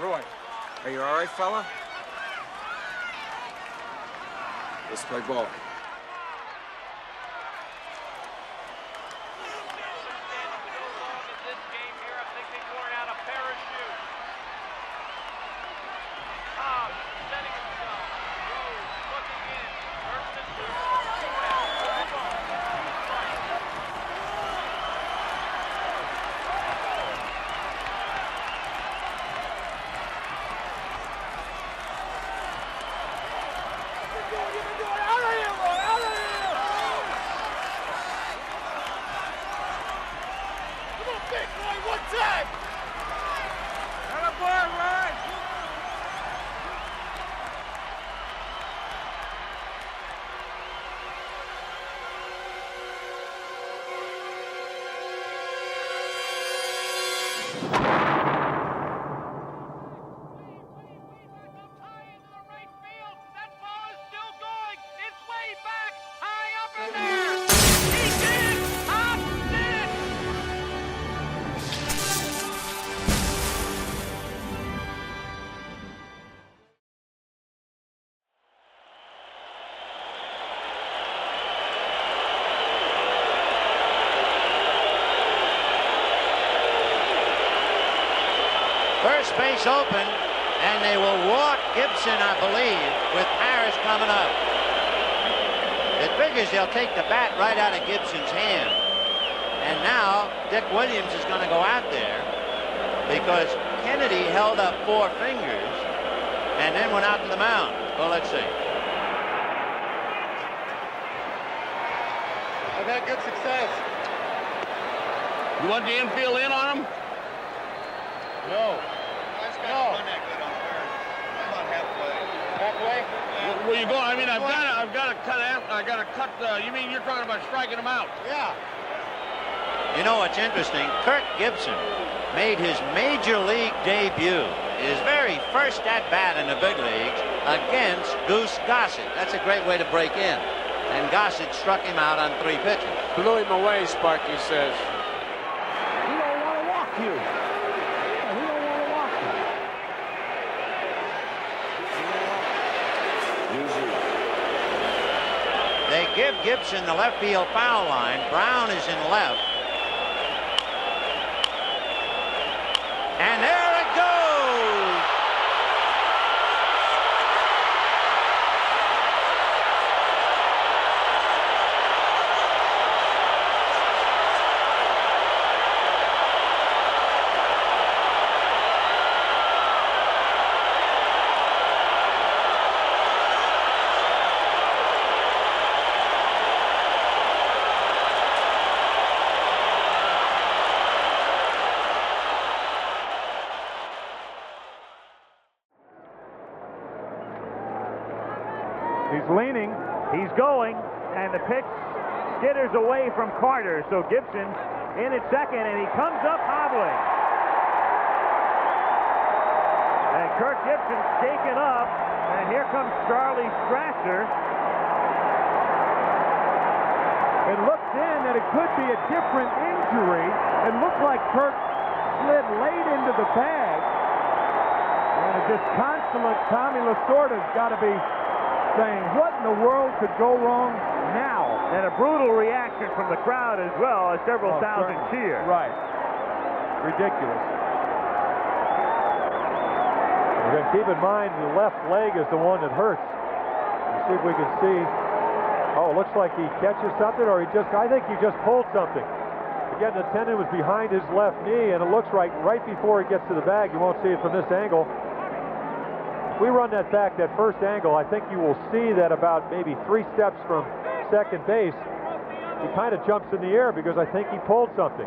Roy, are you all right, fella? Let's play ball. First base open, and they will walk Gibson, I believe, with Harris coming up. It figures they'll take the bat right out of Gibson's hand. And now Dick Williams is going to go out there because Kennedy held up 4 fingers and then went out to the mound. Well, let's see. I've had good success. You want the infield in on him? No. No. Halfway? Where you going? I mean, I've got to cut out. I got to cut. You mean you're talking about striking him out? Yeah. You know what's interesting? Kirk Gibson made his major league debut, his very first at bat in the big leagues, against Goose Gossett. That's a great way to break in. And Gossett struck him out on 3 pitches. Blew him away, Sparky says. He don't want to walk you. They give Gibson the left field foul line. Brown is in left. And there it goes. He's leaning, he's going, and the pitch skitters away from Carter. So Gibson in at second, and he comes up hobbling. And Kirk Gibson's shaken up, and here comes Charlie Strasser. It looked in that it could be a different injury. It looked like Kirk slid late into the bag. And it's just consummate Tommy Lasorda's got to be saying, what in the world could go wrong now? And a brutal reaction from the crowd as well, as several thousand cheer. Right. Ridiculous. We're going to keep in mind the left leg is the one that hurts. Let's see if we can see. Oh, it looks like he catches something, or I think he just pulled something. Again, the tendon was behind his left knee, and it looks like right before he gets to the bag. You won't see it from this angle. We run that back, that first angle, I think you will see that about maybe 3 steps from second base, he kind of jumps in the air because I think he pulled something.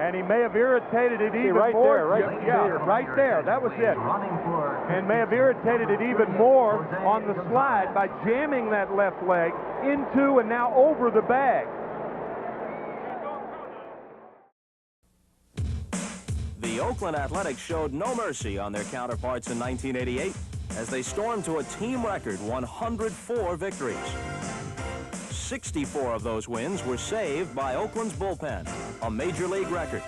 And he may have irritated it even right more. There, right yeah, right there. That was it. And may have irritated it even more on the slide by jamming that left leg into and now over the bag. The Oakland Athletics showed no mercy on their counterparts in 1988 as they stormed to a team record 104 victories. 64 of those wins were saved by Oakland's bullpen, a major league record.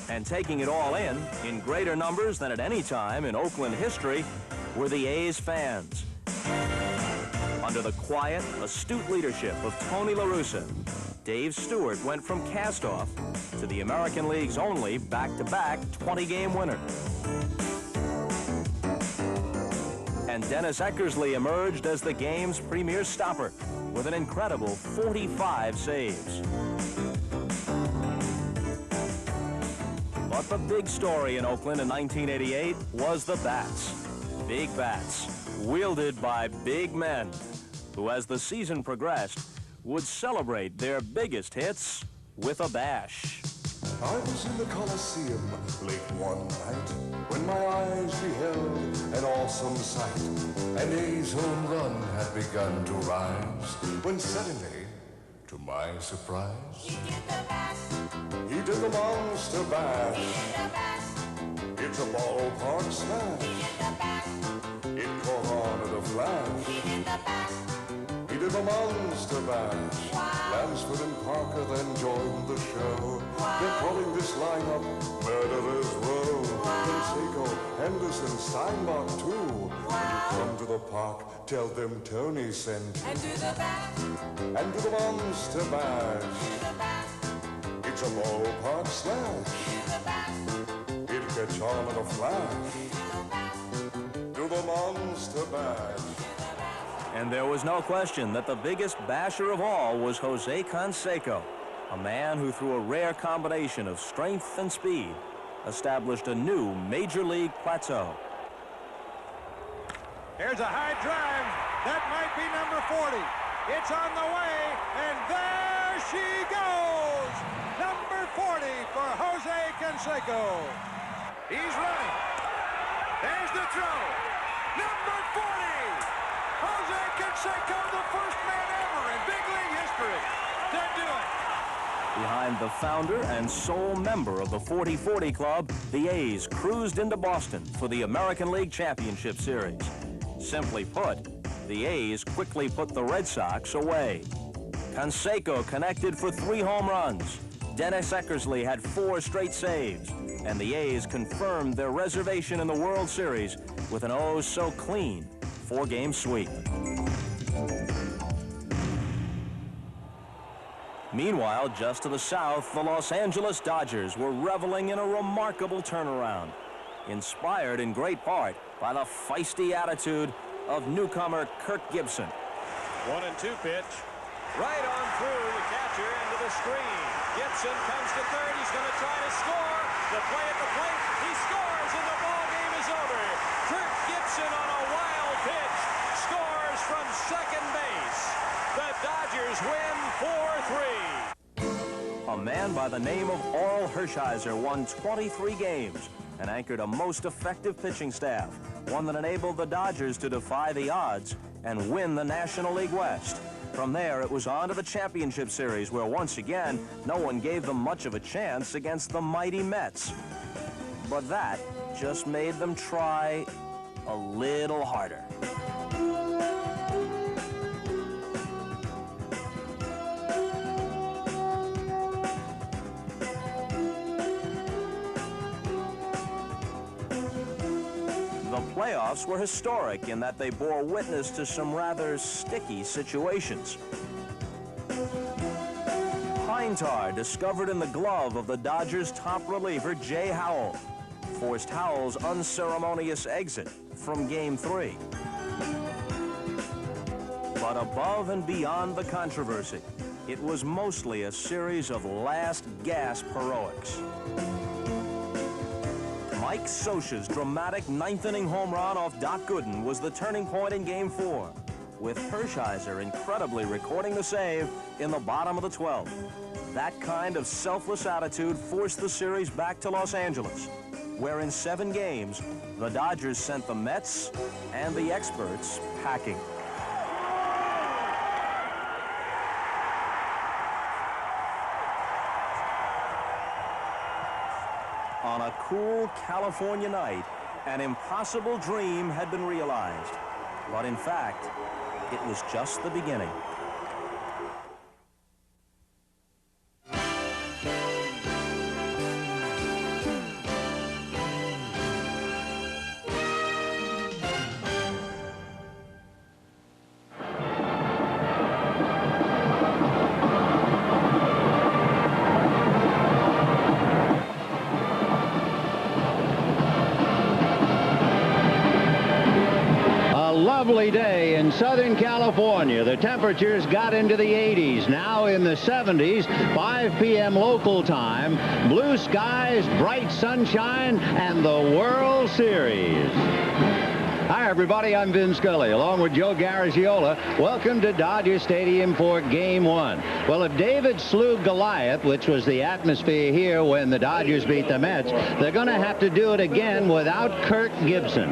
And taking it all in greater numbers than at any time in Oakland history, were the A's fans. Under the quiet, astute leadership of Tony La Russa, Dave Stewart went from cast-off to the American League's only back-to-back 20-game winner. And Dennis Eckersley emerged as the game's premier stopper with an incredible 45 saves. But the big story in Oakland in 1988 was the bats. Big bats, wielded by big men, who, as the season progressed, would celebrate their biggest hits with a bash. I was in the Coliseum late one night when my eyes beheld an awesome sight. An A's home run had begun to rise when suddenly, to my surprise, he did the monster bash. It's a ballpark smash. It caught on at a flash. He did the monster bash. Lansford and Parker then joined the show. They're calling this lineup Murderer's Row. Canseco, Henderson, Steinbach too. When you come to the park, tell them Tony sent. And do the bash. And do the monster bash. It's a ballpark slash. It'll catch on in a flash. Do the monster bash. And there was no question that the biggest basher of all was Jose Canseco, a man who, through a rare combination of strength and speed, established a new major league plateau. Here's a high drive. That might be number 40. It's on the way, and there she goes. Number 40 for Jose Canseco. He's running. There's the throw. Number 40. Jose Canseco, the first man ever in big league history to do it. Behind the founder and sole member of the 40-40 Club, the A's cruised into Boston for the American League Championship Series. Simply put, the A's quickly put the Red Sox away. Canseco connected for 3 home runs. Dennis Eckersley had 4 straight saves. And the A's confirmed their reservation in the World Series with an oh-so-clean 4-game sweep. Meanwhile, just to the south, the Los Angeles Dodgers were reveling in a remarkable turnaround, inspired in great part by the feisty attitude of newcomer Kirk Gibson. 1-2 pitch. Right on through the catcher into the screen. Gibson comes to third. He's going to try to score. The play at the plate. He scores and the ball game is over. Kirk Gibson on a wild pitch scores from second base. The Dodgers win 4-3. A man by the name of Oral Hershiser won 23 games and anchored a most effective pitching staff, one that enabled the Dodgers to defy the odds and win the National League West. From there, it was on to the Championship Series, where once again, no one gave them much of a chance against the mighty Mets. But that just made them try a little harder. The playoffs were historic in that they bore witness to some rather sticky situations. Pine tar discovered in the glove of the Dodgers' top reliever, Jay Howell, forced Howell's unceremonious exit from Game 3. But above and beyond the controversy, it was mostly a series of last-gasp heroics. Mike Scioscia's dramatic 9th-inning home run off Doc Gooden was the turning point in Game 4, with Hershiser incredibly recording the save in the bottom of the 12th. That kind of selfless attitude forced the series back to Los Angeles, where in 7 games, the Dodgers sent the Mets and the experts packing. On a cool California night, an impossible dream had been realized. But in fact, it was just the beginning. lovely day in Southern California. The temperatures got into the 80s, now in the 70s, 5 p.m. local time. Blue skies, bright sunshine, and the World Series. Hi, everybody. I'm Vin Scully, along with Joe Garagiola. Welcome to Dodger Stadium for Game 1. Well, if David slew Goliath, which was the atmosphere here when the Dodgers beat the Mets, they're going to have to do it again without Kirk Gibson.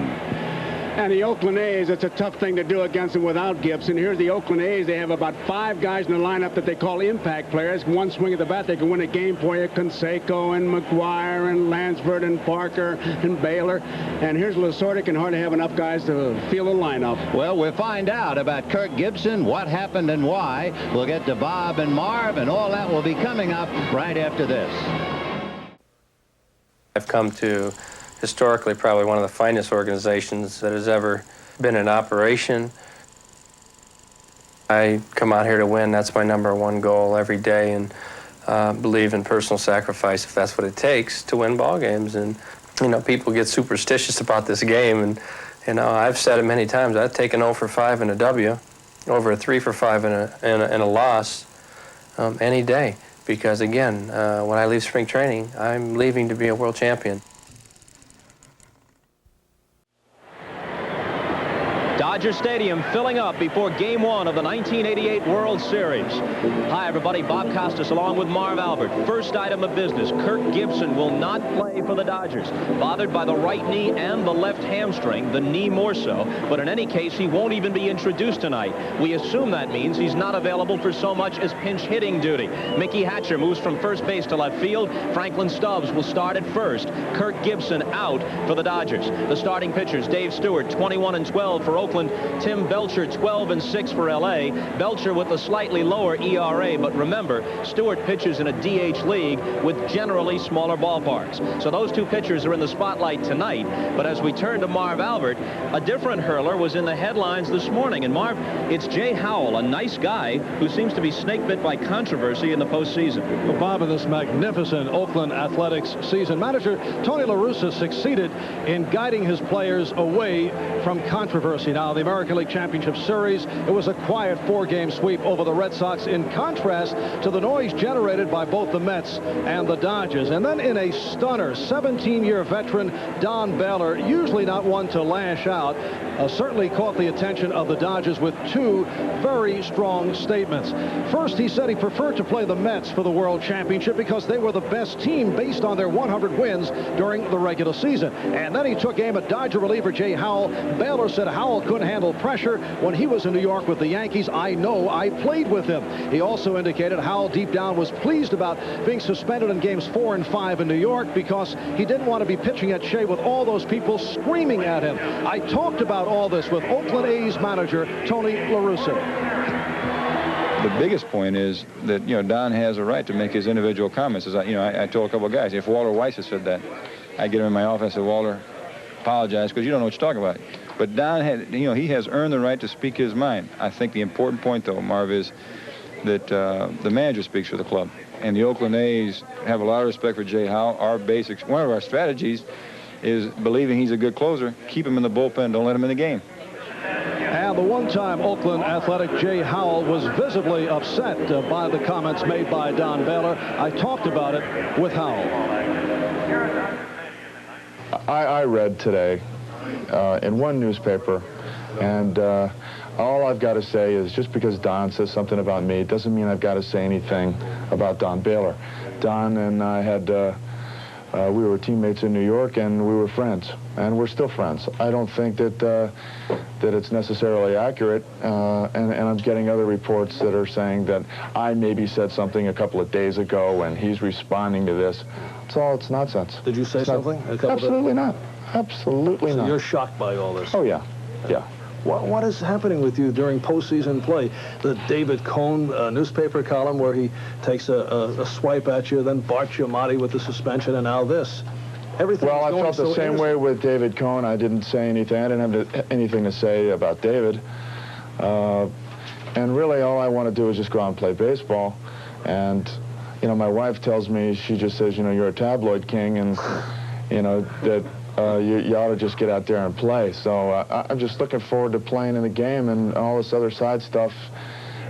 And the Oakland A's, it's a tough thing to do against them without Gibson. Here's the Oakland A's. They have about 5 guys in the lineup that they call impact players. One swing of the bat, they can win a game for you. Canseco and McGuire and Lansford and Parker and Baylor. And here's Lasorda, can hardly have enough guys to field a lineup. Well, we'll find out about Kirk Gibson, what happened and why. We'll get to Bob and Marv, and all that will be coming up right after this. I've come to historically probably one of the finest organizations that has ever been in operation. I come out here to win. That's my #1 goal every day, and believe in personal sacrifice if that's what it takes to win ball games. And you know, people get superstitious about this game, and you know, I've said it many times. I'd take an 0 for 5 in a W over a 3 for 5 in a loss any day, because again, when I leave spring training, I'm leaving to be a world champion. Dodger Stadium filling up before Game 1 of the 1988 World Series. Hi, everybody. Bob Costas along with Marv Albert. First item of business, Kirk Gibson will not play for the Dodgers. Bothered by the right knee and the left hamstring, the knee more so. But in any case, he won't even be introduced tonight. We assume that means he's not available for so much as pinch hitting duty. Mickey Hatcher moves from first base to left field. Franklin Stubbs will start at first. Kirk Gibson out for the Dodgers. The starting pitchers, Dave Stewart, 21-12 for Oakland. Tim Belcher, 12-6 for L.A. Belcher with a slightly lower ERA, but remember, Stewart pitches in a DH league with generally smaller ballparks. So those two pitchers are in the spotlight tonight. But as we turn to Marv Albert, a different hurler was in the headlines this morning. And Marv, it's Jay Howell, a nice guy who seems to be snake-bit by controversy in the postseason. Well, Bob, in this magnificent Oakland Athletics season, manager Tony La Russa succeeded in guiding his players away from controversy. Now, the American League Championship Series, it was a quiet 4-game sweep over the Red Sox, in contrast to the noise generated by both the Mets and the Dodgers. And then in a stunner, 17-year veteran Don Baylor, usually not one to lash out, certainly caught the attention of the Dodgers with 2 very strong statements. First, he said he preferred to play the Mets for the World Championship because they were the best team based on their 100 wins during the regular season. And then he took aim at Dodger reliever Jay Howell. Baylor said Howell couldn't handle pressure when he was in New York with the Yankees. I know, I played with him. He also indicated Howell deep down was pleased about being suspended in games 4 and 5 in New York because he didn't want to be pitching at Shea with all those people screaming at him. I talked about all this with Oakland A's manager Tony La Russa. The biggest point is that, you know, Don has a right to make his individual comments. As I told a couple of guys, if Walter Weiss had said that, I'd get him in my office and say, Walter, apologize because you don't know what you're talking about. But Don had, he has earned the right to speak his mind. I think the important point, though, Marv, is that the manager speaks for the club. And the Oakland A's have a lot of respect for Jay Howell. One of our strategies is believing he's a good closer. Keep him in the bullpen. Don't let him in the game. And the one-time Oakland Athletic Jay Howell was visibly upset by the comments made by Don Baylor. I talked about it with Howell. I read today in one newspaper, and all I've got to say is just because Don says something about me doesn't mean I've got to say anything about Don Baylor. Don and I had, we were teammates in New York, and we were friends, and we're still friends. I don't think that that it's necessarily accurate, and I'm getting other reports that are saying that I maybe said something a couple of days ago, and he's responding to this. It's nonsense. Did you say something? Absolutely not. Absolutely not. So you're shocked by all this? Oh, yeah. Yeah. What is happening with you during postseason play? The David Cohn newspaper column where he takes a swipe at you, then Bart Giamatti with the suspension, and now this. Everything. Well, I felt the same way with David Cohn. I didn't say anything. I didn't have anything to say about David. And really, all I want to do is just go out and play baseball. And, my wife tells me, she just says, you're a tabloid king, and, that you ought to just get out there and play. So I'm just looking forward to playing in the game, and all this other side stuff.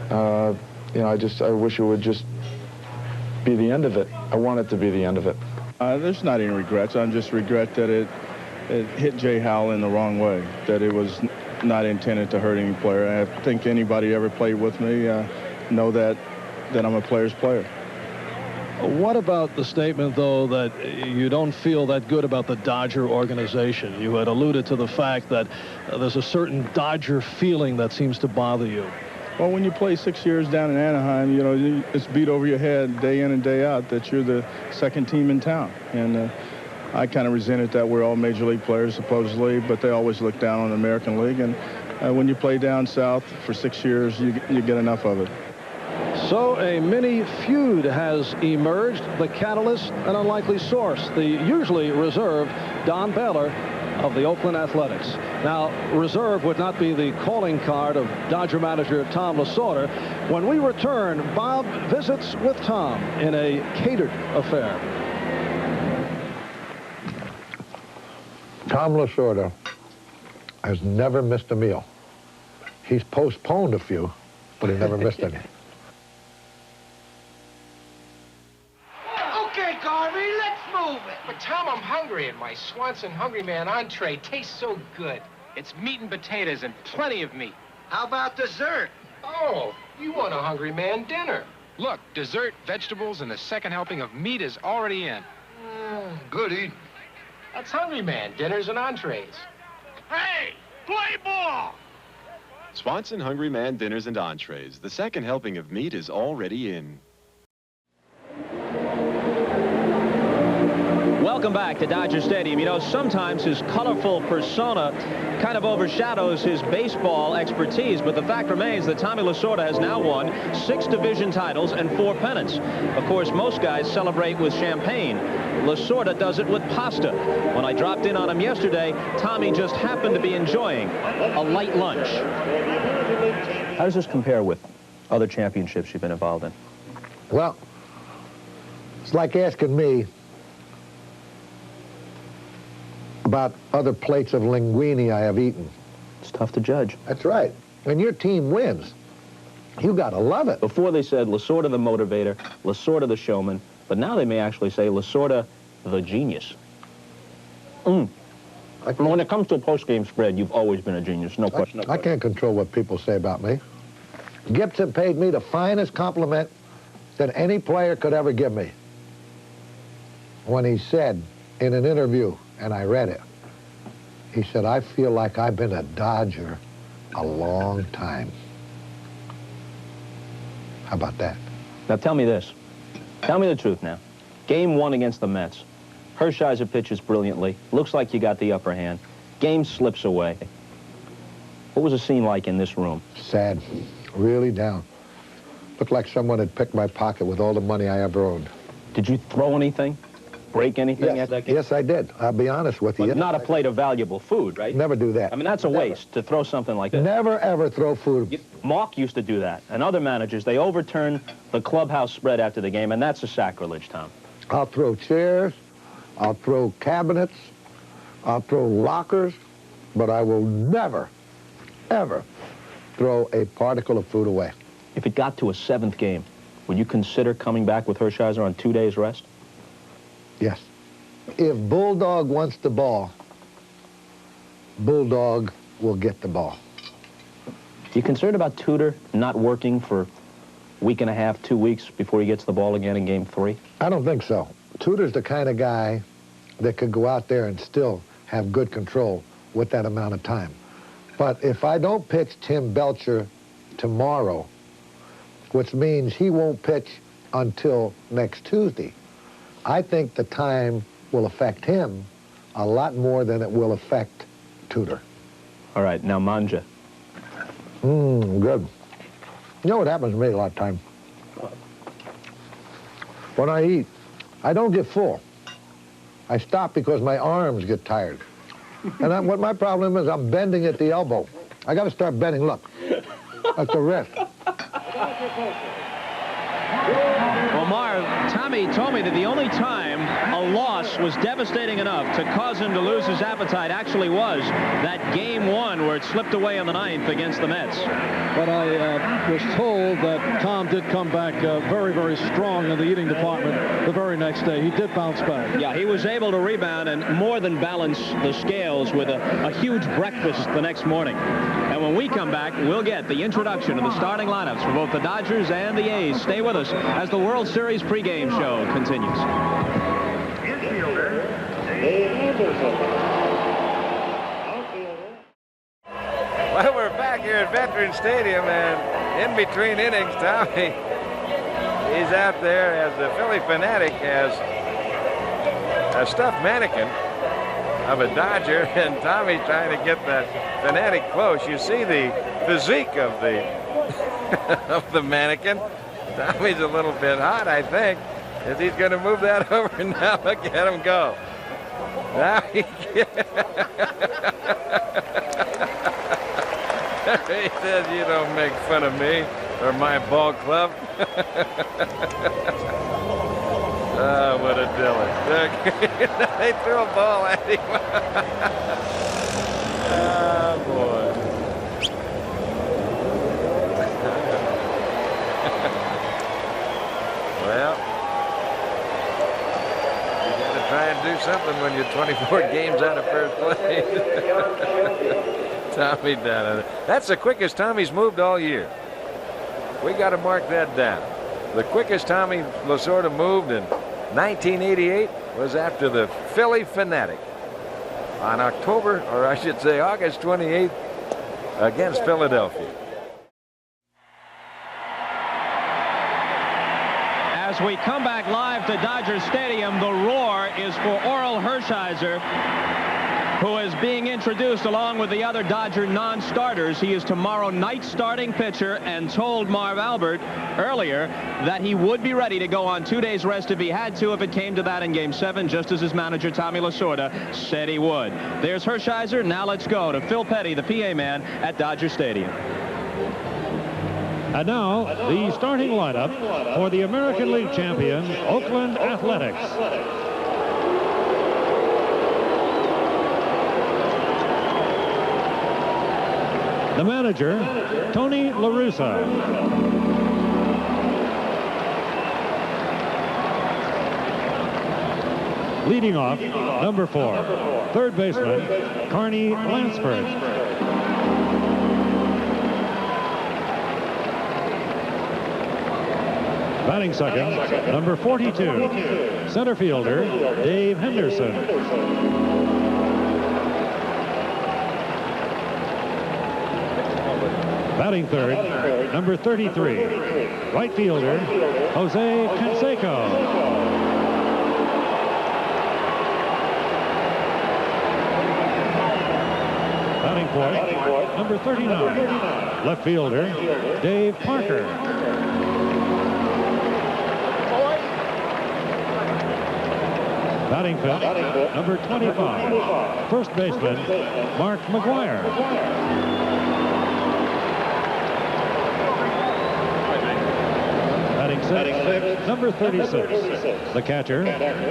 You know, I wish it would just be the end of it. I want it to be the end of it. There's not any regrets. I just regret that it hit Jay Howell in the wrong way, that it was not intended to hurt any player. I think anybody ever played with me know that I'm a player's player. What about the statement, though, that you don't feel that good about the Dodger organization? You had alluded to the fact that there's a certain Dodger feeling that seems to bother you. Well, when you play 6 years down in Anaheim, you know, it's beat over your head day in and day out that you're the second team in town. And I kind of resented that we're all major league players, supposedly, but they always look down on the American League. And when you play down south for 6 years, you get enough of it. So a mini feud has emerged. The catalyst, an unlikely source, the usually reserved Don Baylor of the Oakland Athletics. Now, reserve would not be the calling card of Dodger manager Tom Lasorda. When we return, Bob visits with Tom in a catered affair. Tom Lasorda has never missed a meal. He's postponed a few, but he never missed any. Okay, Garvey, let's move it. But, Tom, I'm hungry, and my Swanson Hungry Man entree tastes so good. It's meat and potatoes and plenty of meat. How about dessert? Oh, you want a Hungry Man dinner. Look, dessert, vegetables, and the second helping of meat is already in. Good eating. That's Hungry Man dinners and entrees. Hey, play ball! Swanson Hungry Man dinners and entrees. The second helping of meat is already in. Welcome back to Dodger Stadium. You know, sometimes his colorful persona kind of overshadows his baseball expertise, but the fact remains that Tommy Lasorda has now won 6 division titles and 4 pennants. Of course, most guys celebrate with champagne. Lasorda does it with pasta. When I dropped in on him yesterday, Tommy just happened to be enjoying a light lunch. How does this compare with other championships you've been involved in? Well, it's like asking me about other plates of linguine I have eaten. It's tough to judge. That's right. When your team wins, you gotta love it. Before they said Lasorda the motivator, Lasorda the showman, but now they may actually say Lasorda the genius. When it comes to a post-game spread, you've always been a genius, no question. I can't control what people say about me. Gibson paid me the finest compliment that any player could ever give me when he said in an interview, and I read it, he said, I feel like I've been a Dodger a long time. How about that? Now tell me this. Tell me the truth now. Game 1 against the Mets. Hershiser pitches brilliantly. Looks like you got the upper hand. Game slips away. What was the scene like in this room? Sad. Really down. Looked like someone had picked my pocket with all the money I ever owned. Did you throw anything? Break anything at that game? Yes, I did. I'll be honest with you. But not a plate of valuable food, right? Never do that. I mean, that's a waste to throw something like that. Never, ever throw food. Mark used to do that. And other managers, they overturn the clubhouse spread after the game, and that's a sacrilege, Tom. I'll throw chairs. I'll throw cabinets. I'll throw lockers. But I will never, ever throw a particle of food away. If it got to a 7th game, would you consider coming back with Hershiser on 2 days rest? Yes. If Bulldog wants the ball, Bulldog will get the ball. You concerned about Tudor not working for a week and a half, 2 weeks before he gets the ball again in Game 3? I don't think so. Tudor's the kind of guy that could go out there and still have good control with that amount of time. But if I don't pitch Tim Belcher tomorrow, which means he won't pitch until next Tuesday, I think the time will affect him a lot more than it will affect Tudor. All right, now manja. Good. You know what happens to me a lot of times? When I eat, I don't get full. I stop because my arms get tired. And what my problem is, I'm bending at the elbow. I got to start bending. Look, at the wrist. Well, Marv, Tommy told me that the only time a loss was devastating enough to cause him to lose his appetite actually was that Game 1 where it slipped away in the 9th against the Mets. But I was told that Tom did come back very, very strong in the eating department the very next day. He did bounce back. Yeah, he was able to rebound and more than balance the scales with a huge breakfast the next morning. And when we come back, we'll get the introduction of the starting lineups for both the Dodgers and the A's. Stay with us as the World Series pregame show continues. Well, we're back here at Veterans Stadium, and in between innings, Tommy, he's out there as the Philly Fanatic has a stuffed mannequin of a Dodger, and Tommy's trying to get that Fanatic close. You see the physique of the of the mannequin. Tommy's a little bit hot, I think, as he's going to move that over now. Look at him go. Now he he says, "You don't make fun of me or my ball club." Oh, what a Dylan. They threw a ball at him. Oh, boy. Well, you got to try and do something when you're 24 games out of first place. Tommy down. That's the quickest Tommy's moved all year. We got to mark that down. The quickest Tommy Lasorda moved in 1988 was after the Philly Fanatic on October, or I should say August 28th, against Philadelphia. As we come back live to Dodger Stadium, the roar is for Orel Hershiser, who is being introduced along with the other Dodger non-starters. He is tomorrow night's starting pitcher and told Marv Albert earlier that he would be ready to go on 2 days rest if he had to, if it came to that in Game 7, just as his manager Tommy Lasorda said he would. There's Hershiser. Now let's go to Phil Petty, the PA man at Dodger Stadium. And now the starting lineup for the American League champion Oakland Athletics. The manager, Tony La Russa. Leading off, number 4, third baseman, Carney Lansford. Batting second, number 42, center fielder, Dave Henderson. Batting third, number 33, right fielder, Jose Canseco. Batting fourth, number 39, left fielder, Dave Parker. Batting fifth, number 25, first baseman, Mark McGuire. Batting sixth, number 36, the catcher,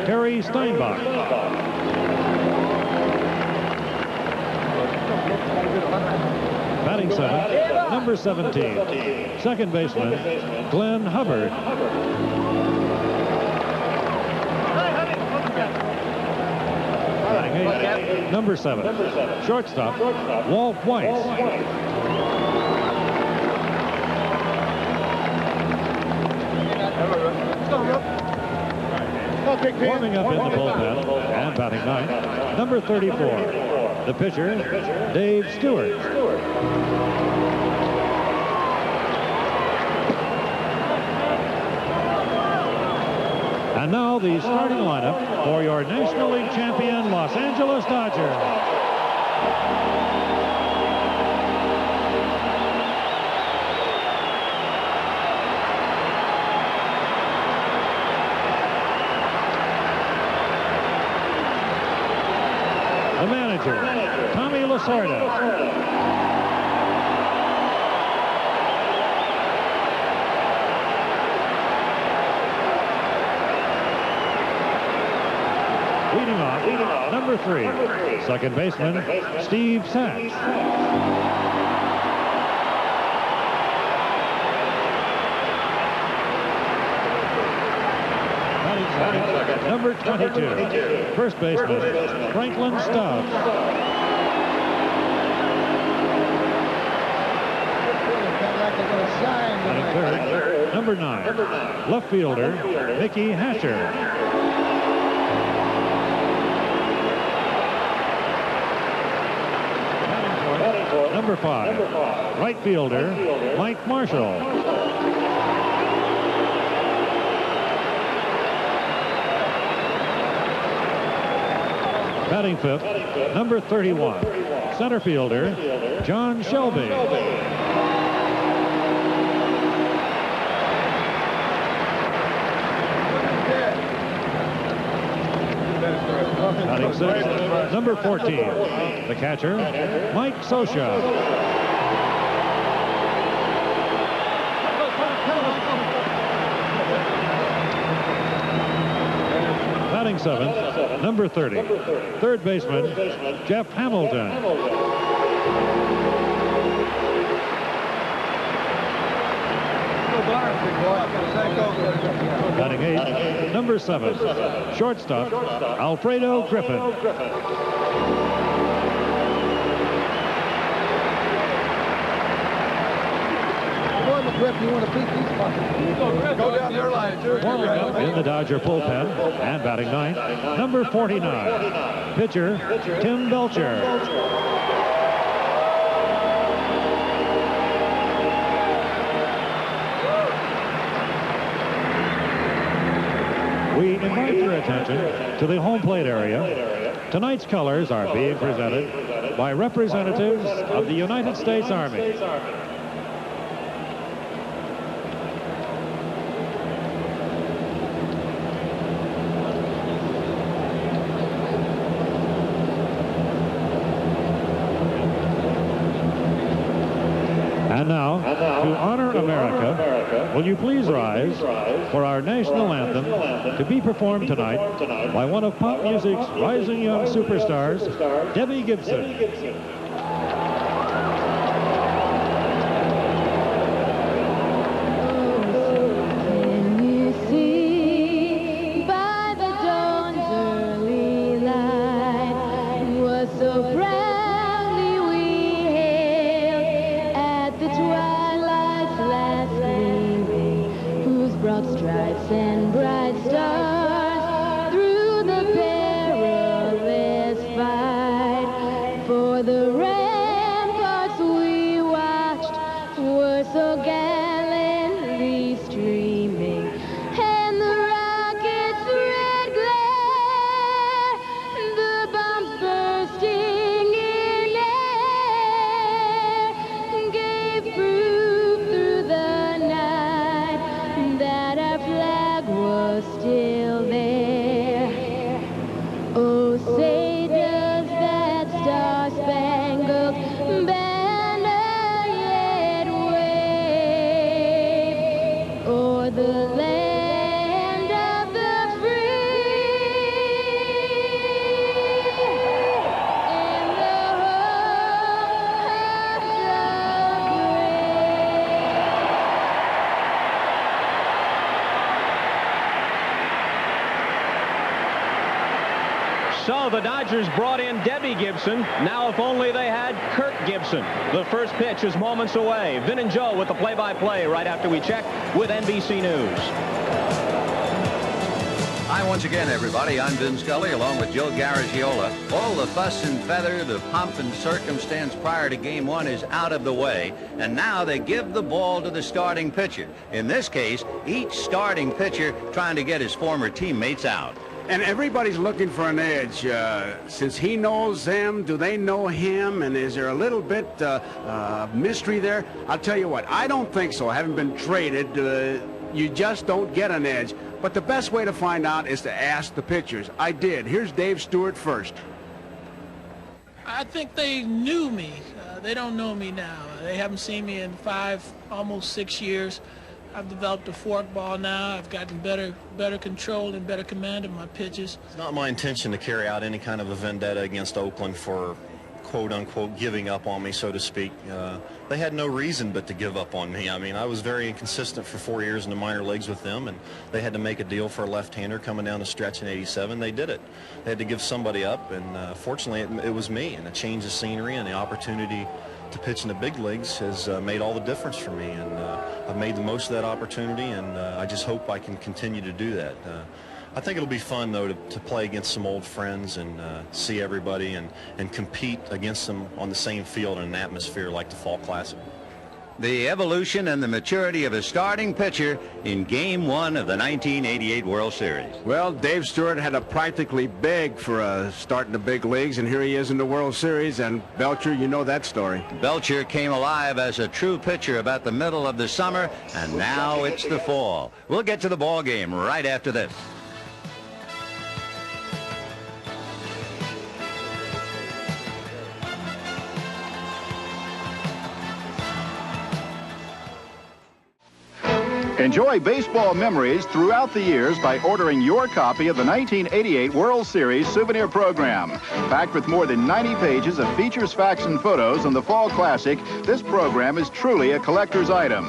Terry Steinbach. Batting seventh, number 17, second baseman, Glenn Hubbard. Batting eighth, number 7, shortstop, Walt Weiss. Warming up in the bullpen and batting ninth, number 34, the pitcher, Dave Stewart. And now the starting lineup for your National League champion Los Angeles Dodgers. The manager, Tommy Lasorda. Leading off, number 3, second baseman, Steve Sachs. Number 22, first baseman, Franklin Stubbs. Batting third, number 9, left fielder, Mickey Hatcher. Number 5, right fielder, Mike Marshall. Batting fifth, number 31, center fielder, John Shelby. Batting sixth, number 14, the catcher, Mike Sosha. Batting seventh, number 30, third baseman, Jeff Hamilton. Batting eighth, number 7, shortstop, Alfredo Griffin. Griff, you want to beat these fuckers. Go down their line, too. Warming up in the Dodger bullpen and batting ninth, number 49, pitcher Tim Belcher. We invite your attention to the home plate area. Tonight's colors are being presented by representatives of the United States Army. And now, to honor America, will you please rise for our national anthem to be performed tonight by one of pop music's rising young superstars, Debbie Gibson. Stripes and bright stars through the perilous fight. For the ramparts we watched were so gallantly streaming, and the rockets' red glare, the bombs bursting in air, gave proof through the night that our flag was still there. Oh, say does that star-spangled banner yet wave o'er the land of the free and the home of the brave? So the Dodgers brought in Debbie Gibson. Now if only they had Kirk Gibson. The first pitch is moments away. Vin and Joe with the play-by-play right after we check with NBC News. Hi once again, everybody. I'm Vin Scully along with Joe Garagiola. All the fuss and feather, the pomp and circumstance prior to Game 1 is out of the way, and now they give the ball to the starting pitcher. In this case, each starting pitcher trying to get his former teammates out. And everybody's looking for an edge. Since he knows them, do they know him? And is there a little bit mystery there? I'll tell you what, I don't think so. Having been traded, you just don't get an edge. But the best way to find out is to ask the pitchers. I did. Here's Dave Stewart first. I think they knew me. They don't know me now. They haven't seen me in 5, almost 6 years. I've developed a forkball now. I've gotten better control and better command of my pitches. It's not my intention to carry out any kind of a vendetta against Oakland for quote-unquote giving up on me, so to speak. They had no reason but to give up on me. I mean, I was very inconsistent for 4 years in the minor leagues with them, and they had to make a deal for a left-hander coming down the stretch in '87. They did it. They had to give somebody up, and fortunately it was me, and a change of scenery and the opportunity to pitch in the big leagues has made all the difference for me, and I've made the most of that opportunity, and I just hope I can continue to do that. I think it'll be fun, though, to play against some old friends and see everybody and compete against them on the same field in an atmosphere like the Fall Classic. The evolution and the maturity of a starting pitcher in Game 1 of the 1988 World Series. Well, Dave Stewart had to practically beg for a start in the big leagues, and here he is in the World Series. And Belcher, you know that story. Belcher came alive as a true pitcher about the middle of the summer, and now it's the fall. We'll get to the ball game right after this. Enjoy baseball memories throughout the years by ordering your copy of the 1988 World Series souvenir program. Packed with more than 90 pages of features, facts, and photos on the Fall Classic, this program is truly a collector's item.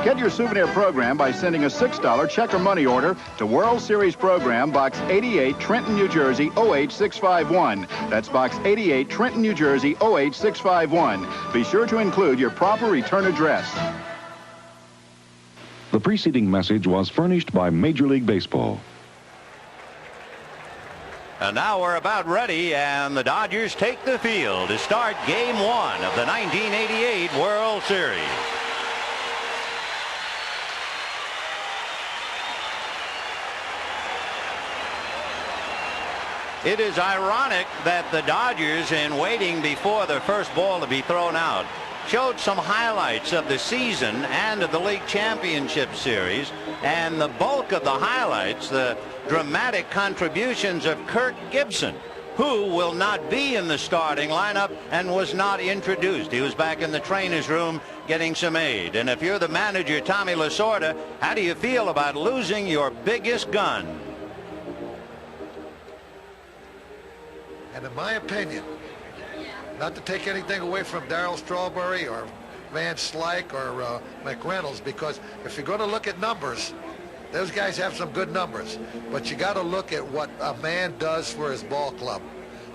Get your souvenir program by sending a $6 check or money order to World Series Program, Box 88, Trenton, New Jersey, 08651. That's Box 88, Trenton, New Jersey, 08651. Be sure to include your proper return address. The preceding message was furnished by Major League Baseball. And now we're about ready, and the Dodgers take the field to start Game 1 of the 1988 World Series. It is ironic that the Dodgers, in waiting before the first ball to be thrown out, showed some highlights of the season and of the League Championship Series, and the bulk of the highlights, the dramatic contributions of Kirk Gibson, who will not be in the starting lineup and was not introduced. He was back in the trainer's room getting some aid. And if you're the manager, Tommy Lasorda, how do you feel about losing your biggest gun? And in my opinion, not to take anything away from Darryl Strawberry or Van Slyke or McReynolds, because if you're going to look at numbers, those guys have some good numbers. But you got to look at what a man does for his ball club.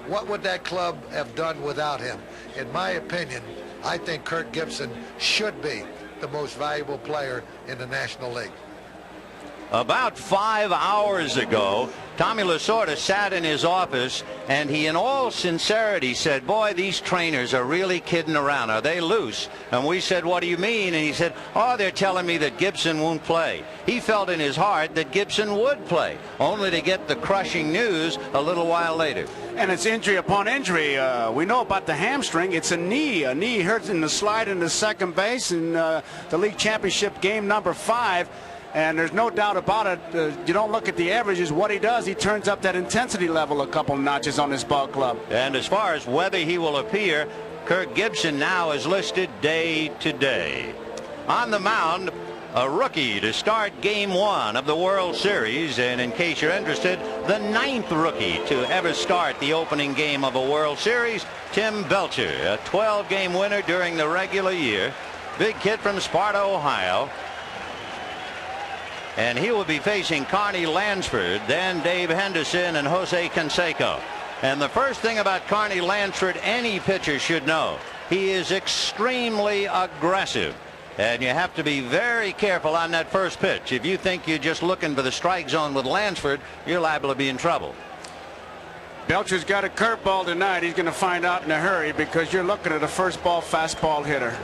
What would that club have done without him? In my opinion, I think Kirk Gibson should be the most valuable player in the National League. About 5 hours ago, Tommy Lasorda sat in his office, and he in all sincerity said, boy, these trainers are really kidding around. Are they loose? And we said, what do you mean? And he said, oh, they're telling me that Gibson won't play. He felt in his heart that Gibson would play, only to get the crushing news a little while later. And it's injury upon injury. We know about the hamstring. It's a knee. A knee hurts in the slide into second base in the League Championship game number 5. And there's no doubt about it. You don't look at the averages. What he does, he turns up that intensity level a couple notches on his ball club. And as far as whether he will appear, Kirk Gibson now is listed day to day. On the mound, a rookie to start Game 1 of the World Series. And in case you're interested, the 9th rookie to ever start the opening game of a World Series, Tim Belcher, a 12-game winner during the regular year. Big kid from Sparta, Ohio. And he will be facing Carney Lansford, then Dave Henderson and Jose Canseco. And the first thing about Carney Lansford any pitcher should know, he is extremely aggressive. And you have to be very careful on that first pitch. If you think you're just looking for the strike zone with Lansford, you're liable to be in trouble. Belcher's got a curveball tonight. He's going to find out in a hurry, because you're looking at a first ball fastball hitter.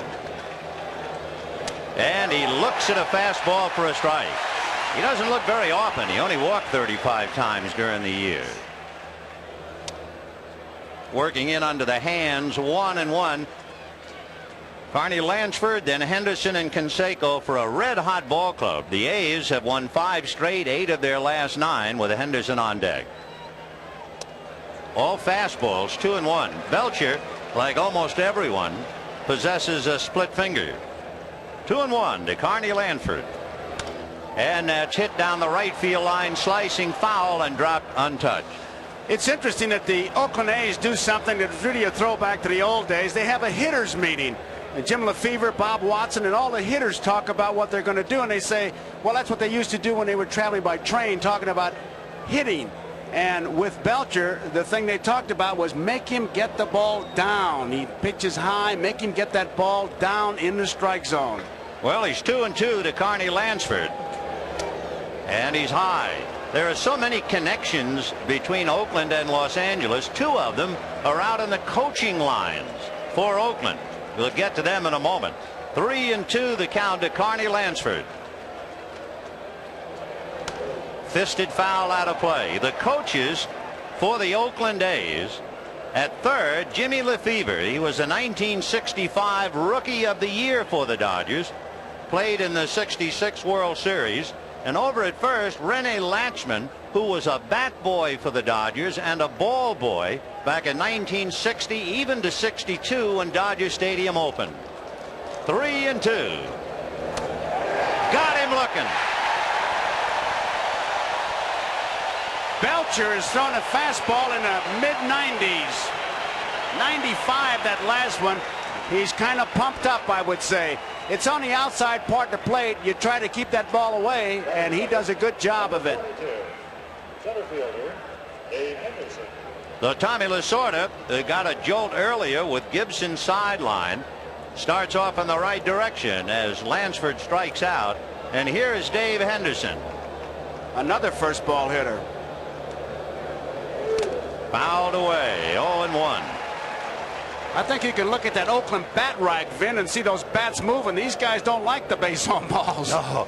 And he looks at a fastball for a strike. He doesn't look very often. He only walked 35 times during the year. Working in under the hands, 1-1. Carney Lansford, then Henderson and Canseco for a red-hot ball club. The A's have won 5 straight, 8 of their last 9 with Henderson on deck. All fastballs, 2-1. Belcher, like almost everyone, possesses a split finger. 2-1 to Carney Lansford. And that's hit down the right field line, slicing foul and dropped untouched. It's interesting that the Oakland A's do something that's really a throwback to the old days. They have a hitters meeting. And Jim Lefevre, Bob Watson, and all the hitters talk about what they're going to do. And they say, well, that's what they used to do when they were traveling by train, talking about hitting. And with Belcher, the thing they talked about was make him get the ball down. He pitches high, make him get that ball down in the strike zone. Well, he's 2-2 to Carney Lansford. And he's high. There are so many connections between Oakland and Los Angeles. Two of them are out in the coaching lines for Oakland. We'll get to them in a moment. 3-2 the count to Carney Lansford. Fisted foul out of play. The coaches for the Oakland A's: at third, Jimmy Lefevre. He was a 1965 Rookie of the Year for the Dodgers. Played in the '66 World Series. And over at first, Rene Latchman, who was a bat boy for the Dodgers and a ball boy back in 1960, even to '62 when Dodger Stadium opened. 3-2. Got him looking. Belcher has thrown a fastball in the mid-90s. 95, that last one. He's kind of pumped up, I would say. It's on the outside part of the plate. You try to keep that ball away, and he does a good job of it. The Tommy Lasorda got a jolt earlier with Gibson's sideline. Starts off in the right direction as Lansford strikes out. And here is Dave Henderson. Another first ball hitter. Fouled away. 0-1. I think you can look at that Oakland bat rack, Vin, and see those bats moving. These guys don't like the base on balls. No.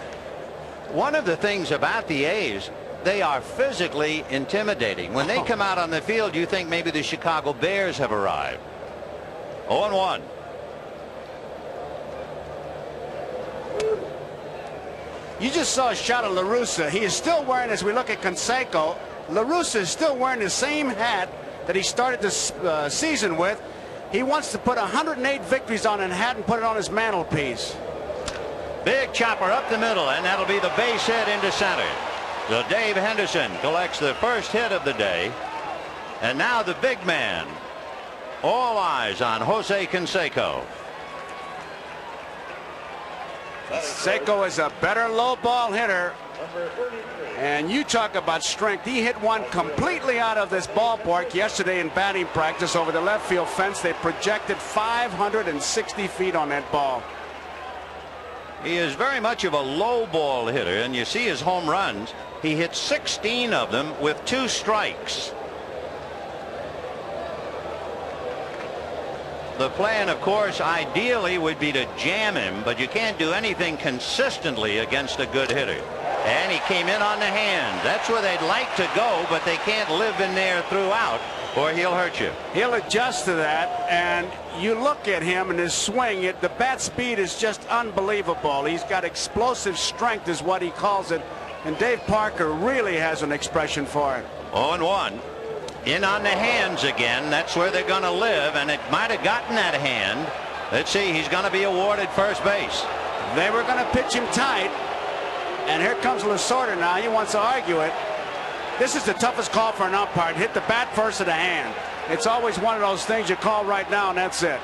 One of the things about the A's, they are physically intimidating. When they come out on the field, you think maybe the Chicago Bears have arrived. 0-1. You just saw a shot of La Russa. He is still wearing, as we look at Canseco, La Russa is still wearing the same hat that he started this season with. He wants to put 108 victories on a hat and put it on his mantelpiece. Big chopper up the middle, and that'll be the base hit into center. So Dave Henderson collects the first hit of the day. And now the big man. All eyes on Jose Canseco. Canseco is a better low ball hitter. And you talk about strength. He hit one completely out of this ballpark yesterday in batting practice over the left field fence. They projected 560 feet on that ball. He is very much of a low ball hitter, and you see his home runs. He hit 16 of them with 2 strikes. The plan, of course, ideally would be to jam him, but you can't do anything consistently against a good hitter. And he came in on the hand. That's where they'd like to go, but they can't live in there throughout, or he'll hurt you. He'll adjust to that, and you look at him and his swing. The bat speed is just unbelievable. He's got explosive strength is what he calls it, and Dave Parker really has an expression for it. 0-1. In on the hands again. That's where they're going to live, and it might have gotten that hand. Let's see, he's going to be awarded first base. They were going to pitch him tight, and here comes Lasorda now. He wants to argue it. This is the toughest call for an umpire. Hit the bat first or the hand. It's always one of those things you call right now, and that's it.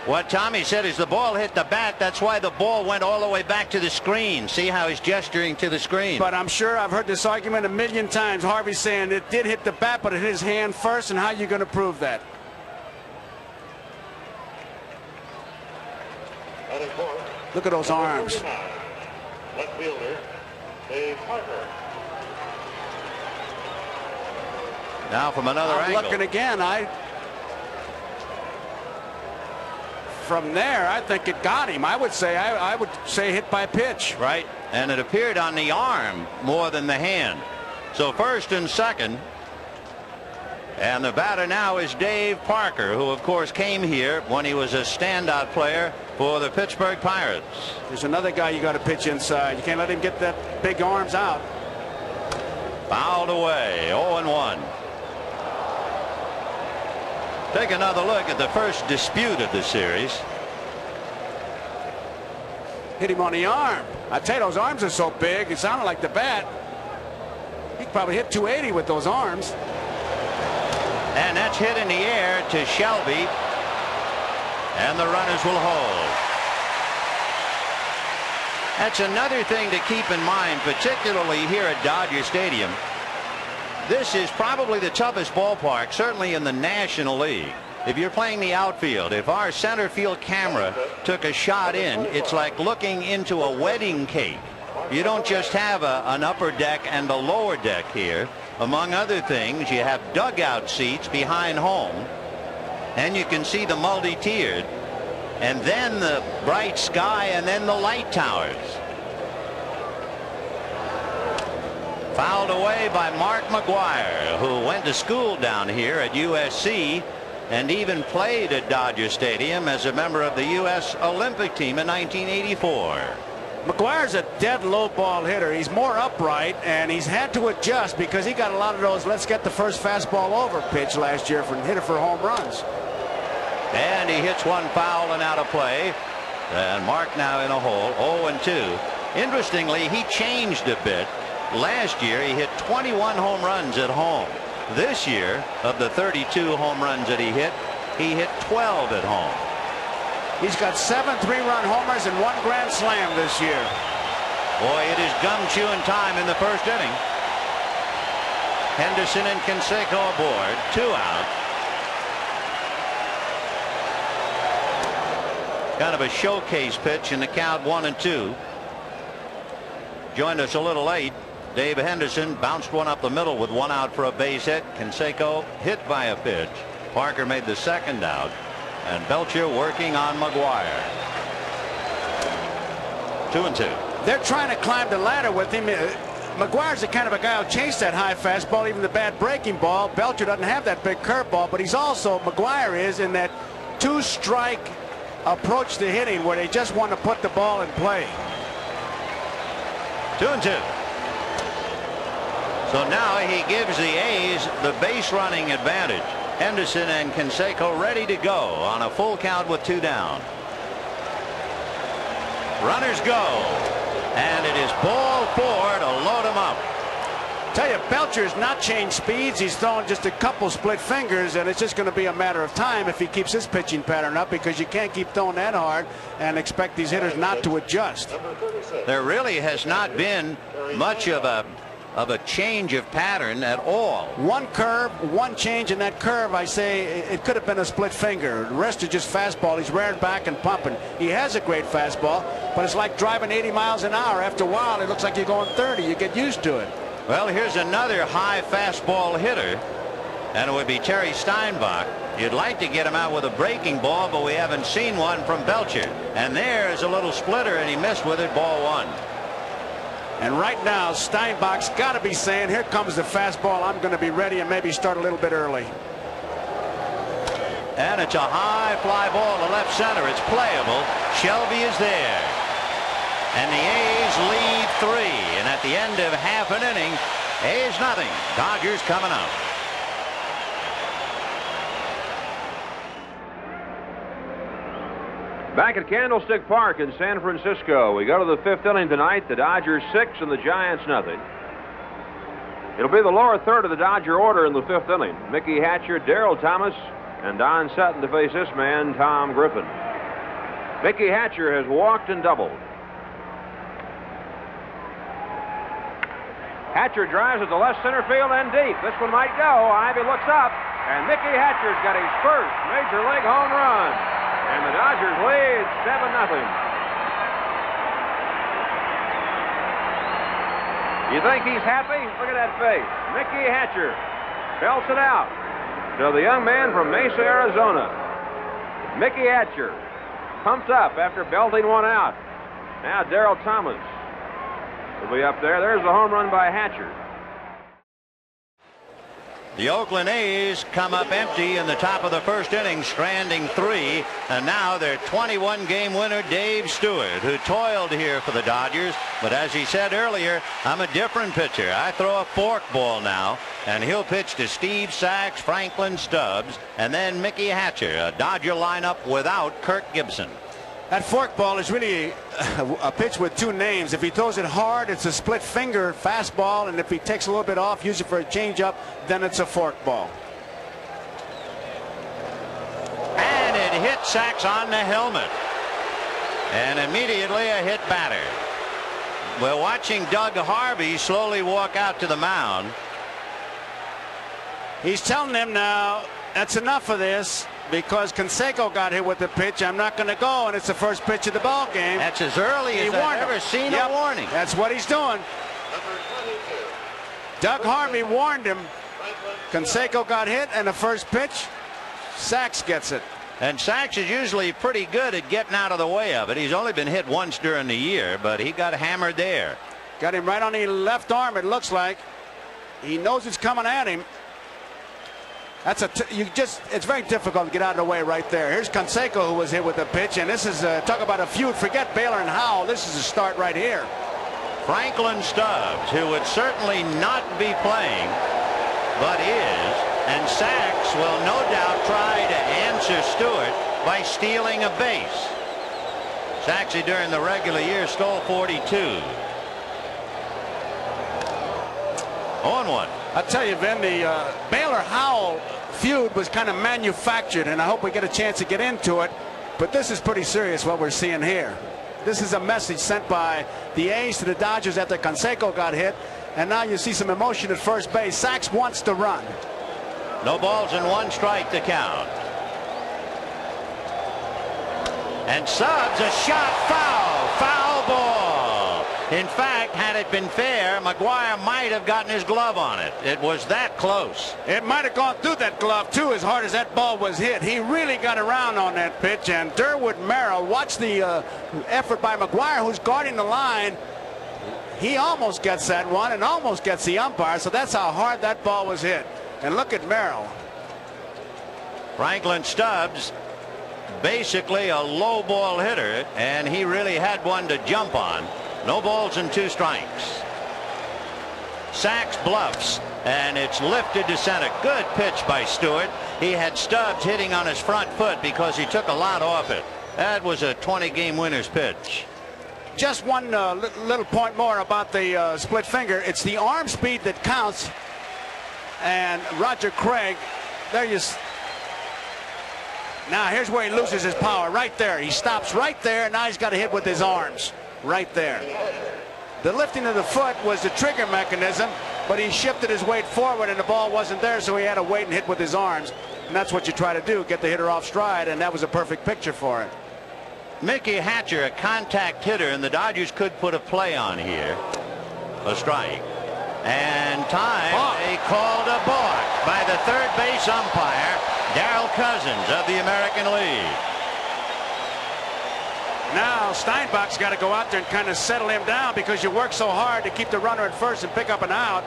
What Tommy said is the ball hit the bat. That's why the ball went all the way back to the screen. See how he's gesturing to the screen. But I'm sure I've heard this argument a million times. Harvey saying it did hit the bat, but it hit his hand first, and how are you going to prove that? Look at those arms. Left fielder, Dave Parker. Now from another I'm angle. looking again. From there, I think it got him. I would say hit by pitch. Right, and it appeared on the arm more than the hand. So first and second. And the batter now is Dave Parker, who of course came here when he was a standout player for the Pittsburgh Pirates. There's another guy you got to pitch inside. You can't let him get that big arms out. Fouled away. 0-1. Take another look at the first dispute of the series. Hit him on the arm. I tell you, those arms are so big, it sounded like the bat. He could probably hit 280 with those arms. And that's hit in the air to Shelby. And the runners will hold. That's another thing to keep in mind, particularly here at Dodger Stadium. This is probably the toughest ballpark, certainly in the National League. If you're playing the outfield, if our center field camera took a shot in, it's like looking into a wedding cake. You don't just have an upper deck and a lower deck here. Among other things, you have dugout seats behind home, and you can see the multi-tiered, and then the bright sky, and then the light towers. Fouled away by Mark McGwire, who went to school down here at USC and even played at Dodger Stadium as a member of the U.S. Olympic team in 1984. McGuire's a dead low ball hitter. He's more upright, and he's had to adjust because he got a lot of those let's get the first fastball over pitch last year for hit it for home runs. And he hits one foul and out of play. And Mark now in a hole, 0-2. Interestingly, he changed a bit. Last year he hit 21 home runs at home. This year, of the 32 home runs that he hit 12 at home. He's got 7 3-run homers and 1 grand slam this year. Boy, it is gum chewing time in the first inning. Henderson and Canseco aboard, 2 out. Kind of a showcase pitch in the count, 1-2. Joined us a little late. Dave Henderson bounced one up the middle with 1 out for a base hit. Canseco hit by a pitch. Parker made the second out. And Belcher working on McGwire. 2-2. They're trying to climb the ladder with him. McGuire's the kind of a guy who'll chase that high fastball, even the bad breaking ball. Belcher doesn't have that big curveball, but he's also, McGwire is, in that 2-strike approach to hitting where they just want to put the ball in play. 2-2. So now he gives the A's the base running advantage. Henderson and Canseco ready to go on a full count with 2 down. Runners go, and it is ball 4 to load him up. Tell you, Belcher's not changed speeds. He's throwing just a couple split fingers, and it's just going to be a matter of time if he keeps his pitching pattern up, because you can't keep throwing that hard and expect these hitters not to adjust. There really has not been much of a change of pattern at all. 1 curve, 1 change in that curve. I say it could have been a split finger. The rest is just fastball. He's rearing back and pumping. He has a great fastball, but it's like driving 80 miles an hour. After a while, it looks like you're going 30. You get used to it. Well, here's another high fastball hitter, and it would be Terry Steinbach. You'd like to get him out with a breaking ball, but we haven't seen one from Belcher. And there's a little splitter, and he missed with it, ball 1. And right now, Steinbach's got to be saying, here comes the fastball. I'm going to be ready and maybe start a little bit early. And it's a high fly ball to left center. It's playable. Shelby is there. And the A's lead 3. And at the end of half an inning, A's nothing. Dodgers coming up. Back at Candlestick Park in San Francisco, we go to the 5th inning tonight. The Dodgers 6 and the Giants nothing. It'll be the lower third of the Dodger order in the 5th inning. Mickey Hatcher, Darryl Thomas, and Don Sutton to face this man, Tom Griffin. Mickey Hatcher has walked and doubled. Hatcher drives at the left center field and deep. This one might go. Ivy looks up, and Mickey Hatcher's got his first major league home run. And the Dodgers lead 7-0. You think he's happy? Look at that face. Mickey Hatcher belts it out to the young man from Mesa, Arizona. Mickey Hatcher pumped up after belting one out. Now Darryl Thomas will be up there. There's the home run by Hatcher. The Oakland A's come up empty in the top of the first inning, stranding 3, and now their 21-game winner, Dave Stewart, who toiled here for the Dodgers, but as he said earlier, I'm a different pitcher. I throw a fork ball now, and he'll pitch to Steve Sachs, Franklin Stubbs, and then Mickey Hatcher, a Dodger lineup without Kirk Gibson. That forkball is really a pitch with two names. If he throws it hard, it's a split finger fastball, and if he takes a little bit off, use it for a changeup, then it's a forkball. And it hit Sachs on the helmet. And immediately a hit batter. We're watching Doug Harvey slowly walk out to the mound. He's telling them now, that's enough of this, because Canseco got hit with the pitch. I'm not going to go, and it's the first pitch of the ball game. That's as early as I've ever seen a warning. That's what he's doing. Doug Harvey warned him. Canseco got hit, and the first pitch, Sachs gets it. And Sachs is usually pretty good at getting out of the way of it. He's only been hit once during the year, but he got hammered there. Got him right on the left arm, it looks like. He knows it's coming at him. That's it's very difficult to get out of the way right there. Here's Canseco, who was hit with the pitch, and this is talk about a feud. Forget Baylor and Howell. This is a start right here. Franklin Stubbs, who would certainly not be playing, but is, and Sachs will no doubt try to answer Stewart by stealing a base. Sachs during the regular year stole 42. 0-1. I'll tell you, Vin, the Baylor-Howell feud was kind of manufactured, and I hope we get a chance to get into it. But this is pretty serious, what we're seeing here. This is a message sent by the A's to the Dodgers after Canseco got hit, and now you see some emotion at first base. Sachs wants to run. No balls and one strike to count. And Stubbs, a shot foul ball. In fact, had it been fair, McGuire might have gotten his glove on it. It was that close. It might have gone through that glove, too, as hard as that ball was hit. He really got around on that pitch, and Durwood Merrill, watch the effort by McGuire, who's guarding the line. He almost gets that one and almost gets the umpire, so that's how hard that ball was hit. And look at Merrill. Franklin Stubbs, basically a low ball hitter, and he really had one to jump on. No balls and two strikes. Sachs bluffs, and it's lifted to center. Good pitch by Stewart. He had Stubbs hitting on his front foot because he took a lot off it. That was a 20-game winner's pitch. Just one little point more about the split finger. It's the arm speed that counts. And Roger Craig, there you. Now here's where he loses his power. Right there. He stops right there. And now he's got to hit with his arms. Right there. The lifting of the foot was the trigger mechanism, but he shifted his weight forward and the ball wasn't there, so he had to wait and hit with his arms. And that's what you try to do, get the hitter off stride, and that was a perfect picture for it. Mickey Hatcher, a contact hitter, and the Dodgers could put a play on here. A strike. And time, they called a balk by the third base umpire, Darrell Cousins of the American League. Now Steinbach's got to go out there and kind of settle him down, because you work so hard to keep the runner at first and pick up an out,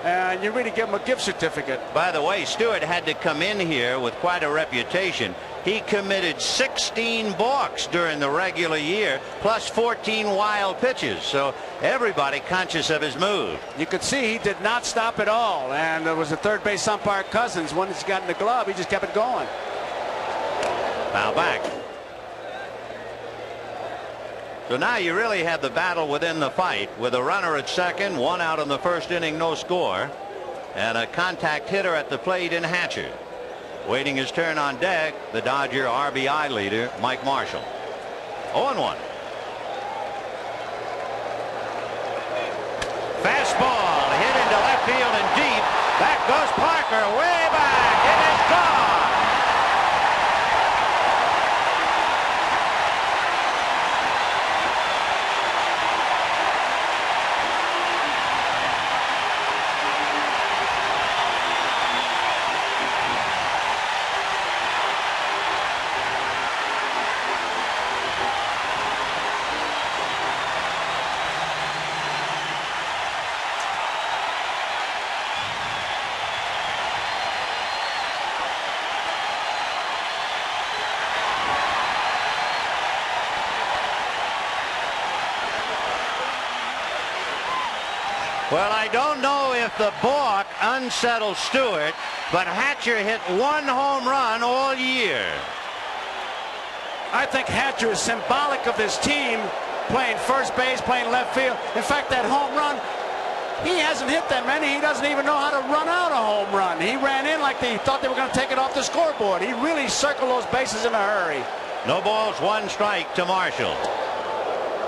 and you really give him a gift certificate. By the way, Stewart had to come in here with quite a reputation. He committed 16 balks during the regular year, plus 14 wild pitches, so everybody conscious of his move. You could see he did not stop at all, and there was a third base umpire, Cousins. When he's got in the glove, he just kept it going. Foul back. So now you really have the battle within the fight, with a runner at second, one out in the first inning, no score, and a contact hitter at the plate in Hatcher. Waiting his turn on deck, the Dodger RBI leader, Mike Marshall. 0-1. Fastball hit into left field and deep. Back goes Parker, way back. It is gone. Well, I don't know if the balk unsettled Stewart, but Hatcher hit one home run all year. I think Hatcher is symbolic of this team, playing first base, playing left field. In fact, that home run, he hasn't hit that many. He doesn't even know how to run out a home run. He ran in like they thought they were going to take it off the scoreboard. He really circled those bases in a hurry. No balls, 1 strike to Marshall.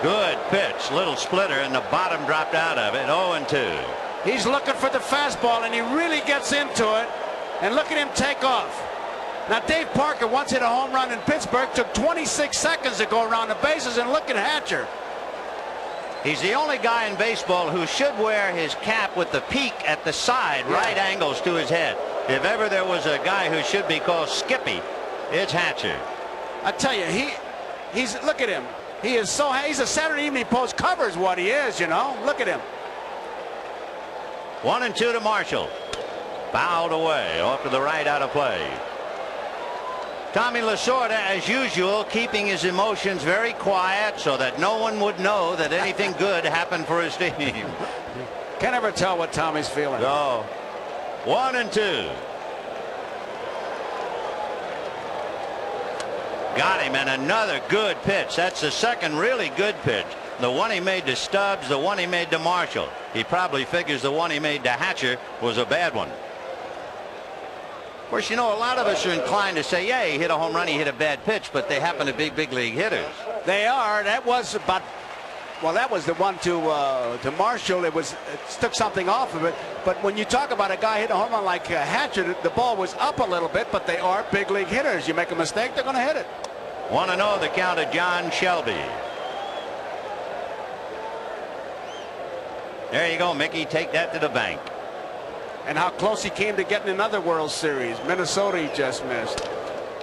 Good pitch, little splitter, and the bottom dropped out of it. 0-2. He's looking for the fastball, and he really gets into it. And look at him take off. Now, Dave Parker once hit a home run in Pittsburgh, took 26 seconds to go around the bases, and look at Hatcher. He's the only guy in baseball who should wear his cap with the peak at the side, right angles to his head. If ever there was a guy who should be called Skippy, it's Hatcher. I tell you, he's look at him. He is so, he's a Saturday Evening Post cover is what he is, you know. Look at him. 1-2 to Marshall. Fouled away off to the right, out of play. Tommy Lasorda, as usual, keeping his emotions very quiet so that no one would know that anything good happened for his team. Can't ever tell what Tommy's feeling. No. 1-2. Got him, and another good pitch. That's the second really good pitch. The one he made to Stubbs, the one he made to Marshall. He probably figures the one he made to Hatcher was a bad one. Of course, you know, a lot of us are inclined to say, yeah, he hit a home run, he hit a bad pitch, but they happen to be big league hitters. They are. That was about, well, that was the one to Marshall. It took something off of it. But when you talk about a guy hitting a home run like Hatcher, the ball was up a little bit, but they are big league hitters. You make a mistake, they're going to hit it. 1-0 the count of John Shelby. There you go, Mickey. Take that to the bank. And how close he came to getting another World Series. Minnesota, he just missed.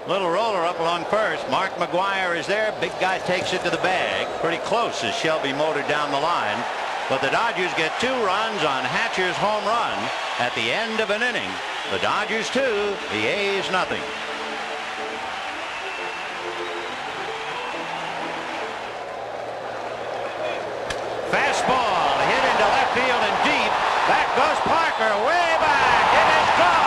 Little roller up along first. Mark McGuire is there. Big guy takes it to the bag. Pretty close as Shelby motored down the line. But the Dodgers get 2 runs on Hatcher's home run at the end of an inning. The Dodgers 2, the A's nothing. Fastball hit into left field and deep. Back goes Parker, way back. It is gone.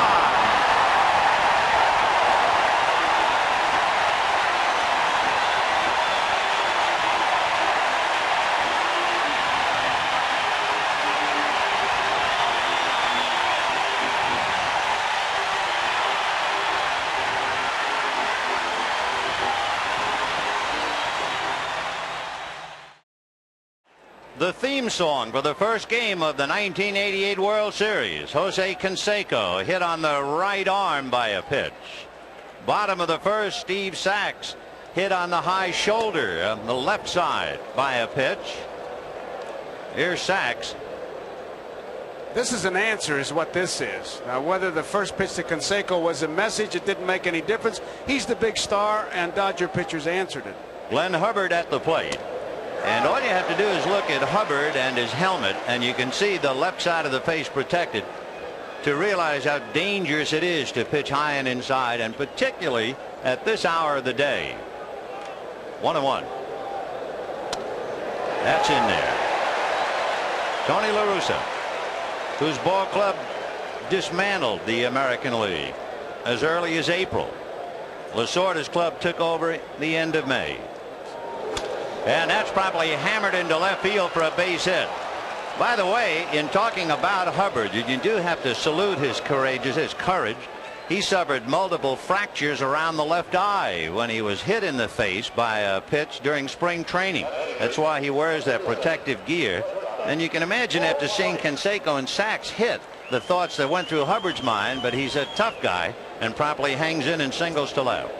The theme song for the first game of the 1988 World Series. Jose Canseco hit on the right arm by a pitch. Bottom of the first, Steve Sachs hit on the high shoulder on the left side by a pitch. Here's Sachs. This is an answer is what this is. Now, whether the first pitch to Canseco was a message, it didn't make any difference. He's the big star, and Dodger pitchers answered it. Glenn Hubbard at the plate. And all you have to do is look at Hubbard and his helmet, and you can see the left side of the face protected, to realize how dangerous it is to pitch high and inside, and particularly at this hour of the day. 1-1. That's in there. Tony La Russa, whose ball club dismantled the American League as early as April. Lasorda's club took over the end of May. And that's probably hammered into left field for a base hit. By the way, in talking about Hubbard, you do have to salute his courage. He suffered multiple fractures around the left eye when he was hit in the face by a pitch during spring training. That's why he wears that protective gear. And you can imagine, after seeing Canseco and Sachs hit, the thoughts that went through Hubbard's mind, but he's a tough guy and promptly hangs in and singles to left.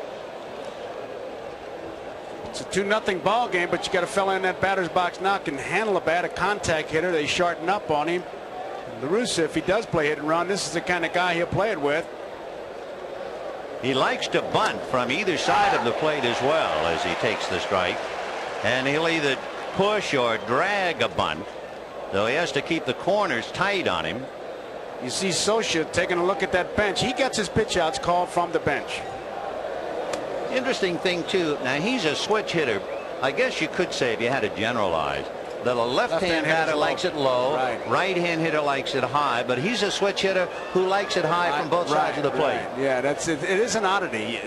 It's a 2-0 ball game, but you got a fella in that batter's box now can handle a bat, a contact hitter. They shorten up on him. La Russa, if he does play hit and run, this is the kind of guy he'll play it with. He likes to bunt from either side of the plate as well as he takes the strike, and he'll either push or drag a bunt, though he has to keep the corners tight on him. You see Socia taking a look at that bench. He gets his pitch outs called from the bench. Interesting thing too, now he's a switch hitter. I guess you could say, if you had to generalize, that a left-hand batter likes it low, right-hand hitter likes it high, but he's a switch hitter who likes it high from both sides of the plate. Yeah, that's it. It is an oddity.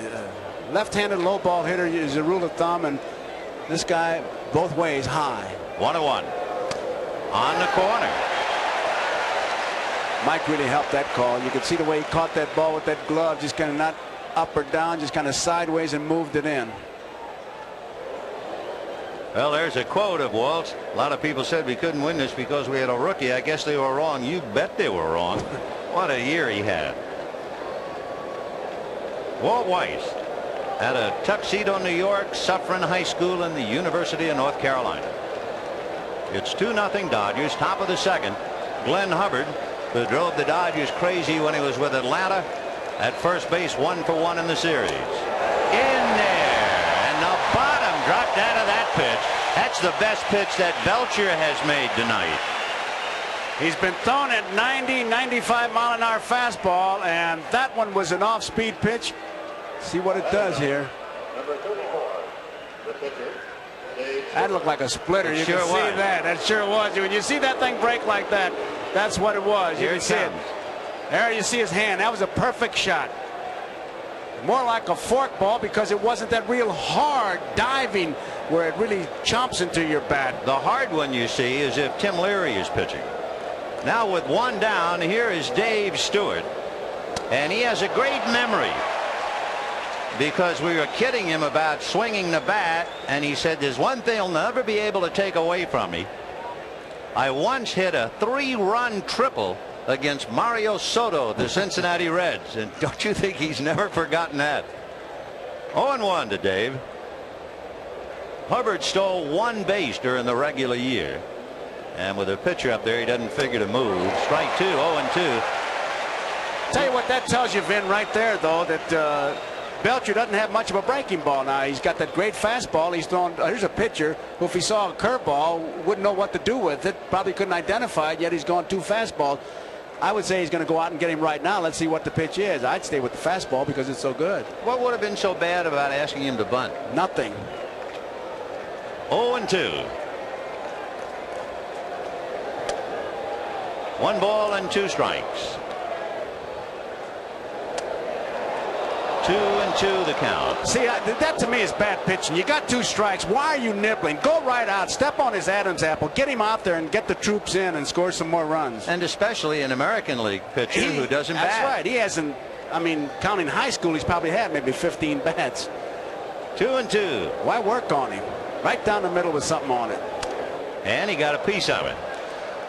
left-handed low ball hitter is a rule of thumb, and this guy both ways high. 1-1 on the corner. Mike really helped that call. You could see the way he caught that ball with that glove, just kind of not up or down, just kind of sideways and moved it in. Well, there's a quote of Walt's. A lot of people said we couldn't win this because we had a rookie. I guess they were wrong. You bet they were wrong. What a year he had. Walt Weiss at a Tuxedo, New York, Suffern High School and the University of North Carolina. It's 2-0 Dodgers, top of the second. Glenn Hubbard, who drove the Dodgers crazy when he was with Atlanta, at first base, 1 for 1 in the series. In there, and the bottom dropped out of that pitch. That's the best pitch that Belcher has made tonight. He's been thrown at 90, 95 mile an hour fastball, and that one was an off-speed pitch. See what it does here. Number 34, the pitcher. That looked like a splitter. You It sure can see was. that. That sure was. When you see that thing break like that, that's what it was. You Here can it see it. comes. There you see his hand. That was a perfect shot. More like a fork ball because it wasn't that real hard diving where it really chomps into your bat. The hard one you see is if Tim Leary is pitching. Now with one down, here is Dave Stewart, and he has a great memory because we were kidding him about swinging the bat, and he said, there's one thing he'll never be able to take away from me. I once hit a 3-run triple against Mario Soto, the Cincinnati Reds, and don't you think he's never forgotten that? 0-1 to Dave. Hubbard stole 1 base during the regular year, and with a pitcher up there, he doesn't figure to move. Strike 2, 0-2. Tell you what that tells you, Vin, right there, though, that Belcher doesn't have much of a breaking ball now. He's got that great fastball. He's thrown. Here's a pitcher who, if he saw a curveball, wouldn't know what to do with it. Probably couldn't identify it, yet he's gone 2 fastballs. I would say he's going to go out and get him right now. Let's see what the pitch is. I'd stay with the fastball because it's so good. What would have been so bad about asking him to bunt? Nothing. 0-2. 1 ball and 2 strikes. 2-2 the count. See, that to me is bad pitching. You got 2 strikes. Why are you nibbling? Go right out. Step on his Adam's apple. Get him out there and get the troops in and score some more runs. And especially an American League pitcher who doesn't bat. That's right. He hasn't, I mean, counting high school, he's probably had maybe 15 bats. 2-2. Why work on him? Right down the middle with something on it. And he got a piece of it.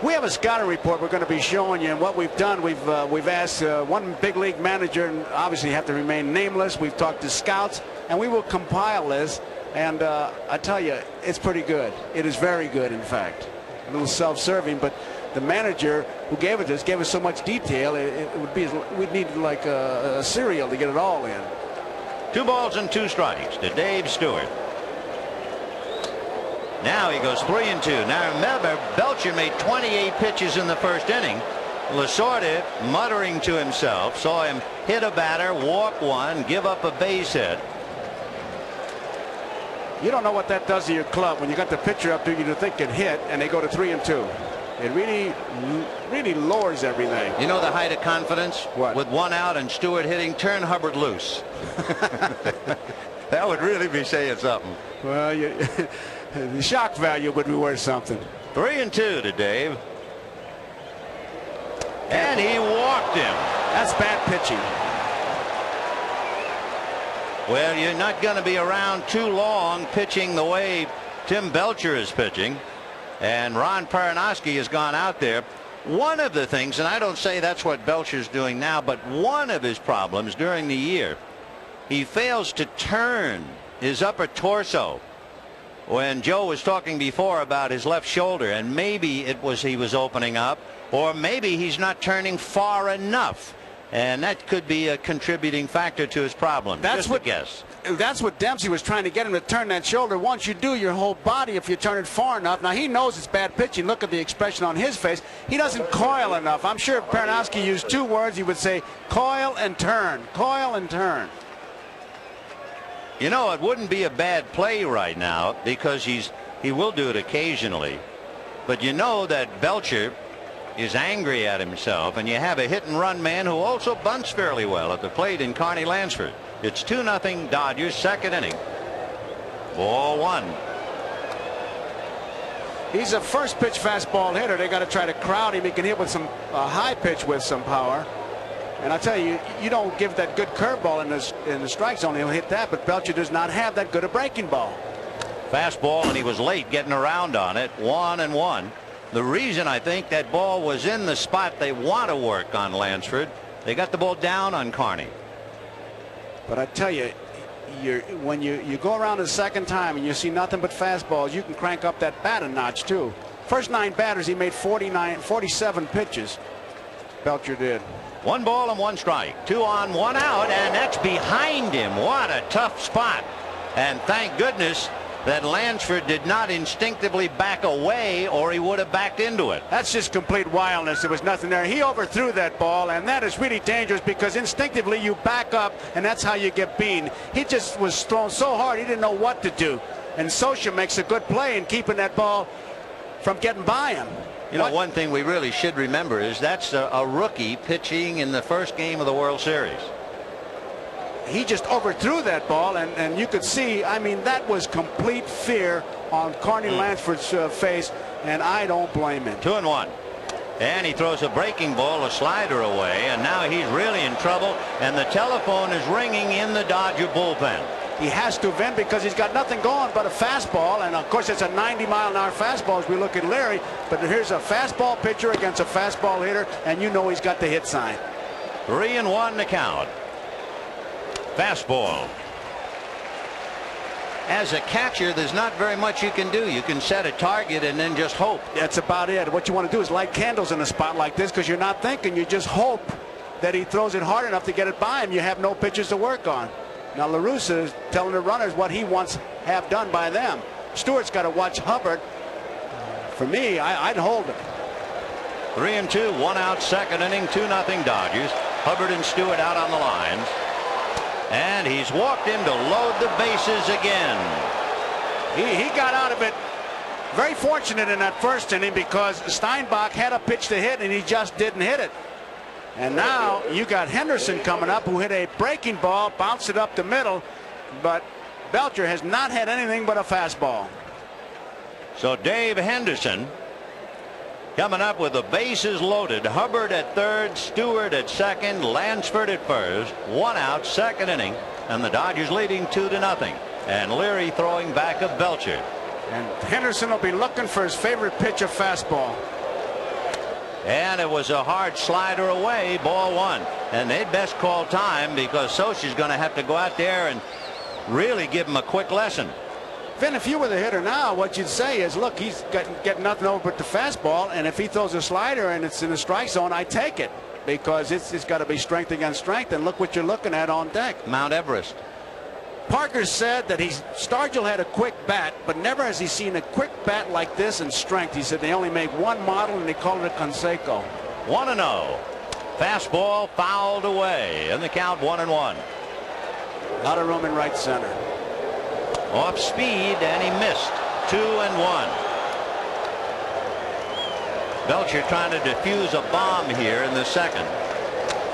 We have a scouting report we're going to be showing you, and what we've done, we've asked one big league manager, and obviously you have to remain nameless. We've talked to scouts, and we will compile this, and I tell you, it's pretty good. It is very good, in fact. A little self-serving, but the manager who gave it to us gave us so much detail, it would be, we'd need like a cereal to get it all in. 2 balls and 2 strikes to Dave Stewart. Now he goes 3-2. Now remember, Belcher made 28 pitches in the first inning. Lasorda, muttering to himself, saw him hit a batter, walk 1, give up a base hit. You don't know what that does to your club when you got the pitcher up there you think it hit, and they go to 3-2. It really lowers everything. You know the height of confidence? What? With 1 out and Stewart hitting, turn Hubbard loose. That would really be saying something. Well, the shock value would be worth something. 3-2 to Dave. And he walked him. That's bad pitching. Well, you're not going to be around too long pitching the way Tim Belcher is pitching. And Ron Perinoski has gone out there. One of the things, and I don't say that's what Belcher's doing now, but one of his problems during the year, he fails to turn his upper torso. When Joe was talking before about his left shoulder, and maybe it was he was opening up, or maybe he's not turning far enough, and that could be a contributing factor to his problem. That's Just what a guess. That's what Dempsey was trying to get him to turn that shoulder. Once you do, your whole body, if you turn it far enough. Now he knows it's bad pitching. Look at the expression on his face. He doesn't coil enough. I'm sure if Perinoski used 2 words, he would say coil and turn, coil and turn. You know, it wouldn't be a bad play right now because he will do it occasionally. But you know that Belcher is angry at himself, and you have a hit and run man who also bunts fairly well at the plate in Carney Lansford. It's 2-0 Dodgers, second inning. Ball one. He's a first pitch fastball hitter. They got to try to crowd him. He can hit with some high pitch with some power. And I tell you, you don't give that good curveball in the strike zone, he'll hit that. But Belcher does not have that good a breaking ball. Fastball, and he was late getting around on it. 1-1. The reason I think that ball was in the spot they want to work on Lansford, they got the ball down on Carney. But I tell you, when you go around the second time and you see nothing but fastballs, you can crank up that bat a notch too. First 9 batters, he made 47 pitches. Belcher did. 1 ball and 1 strike. 2 on, 1 out, and that's behind him. What a tough spot. And thank goodness that Lansford did not instinctively back away, or he would have backed into it. That's just complete wildness. There was nothing there. He overthrew that ball, and that is really dangerous because instinctively you back up, and that's how you get beaten. He just was thrown so hard he didn't know what to do. And Socha makes a good play in keeping that ball from getting by him. You know, one thing we really should remember is that's a rookie pitching in the first game of the World Series. He just overthrew that ball, and you could see, I mean, that was complete fear on Carney Lansford's face, and I don't blame him. 2-1. And he throws a breaking ball, a slider away, and now he's really in trouble, and the telephone is ringing in the Dodger bullpen. He has to vent because he's got nothing going but a fastball, and of course it's a 90-mile-an-hour fastball as we look at Larry, but here's a fastball pitcher against a fastball hitter, and you know he's got the hit sign. 3-1 to count. Fastball. As a catcher, there's not very much you can do. You can set a target and then just hope. That's about it. What you want to do is light candles in a spot like this because you're not thinking. You just hope that he throws it hard enough to get it by him. You have no pitches to work on. Now La Russa is telling the runners what he wants have done by them. Stewart's got to watch Hubbard. For me, I'd hold him. 3-2, 1 out, second inning, 2-0 Dodgers. Hubbard and Stewart out on the lines. And he's walked him to load the bases again. He got out of it very fortunate in that first inning because Steinbach had a pitch to hit and he just didn't hit it. And now you got Henderson coming up who hit a breaking ball, bounced it up the middle, but Belcher has not had anything but a fastball. So Dave Henderson coming up with the bases loaded. Hubbard at third, Stewart at second, Lansford at first. 1 out, second inning, and the Dodgers leading 2-0. And Leary throwing back of Belcher. And Henderson will be looking for his favorite pitch, a fastball. And it was a hard slider away, ball 1. And they'd best call time because Socha's going to have to go out there and really give him a quick lesson. Vin, if you were the hitter now, what you'd say is, look, he's getting nothing over but the fastball, and if he throws a slider and it's in the strike zone, I take it because it's got to be strength against strength, and look what you're looking at on deck. Mount Everest. Parker said that Stargell had a quick bat, but never has he seen a quick bat like this in strength. He said they only make one model, and they called it a Conseco. 1-0. Fastball fouled away, and the count 1-1. A lot of room in right center. Off speed, and he missed. 2-1. Belcher trying to defuse a bomb here in the second.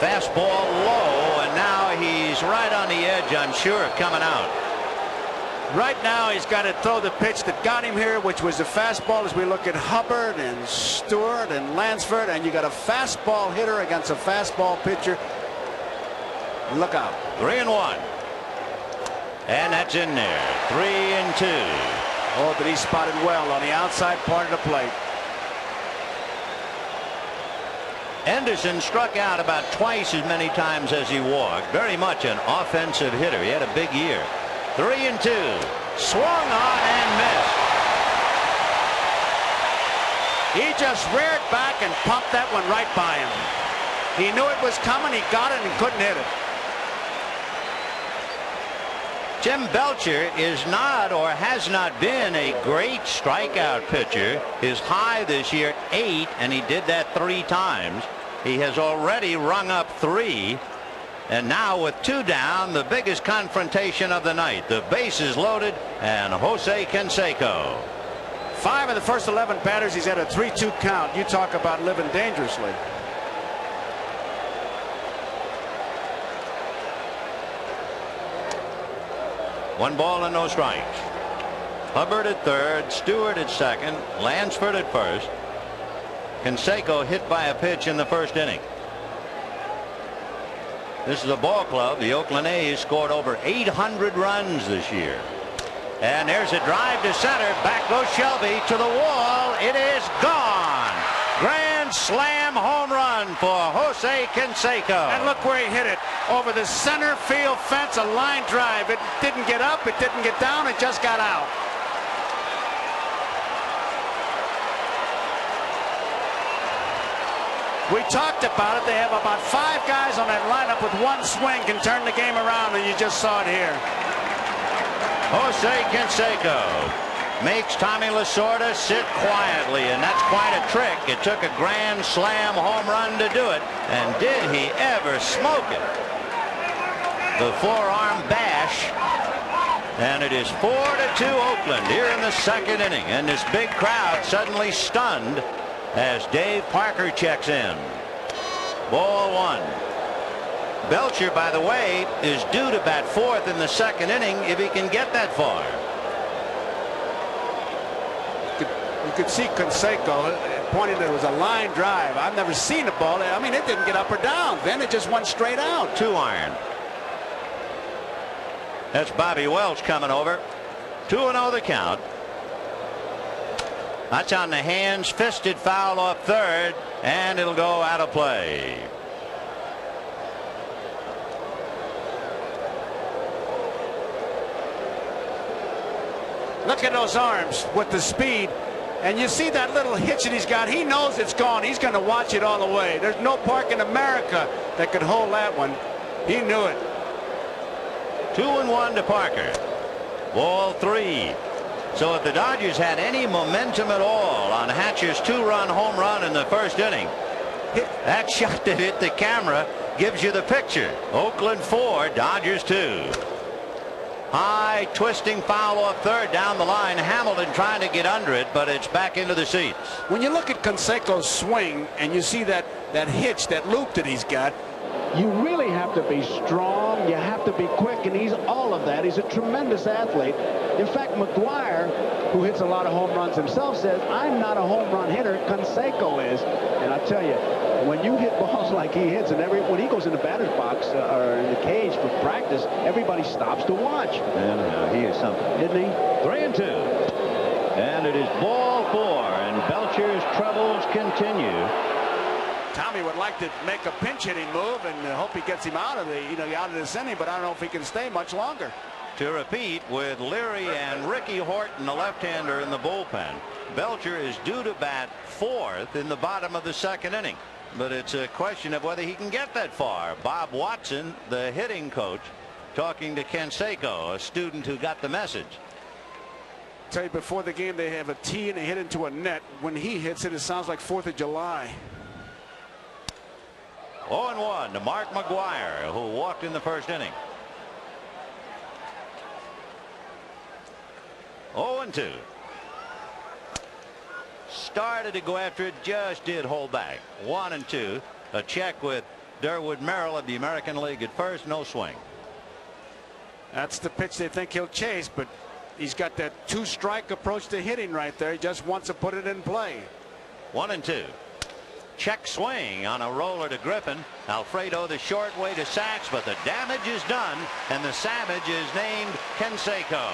Fastball low, and now he's right on the edge, I'm sure, coming out. Right now he's got to throw the pitch that got him here, which was the fastball, as we look at Hubbard and Stewart and Lansford, and you got a fastball hitter against a fastball pitcher. Look out. 3-1. And that's in there. 3-2. Oh, but he spotted well on the outside part of the plate. Henderson struck out about twice as many times as he walked. Very much an offensive hitter. He had a big year. 3-2. Swung on and missed. He just reared back and pumped that one right by him. He knew it was coming. He got it and couldn't hit it. Jim Belcher is not or has not been a great strikeout pitcher. His high this year 8, and he did that 3 times. He has already rung up 3, and now with 2 down, the biggest confrontation of the night. The bases loaded, and Jose Canseco. 5 of the first 11 batters, he's had a 3-2 count. You talk about living dangerously. 1 ball and no strikes. Hubbard at third, Stewart at second, Lansford at first. Canseco hit by a pitch in the first inning. This is a ball club. The Oakland A's scored over 800 runs this year. And there's a drive to center. Back goes Shelby to the wall. It is gone. Grand slam home run for Jose Canseco. And look where he hit it. Over the center field fence, a line drive. It didn't get up, it didn't get down, it just got out. We talked about it. They have about 5 guys on that lineup with 1 swing can turn the game around, and you just saw it here. Jose Canseco makes Tommy Lasorda sit quietly, and that's quite a trick. It took a grand slam home run to do it, and did he ever smoke it? The forearm bash, and it is 4-2 Oakland here in the second inning, and this big crowd suddenly stunned as Dave Parker checks in. Ball 1. Belcher, by the way, is due to bat 4th in the second inning if he can get that far. You could see Canseco pointing that it was a line drive. I've never seen a ball. I mean, it didn't get up or down. Then it just went straight out. 2 iron. That's Bobby Welch coming over. 2-0 the count. That's on the hands, fisted foul off third, and it'll go out of play. Look at those arms with the speed, and you see that little hitch that he's got. He knows it's gone. He's going to watch it all the way. There's no park in America that could hold that one. He knew it. 2-1 to Parker. Ball 3. So if the Dodgers had any momentum at all on Hatcher's 2-run home run in the first inning, that shot that hit the camera gives you the picture. Oakland 4, Dodgers 2. High twisting foul off third down the line. Hamilton trying to get under it, but it's back into the seats. When you look at Canseco's swing and you see that hitch, that loop that he's got, you really have to be strong. You have to be quick, and he's all of that. He's a tremendous athlete. In fact, McGuire, who hits a lot of home runs himself, says, I'm not a home run hitter. Canseco is. And I tell you, when you hit balls like he hits, and when he goes in the batter's box or in the cage for practice, everybody stops to watch. Yeah, he is something, isn't he? 3-2. And it is ball 4, and Belcher's troubles continue. Tommy would like to make a pinch hitting move and hope he gets him out of this inning, but I don't know if he can stay much longer. To repeat, with Leary and Ricky Horton, the left-hander, in the bullpen, Belcher is due to bat 4th in the bottom of the second inning. But it's a question of whether he can get that far. Bob Watson, the hitting coach, talking to Canseco, a student who got the message. I tell you, before the game, they have a tee and they hit into a net. When he hits it, it sounds like 4th of July. 0-1 to Mark McGuire, who walked in the first inning. 0-2. Started to go after it, just did hold back. 1-2. A check with Durwood Merrill of the American League at first, no swing. That's the pitch they think he'll chase, but he's got that 2-strike approach to hitting right there. He just wants to put it in play. 1-2. Check swing on a roller to Griffin. Alfredo the short way to Sachs, but the damage is done, and the Savage is named Canseco.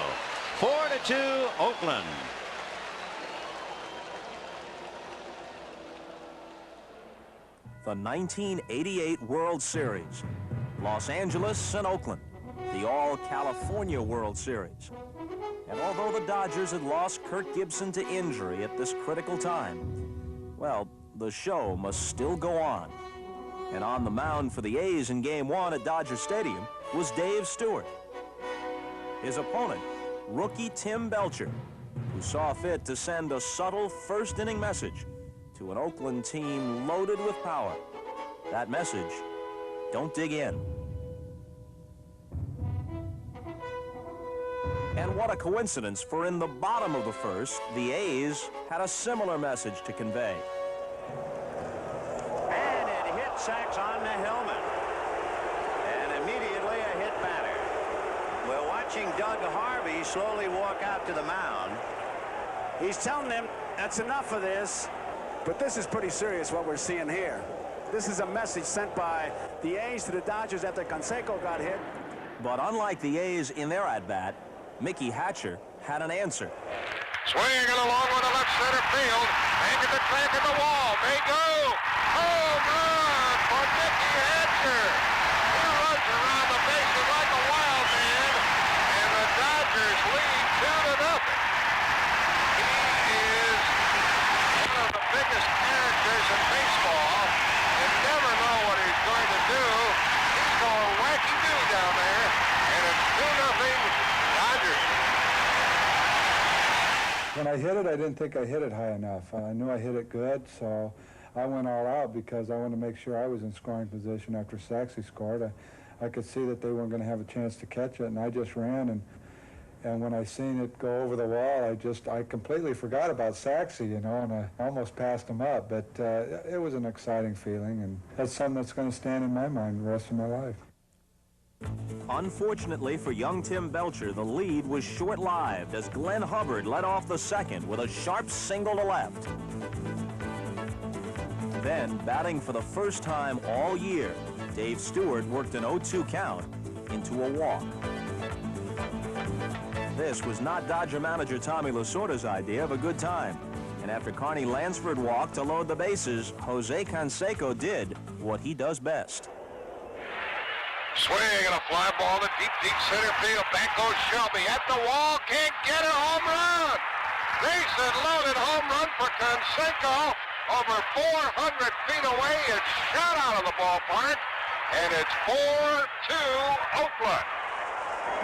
4-2 Oakland. The 1988 World Series. Los Angeles and Oakland. The All-California World Series. And although the Dodgers had lost Kirk Gibson to injury at this critical time, well, the show must still go on. And on the mound for the A's in Game 1 at Dodger Stadium was Dave Stewart. His opponent, rookie Tim Belcher, who saw fit to send a subtle first-inning message to an Oakland team loaded with power. That message, don't dig in. And what a coincidence, for in the bottom of the first, the A's had a similar message to convey. And it hit Sachs on the helmet. And immediately a hit batter. We'll watch watching Doug Harvey slowly walk out to the mound. He's telling them that's enough of this. But this is pretty serious what we're seeing here. This is a message sent by the A's to the Dodgers after Canseco got hit. But unlike the A's in their at-bat, Mickey Hatcher had an answer. Swinging along with the left center field. Angled the track at the wall. May go. Home run for Mickey Hatcher. He runs around the bases like a wild man. And the Dodgers lead 2-0. He is one of the biggest characters in baseball. You never know what he's going to do. He's going wacky-do down there. And it's 2-0 Dodgers. When I hit it, I didn't think I hit it high enough. I knew I hit it good, so I went all out because I wanted to make sure I was in scoring position after Saxey scored. I could see that they weren't going to have a chance to catch it, and I just ran. And when I seen it go over the wall, I completely forgot about Saxey, you know, and I almost passed him up. But it was an exciting feeling, and that's something that's going to stand in my mind the rest of my life. Unfortunately for young Tim Belcher, the lead was short-lived as Glenn Hubbard led off the second with a sharp single to left. Then, batting for the first time all year, Dave Stewart worked an 0-2 count into a walk. This was not Dodger manager Tommy Lasorda's idea of a good time. And after Carney Lansford walked to load the bases, Jose Canseco did what he does best. Swing and a fly ball to deep center field. Back goes Shelby at the wall. Can't get it. Home run. Bases loaded home run for Canseco. Over 400 feet away. It's shot out of the ballpark. And it's 4-2 Oakland.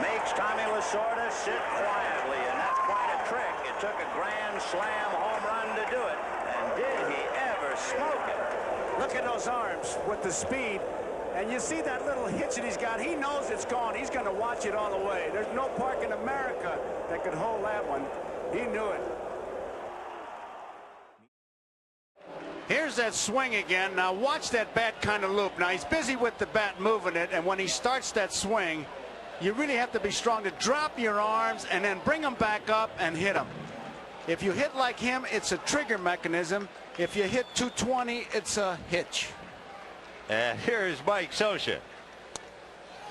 Makes Tommy Lasorda sit quietly, and that's quite a trick. It took a grand slam home run to do it. And did he ever smoke it? Look at those arms with the speed. And you see that little hitch that he's got. He knows it's gone. He's going to watch it all the way. There's no park in America that could hold that one. He knew it. Here's that swing again. Now watch that bat kind of loop. Now he's busy with the bat moving it, and when he starts that swing, you really have to be strong to drop your arms and then bring them back up and hit them. If you hit like him, it's a trigger mechanism. If you hit 220, it's a hitch. And here's Mike Scioscia.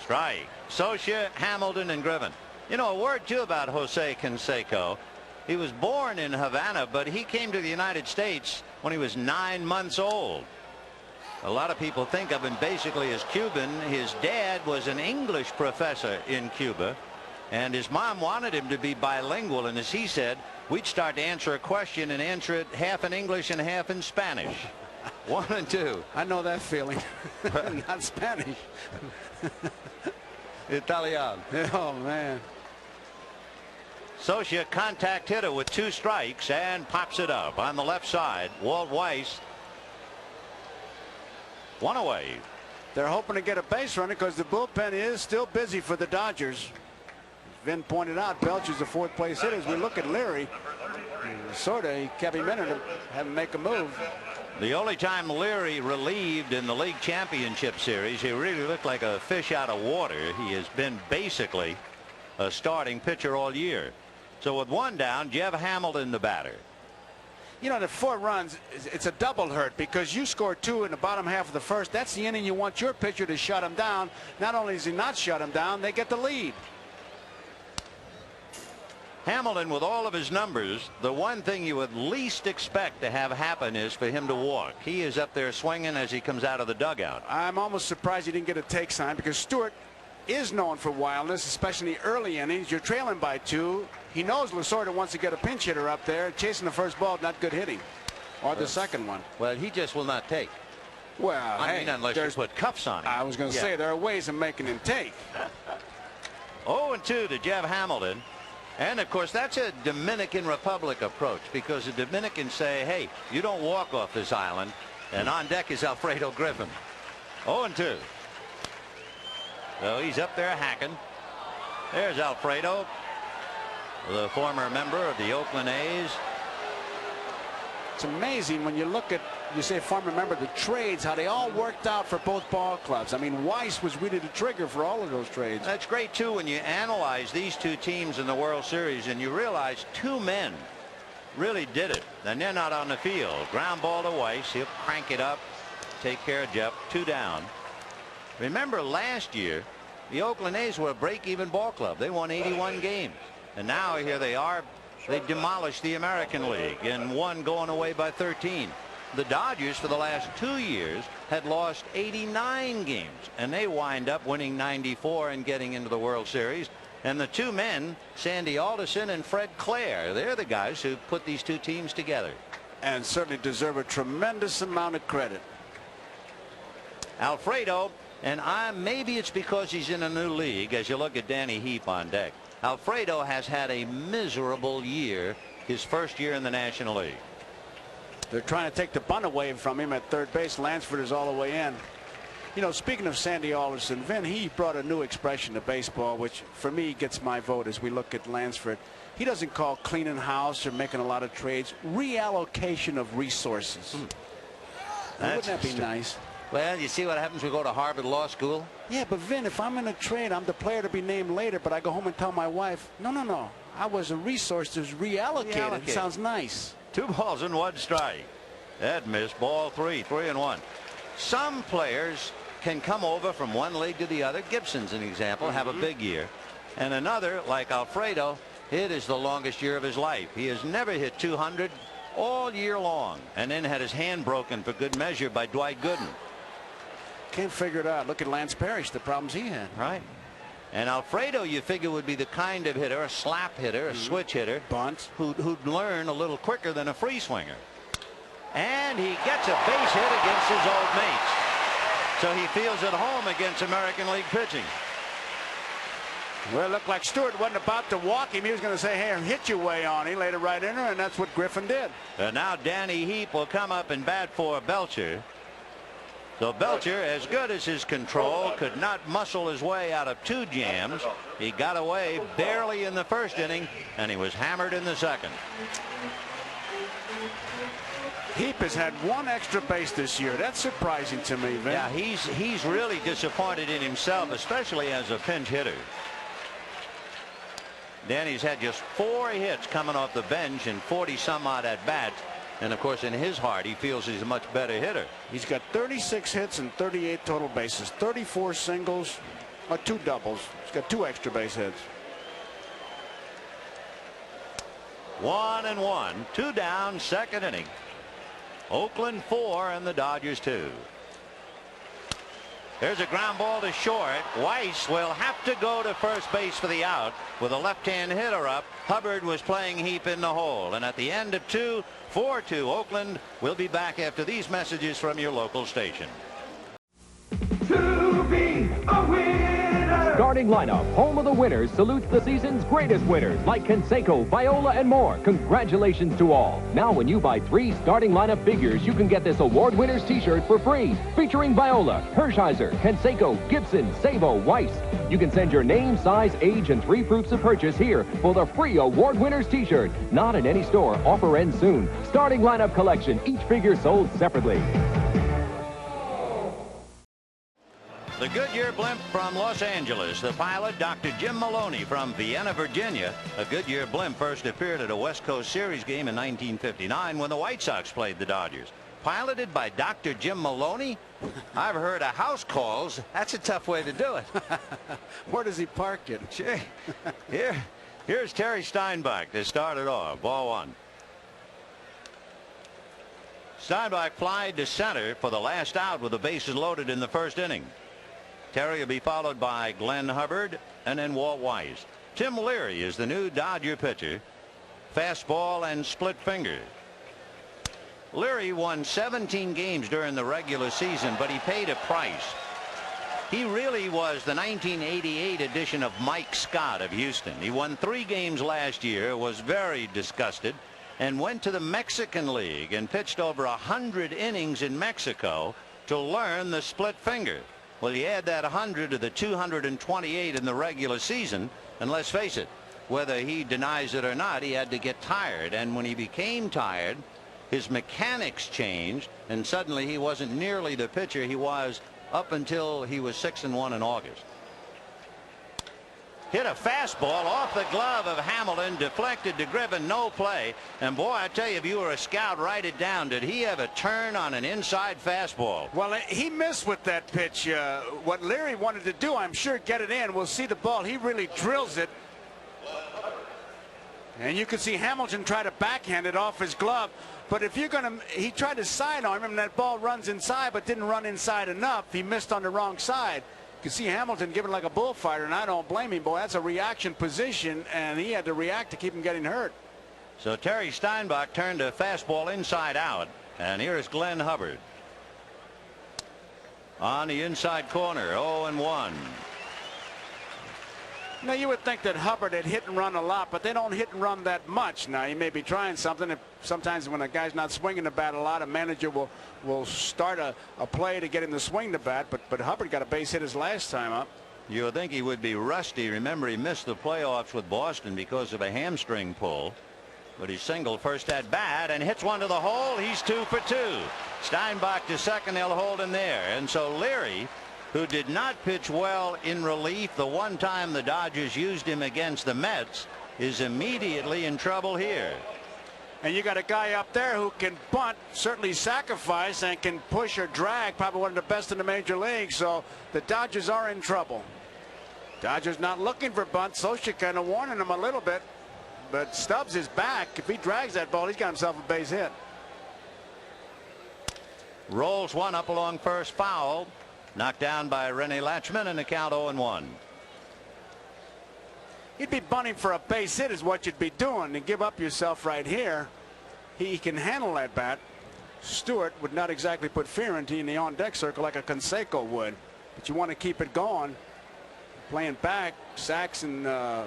Strike. Scioscia, Hamilton, and Griffin. You know, a word, too, about Jose Canseco. He was born in Havana, but he came to the United States when he was 9 months old. A lot of people think of him basically as Cuban. His dad was an English professor in Cuba, and his mom wanted him to be bilingual. And as he said, we'd start to answer a question and answer it half in English and half in Spanish. 1 and 2. I know that feeling. Not Spanish. Italian. Oh, man. Scioscia, contact hitter with 2 strikes, and pops it up on the left side. Walt Weiss, 1 away. They're hoping to get a base runner because the bullpen is still busy for the Dodgers. As Vin pointed out, Belcher's the 4th place hitter. As we look at Leary, sort of kept him in to have him make a move. The only time Leary relieved in the league championship series, he really looked like a fish out of water. He has been basically a starting pitcher all year. So with 1 down, Jeff Hamilton the batter. You know, the 4 runs, it's a double hurt because you score 2 in the bottom half of the first. That's the inning you want your pitcher to shut him down. Not only does he not shut him down, they get the lead. Hamilton, with all of his numbers, the one thing you would least expect to have happen is for him to walk. He is up there swinging as he comes out of the dugout. I'm almost surprised he didn't get a take sign because Stewart is known for wildness, especially in the early innings. You're trailing by 2. He knows Lasorda wants to get a pinch hitter up there. Chasing the first ball, not good hitting. Or the second one. Well, he just will not take. Well, I mean, unless you put cuffs on him. I was going to say, there are ways of making him take. 0-2 to Jeff Hamilton. And, of course, that's a Dominican Republic approach because the Dominicans say, hey, you don't walk off this island. And on deck is Alfredo Griffin. 0-2. So he's up there hacking. There's Alfredo, the former member of the Oakland A's. It's amazing when you look at you say, Farm, remember the trades, how they all worked out for both ball clubs. I mean, Weiss was really the trigger for all of those trades. That's great, too, when you analyze these two teams in the World Series and you realize two men really did it. And they're not on the field. Ground ball to Weiss. He'll crank it up, take care of Jeff. 2 down. Remember last year, the Oakland A's were a break-even ball club. They won 81 games. And now here they are. They demolished the American League and one going away by 13. The Dodgers for the last 2 years had lost 89 games, and they wind up winning 94 and getting into the World Series. And the two men, Sandy Alderson and Fred Clare, they're the guys who put these two teams together. And certainly deserve a tremendous amount of credit. Alfredo, and maybe it's because he's in a new league as you look at Danny Heap on deck. Alfredo has had a miserable year, his first year in the National League. They're trying to take the bunt away from him at third base. Lansford is all the way in. You know, speaking of Sandy Alderson, Vin, he brought a new expression to baseball, which for me gets my vote as we look at Lansford. He doesn't call cleaning house or making a lot of trades. Reallocation of resources. Wouldn't that be nice? Well, you see what happens when we go to Harvard Law School? Yeah, but Vin, if I'm in a trade, I'm the player to be named later, but I go home and tell my wife, no. I was a resource that was reallocated. It sounds nice. 2 balls and 1 strike. That missed. Ball 3, 3-1. Some players can come over from one league to the other. Gibson's an example, have a big year. And another, like Alfredo, it is the longest year of his life. He has never hit 200 all year long, and then had his hand broken for good measure by Dwight Gooden. Can't figure it out. Look at Lance Parrish, the problems he had. Right. And Alfredo, you figure, would be the kind of hitter, a slap hitter, a switch hitter, bunt, who'd learn a little quicker than a free swinger. And he gets a base hit against his old mates. So he feels at home against American League pitching. Well, it looked like Stewart wasn't about to walk him. He was going to say, hey, I'll hit you way on. He laid it right in there, and that's what Griffin did. And now Danny Heap will come up and bat for Belcher. So Belcher, as good as his control, could not muscle his way out of 2 jams. He got away barely in the first inning, and he was hammered in the second. Heap has had 1 extra base this year. That's surprising to me, Vin. Yeah, he's really disappointed in himself, especially as a pinch hitter. Danny's had just 4 hits coming off the bench and 40-some-odd at-bats. And, of course, in his heart, he feels he's a much better hitter. He's got 36 hits and 38 total bases, 34 singles, or 2 doubles. He's got 2 extra base hits. 1-1, 2 down, second inning. Oakland 4 and the Dodgers 2. There's a ground ball to short. Weiss will have to go to first base for the out with a left-hand hitter up. Hubbard was playing Heap in the hole. And at the end of 2, 4-2 Oakland. We'll be back after these messages from your local station. To be a winner. Starting lineup, home of the winners, salutes the season's greatest winners like Canseco, Viola, and more. Congratulations to all. Now when you buy 3 starting lineup figures, you can get this award winners t-shirt for free, featuring Viola, Hershiser, Canseco, Gibson, Sabo, Weiss. You can send your name, size, age, and 3 proofs of purchase here for the free award winners t-shirt. Not in any store. Offer ends soon. Starting lineup collection. Each figure sold separately. The Goodyear blimp from Los Angeles. The pilot, Dr. Jim Maloney from Vienna, Virginia. A Goodyear blimp first appeared at a West Coast Series game in 1959 when the White Sox played the Dodgers. Piloted by Dr. Jim Maloney? I've heard of house calls. That's a tough way to do it. Where does he park it? Gee, here's Terry Steinbach to start it off. Ball 1. Steinbach flied to center for the last out with the bases loaded in the first inning. Terry will be followed by Glenn Hubbard and then Walt Weiss. Tim Leary is the new Dodger pitcher. Fastball and split finger. Leary won 17 games during the regular season, but he paid a price. He really was the 1988 edition of Mike Scott of Houston. He won 3 games last year, was very disgusted, and went to the Mexican League and pitched over 100 innings in Mexico to learn the split finger. Well, you add that 100 to the 228 in the regular season, and let's face it, whether he denies it or not, he had to get tired. And when he became tired, his mechanics changed, and suddenly he wasn't nearly the pitcher he was up until he was 6-1 in August. Hit a fastball off the glove of Hamilton, deflected to Griffin, no play. And boy, I tell you, if you were a scout, write it down. Did he have a turn on an inside fastball? Well, he missed with that pitch. What Leary wanted to do, I'm sure, get it in. We'll see the ball. He really drills it. And you can see Hamilton try to backhand it off his glove. But if you're going to, he tried to sidearm him, and that ball runs inside, but didn't run inside enough. He missed on the wrong side. You can see Hamilton giving like a bullfighter, and I don't blame him. Boy, that's a reaction position, and he had to react to keep him getting hurt. So Terry Steinbach turned a fastball inside out, and here's Glenn Hubbard. On the inside corner, 0-1. Now, you would think that Hubbard had hit and run a lot, but they don't hit and run that much. Now, he may be trying something. Sometimes when a guy's not swinging the bat a lot, a manager will start a play to get him to swing the bat, but Hubbard got a base hit his last time up. You would think he would be rusty. Remember, he missed the playoffs with Boston because of a hamstring pull. But he singled first at bat and hits one to the hole. He's 2 for 2. Steinbach to second. They'll hold him there. And so Leary, who did not pitch well in relief the one time the Dodgers used him against the Mets, is immediately in trouble here. And you got a guy up there who can bunt, certainly sacrifice, and can push or drag, probably one of the best in the major leagues. So the Dodgers are in trouble. Dodgers not looking for bunts. Socha kind of warning them a little bit. But Stubbs is back. If he drags that ball, he's got himself a base hit. Rolls one up along first, foul. Knocked down by Rene Latchman, and the count 0-1. You'd be bunting for a base hit is what you'd be doing, and give up yourself right here. He can handle that bat. Stewart would not exactly put fear into you in the on-deck circle like a Canseco would, but you want to keep it going. Playing back, Sachs and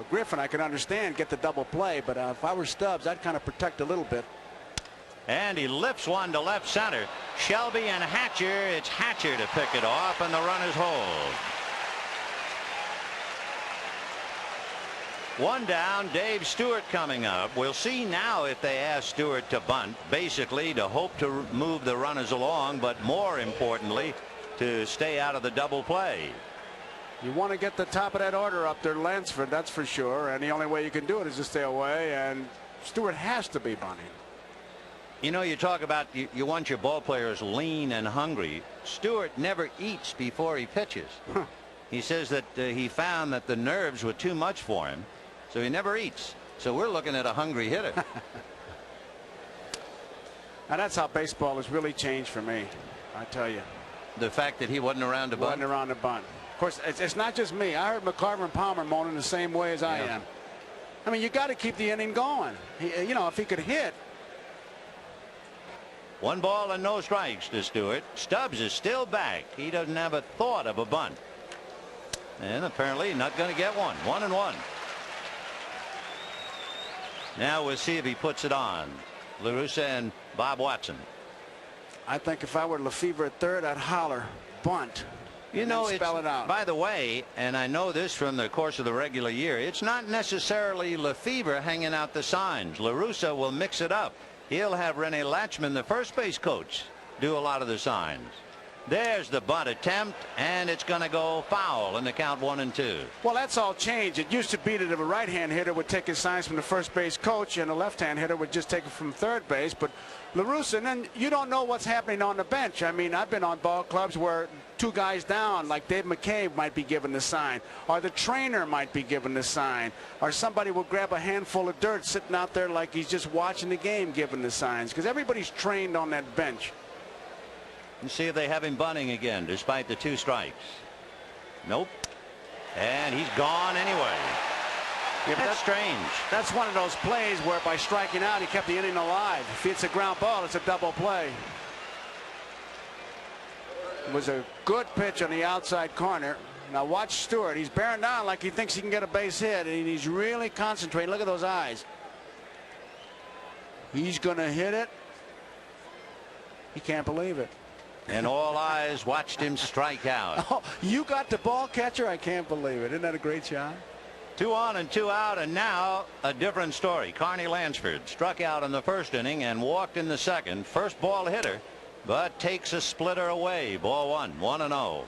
Griffin, I can understand, get the double play, but if I were Stubbs, I'd kind of protect a little bit. And he lifts one to left center. Shelby and Hatcher. It's Hatcher to pick it off, and the runners hold. One down, Dave Stewart coming up. We'll see now if they ask Stewart to bunt, basically to hope to move the runners along, but more importantly, to stay out of the double play. You want to get the top of that order up there, Lansford, that's for sure, and the only way you can do it is to stay away, and Stewart has to be bunting. You know, you talk about you want your ball players lean and hungry. Stewart never eats before he pitches. He says that he found that the nerves were too much for him, so he never eats. So we're looking at a hungry hitter. Now that's how baseball has really changed for me, I tell you. The fact that he wasn't around to bunt? Wasn't around to bunt. Of course, it's not just me. I heard McCarver and Palmer moaning the same way as I am. I mean, you got to keep the inning going. You know, if he could hit. 1 ball and no strikes to Stewart. Stubbs is still back. He doesn't have a thought of a bunt. And apparently not going to get one. 1-1. Now we'll see if he puts it on. La Russa and Bob Watson. I think if I were Lefevre at third, I'd holler, bunt. You know, spell it out. By the way, and I know this from the course of the regular year, it's not necessarily Lefevre hanging out the signs. La Russa will mix it up. He'll have Rene Latchman, the first base coach, do a lot of the signs. There's the bunt attempt, and it's going to go foul in the count 1-2. Well, that's all changed. It used to be that if a right-hand hitter would take his signs from the first base coach and a left-hand hitter would just take it from third base. But La Russa, and then you don't know what's happening on the bench. I mean, I've been on ball clubs where 2 guys down, like Dave McCabe might be given the sign, or the trainer might be given the sign, or somebody will grab a handful of dirt sitting out there like he's just watching the game giving the signs, because everybody's trained on that bench. And see if they have him bunting again despite the 2 strikes. Nope. And he's gone anyway. Yeah, that's strange. That's one of those plays where by striking out he kept the inning alive. If it's a ground ball, it's a double play. It was a good pitch on the outside corner. Now watch Stewart. He's bearing down like he thinks he can get a base hit, and he's really concentrating. Look at those eyes. He's going to hit it. He can't believe it. And all eyes watched him strike out. Oh, you got the ball catcher? I can't believe it. Isn't that a great shot? 2 on and 2 out, and now a different story. Carney Lansford struck out in the first inning and walked in the second. First ball hitter, but takes a splitter away. Ball 1, 1-0.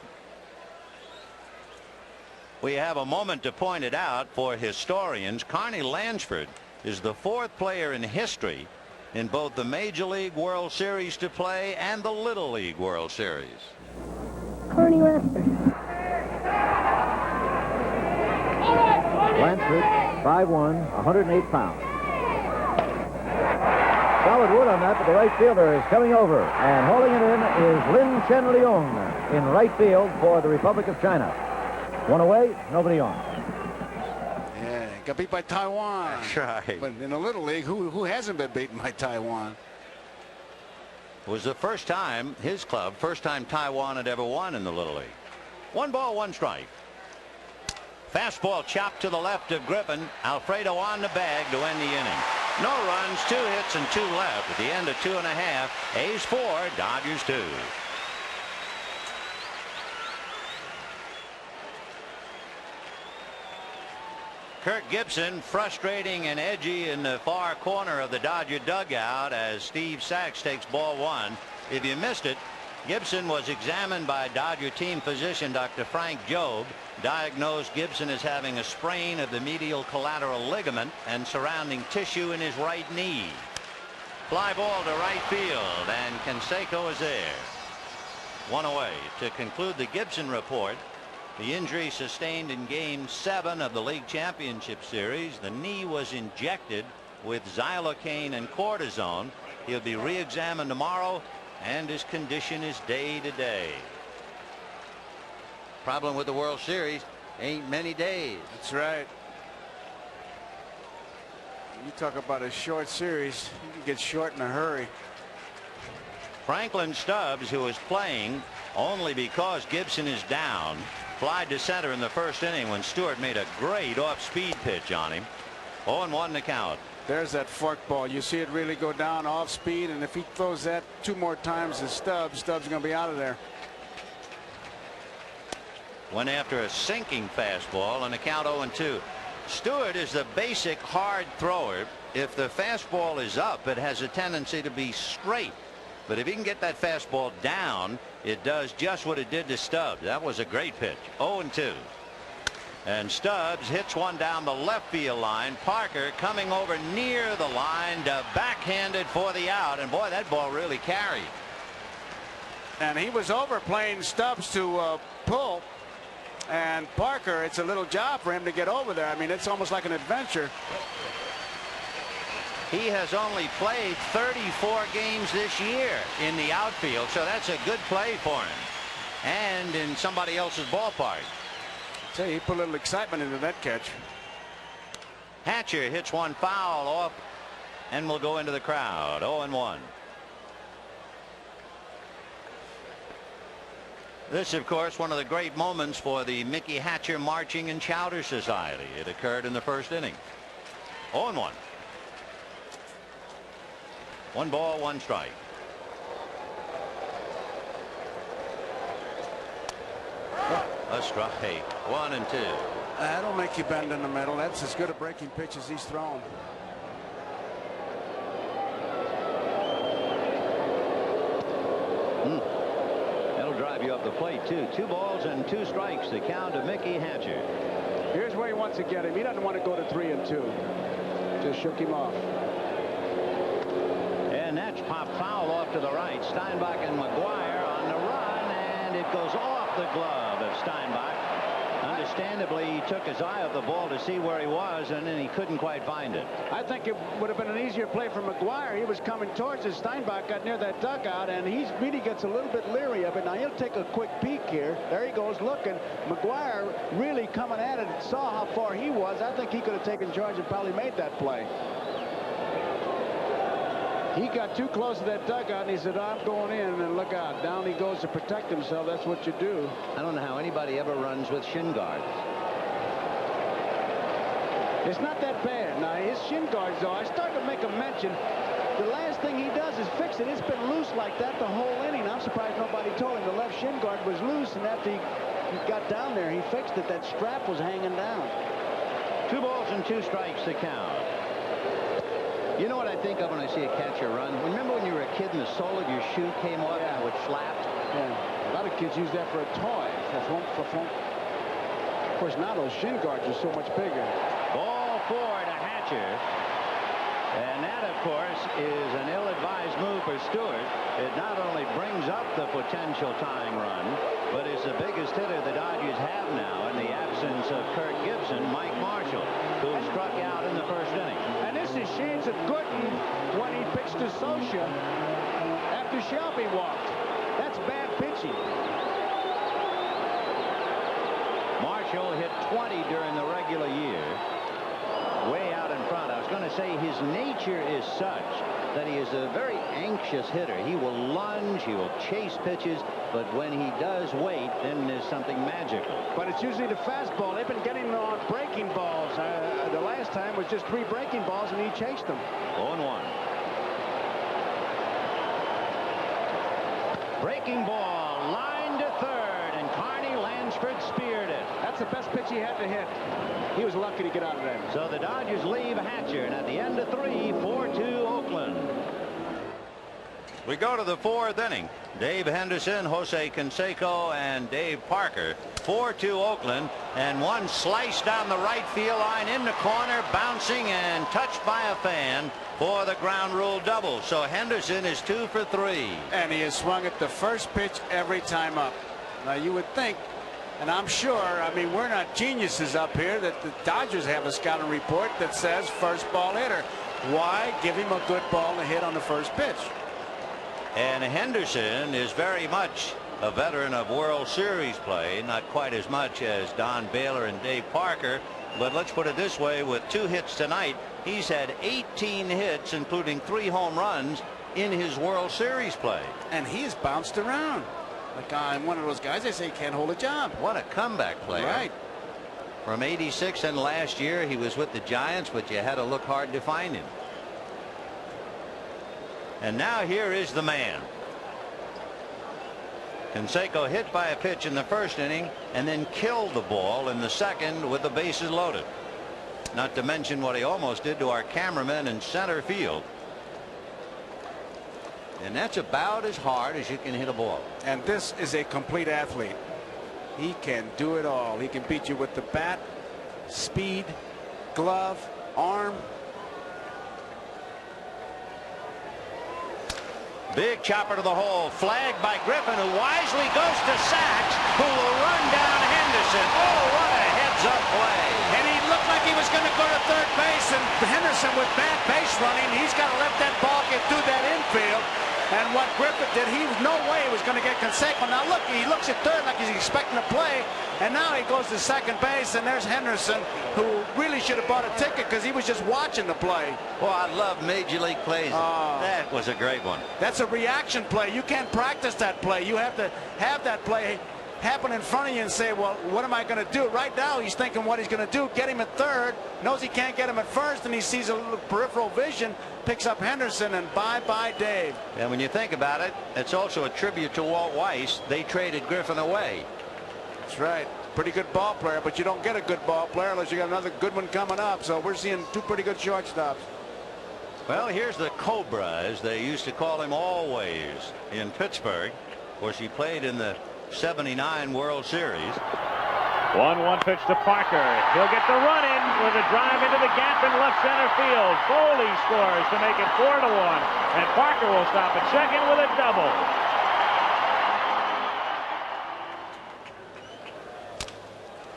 We have a moment to point it out for historians. Carney Lansford is the 4th player in history in both the Major League World Series to play and the Little League World Series. Carney Lansford. Lansford, 5'1", 108 pounds. Solid wood on that, but the right fielder is coming over. And hauling it in is Lin Chen-Leung in right field for the Republic of China. One away, nobody on. Yeah, got beat by Taiwan. That's right. But in the Little League, who hasn't been beaten by Taiwan? It was the first time, his club, first time Taiwan had ever won in the Little League. 1 ball, 1 strike. Fastball chopped to the left of Griffin. Alfredo on the bag to end the inning. No runs, 2 hits and 2 left at the end of 2.5. A's 4, Dodgers 2. Kirk Gibson frustrating and edgy in the far corner of the Dodger dugout as Steve Sachs takes ball 1. If you missed it, Gibson was examined by Dodger team physician Dr. Frank Jobe. Diagnosed Gibson as having a sprain of the medial collateral ligament and surrounding tissue in his right knee. Fly ball to right field, and Canseco is there. 1 away. To conclude the Gibson report, the injury sustained in Game 7 of the League Championship Series. The knee was injected with xylocaine and cortisone. He'll be re-examined tomorrow, and his condition is day to day. Problem with the World Series, ain't many days. That's right. You talk about a short series, you can get short in a hurry. Franklin Stubbs, who is playing only because Gibson is down, flied to center in the first inning when Stewart made a great off-speed pitch on him. 0-1 to count. There's that fork ball. You see it really go down off speed, and if he throws that 2 more times to Stubbs is going to be out of there. Went after a sinking fastball and a count 0-2. Stewart is the basic hard thrower. If the fastball is up, it has a tendency to be straight. But if he can get that fastball down, it does just what it did to Stubbs. That was a great pitch. 0-2. And Stubbs hits one down the left field line. Parker coming over near the line to backhanded for the out. And boy, that ball really carried. And he was overplaying Stubbs to pull. And Parker, it's a little job for him to get over there. I mean, it's almost like an adventure. He has only played 34 games this year in the outfield, so that's a good play for him. And in somebody else's ballpark. Say, he put a little excitement into that catch. Hatcher hits one foul off and will go into the crowd. 0-1. This, of course, one of the great moments for the Mickey Hatcher Marching and Chowder Society. It occurred in the first inning. 0-1. 1 ball, 1 strike. A strike. 1-2. That'll make you bend in the middle. That's as good a breaking pitch as he's thrown. That'll drive you up the plate, too. 2 balls and 2 strikes to count to Mickey Hatcher. Here's where he wants to get him. He doesn't want to go to 3-2. Just shook him off. And that's popped foul off to the right. Steinbach and McGuire on the run, and it goes off the glove of Steinbach. Understandably, he took his eye off the ball to see where he was, and then he couldn't quite find it. I think it would have been an easier play for McGuire. He was coming towards it. Steinbach got near that dugout, and he really gets a little bit leery of it. Now, he'll take a quick peek here. There he goes looking. McGuire really coming at it, saw how far he was. I think he could have taken charge and probably made that play. He got too close to that dugout, and he said, I'm going in, and look out. Down he goes to protect himself. That's what you do. I don't know how anybody ever runs with shin guards. It's not that bad. Now, his shin guards, though, I started to make a mention. The last thing he does is fix it. It's been loose like that the whole inning. I'm surprised nobody told him the left shin guard was loose, and after he got down there, he fixed it. That strap was hanging down. 2 balls and 2 strikes to count. You know what I think of when I see a catcher run? Remember when you were a kid and the sole of your shoe came off and it would flap? Yeah. A lot of kids use that for a toy. Of course, now those shin guards are so much bigger. Ball 4 to Hatcher. And that, of course, is an ill-advised move for Stewart. It not only brings up the potential tying run, but it's the biggest hitter the Dodgers have now in the absence of Kirk Gibson, Mike Marshall, who struck out in the first inning. And this is shades of Gooden when he pitched to Socia after Shelby walked. That's bad pitching. Marshall hit 20 during the regular year. Way out in front. I was going to say his nature is such that he is a very anxious hitter. He will lunge, he will chase pitches, but when he does wait, then there's something magical. But it's usually the fastball. They've been getting on breaking balls. The last time was just 3 breaking balls, and he chased them. 0-1. Breaking ball, line to third, and Carney Lansford speared it. That's the best pitch he had to hit. He was lucky to get out of that. So the Dodgers leave Hatcher, and at the end of 3, 4-2 Oakland. We go to the 4th inning. Dave Henderson, Jose Canseco, and Dave Parker. 4-2 Oakland, and one slice down the right field line in the corner, bouncing and touched by a fan for the ground rule double. So Henderson is 2 for 3. And he has swung at the first pitch every time up. Now you would think, and I'm sure, I mean, we're not geniuses up here, that the Dodgers have a scouting report that says first ball hitter. Why give him a good ball to hit on the first pitch? And Henderson is very much a veteran of World Series play, not quite as much as Don Baylor and Dave Parker, but let's put it this way, with 2 hits tonight, he's had 18 hits, including 3 home runs in his World Series play. And he's bounced around. Like I'm one of those guys, they say can't hold a job. What a comeback player. Right. From 86 and last year, he was with the Giants, but you had to look hard to find him. And now here is the man. Canseco hit by a pitch in the first inning and then killed the ball in the second with the bases loaded. Not to mention what he almost did to our cameraman in center field. And that's about as hard as you can hit a ball. And this is a complete athlete. He can do it all. He can beat you with the bat, speed, glove, arm. Big chopper to the hole. Flagged by Griffin, who wisely goes to Sachs, who will run down Henderson. Oh, what a heads-up play. And he looked like he was going to go to third base, and Henderson with bad base running, he's got to let that ball get through that infield. And what Griffin did, he was no way he was going to get Canseco. Now look, he looks at third like he's expecting to play, and now he goes to second base, and there's Henderson, who really should have bought a ticket because he was just watching the play. Well, I love Major League plays. That was a great one. That's a reaction play. You can't practice that play. You have to have that play happen in front of you and say, well, what am I going to do? Right now, he's thinking what he's going to do. Get him at third, knows he can't get him at first, and he sees a little peripheral vision, picks up Henderson, and bye-bye Dave. And when you think about it, it's also a tribute to Walt Weiss. They traded Griffin away. That's right. Pretty good ball player, but you don't get a good ball player unless you got another good one coming up. So we're seeing 2 pretty good shortstops. Well, here's the Cobra, as they used to call him always in Pittsburgh. Of course, he played in the '79 World Series. 1-1 pitch to Parker. He'll get the run in with a drive into the gap in left center field. Foley scores to make it 4-1, and Parker will stop at second with a double.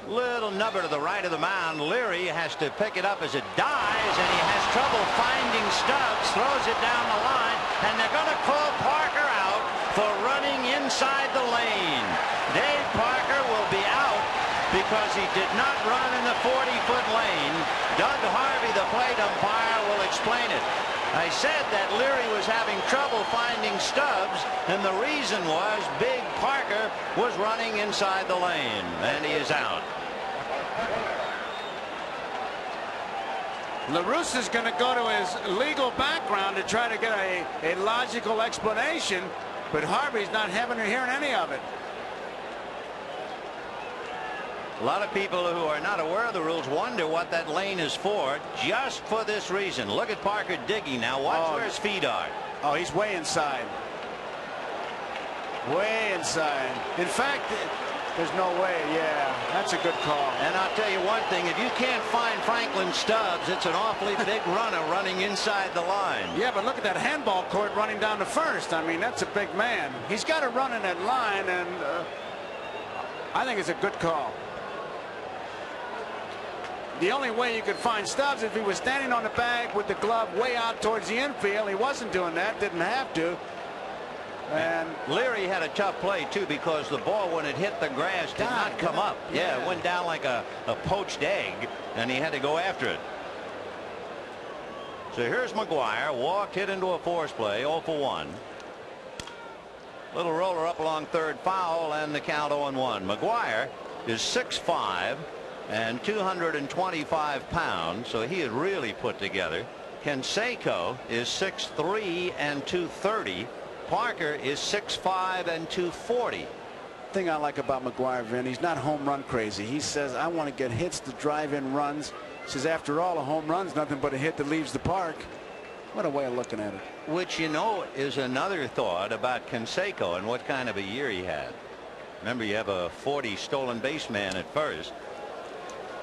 Little number to the right of the mound. Leary has to pick it up as it dies, and he has trouble finding Stubbs. Throws it down the line, and they're going to call Parker out for running inside the lane. Dave Parker will be out because he did not run in the 40-foot lane. Doug Harvey, the plate umpire, will explain it. I said that Leary was having trouble finding Stubbs, and the reason was Big Parker was running inside the lane, and he is out. LaRusse is going to go to his legal background to try to get a logical explanation, but Harvey's not having or hearing any of it. A lot of people who are not aware of the rules wonder what that lane is for, just for this reason. Look at Parker digging now. Watch where his feet are. Oh, he's way inside. Way inside. In fact, there's no way. Yeah, that's a good call. And I'll tell you one thing, if you can't find Franklin Stubbs, it's an awfully big runner running inside the line. Yeah, but look at that handball court running down to first. I mean, that's a big man. He's got to run in that line, and I think it's a good call. The only way you could find Stubbs if he was standing on the bag with the glove way out towards the infield. He wasn't doing that, didn't have to. And Leary had a tough play too, because the ball, when it hit the grass, did not come up. Yeah, it went down like a poached egg, and he had to go after it. So here's McGuire, walked, hit into a force play, 0 for 1. Little roller up along third, foul, and the count 0-1. McGuire is 6'5" and 225 pounds, so he is really put together. Canseco is 6'3" and 230. Parker is 6'5" and 240. thing I like about McGuire, Vin, he's not home run crazy. He says, I want to get hits to drive in runs. He says, after all, a home run's nothing but a hit that leaves the park. What a way of looking at it. Which, you know, is another thought about Canseco and what kind of a year he had. Remember, you have a 40 stolen base man at first.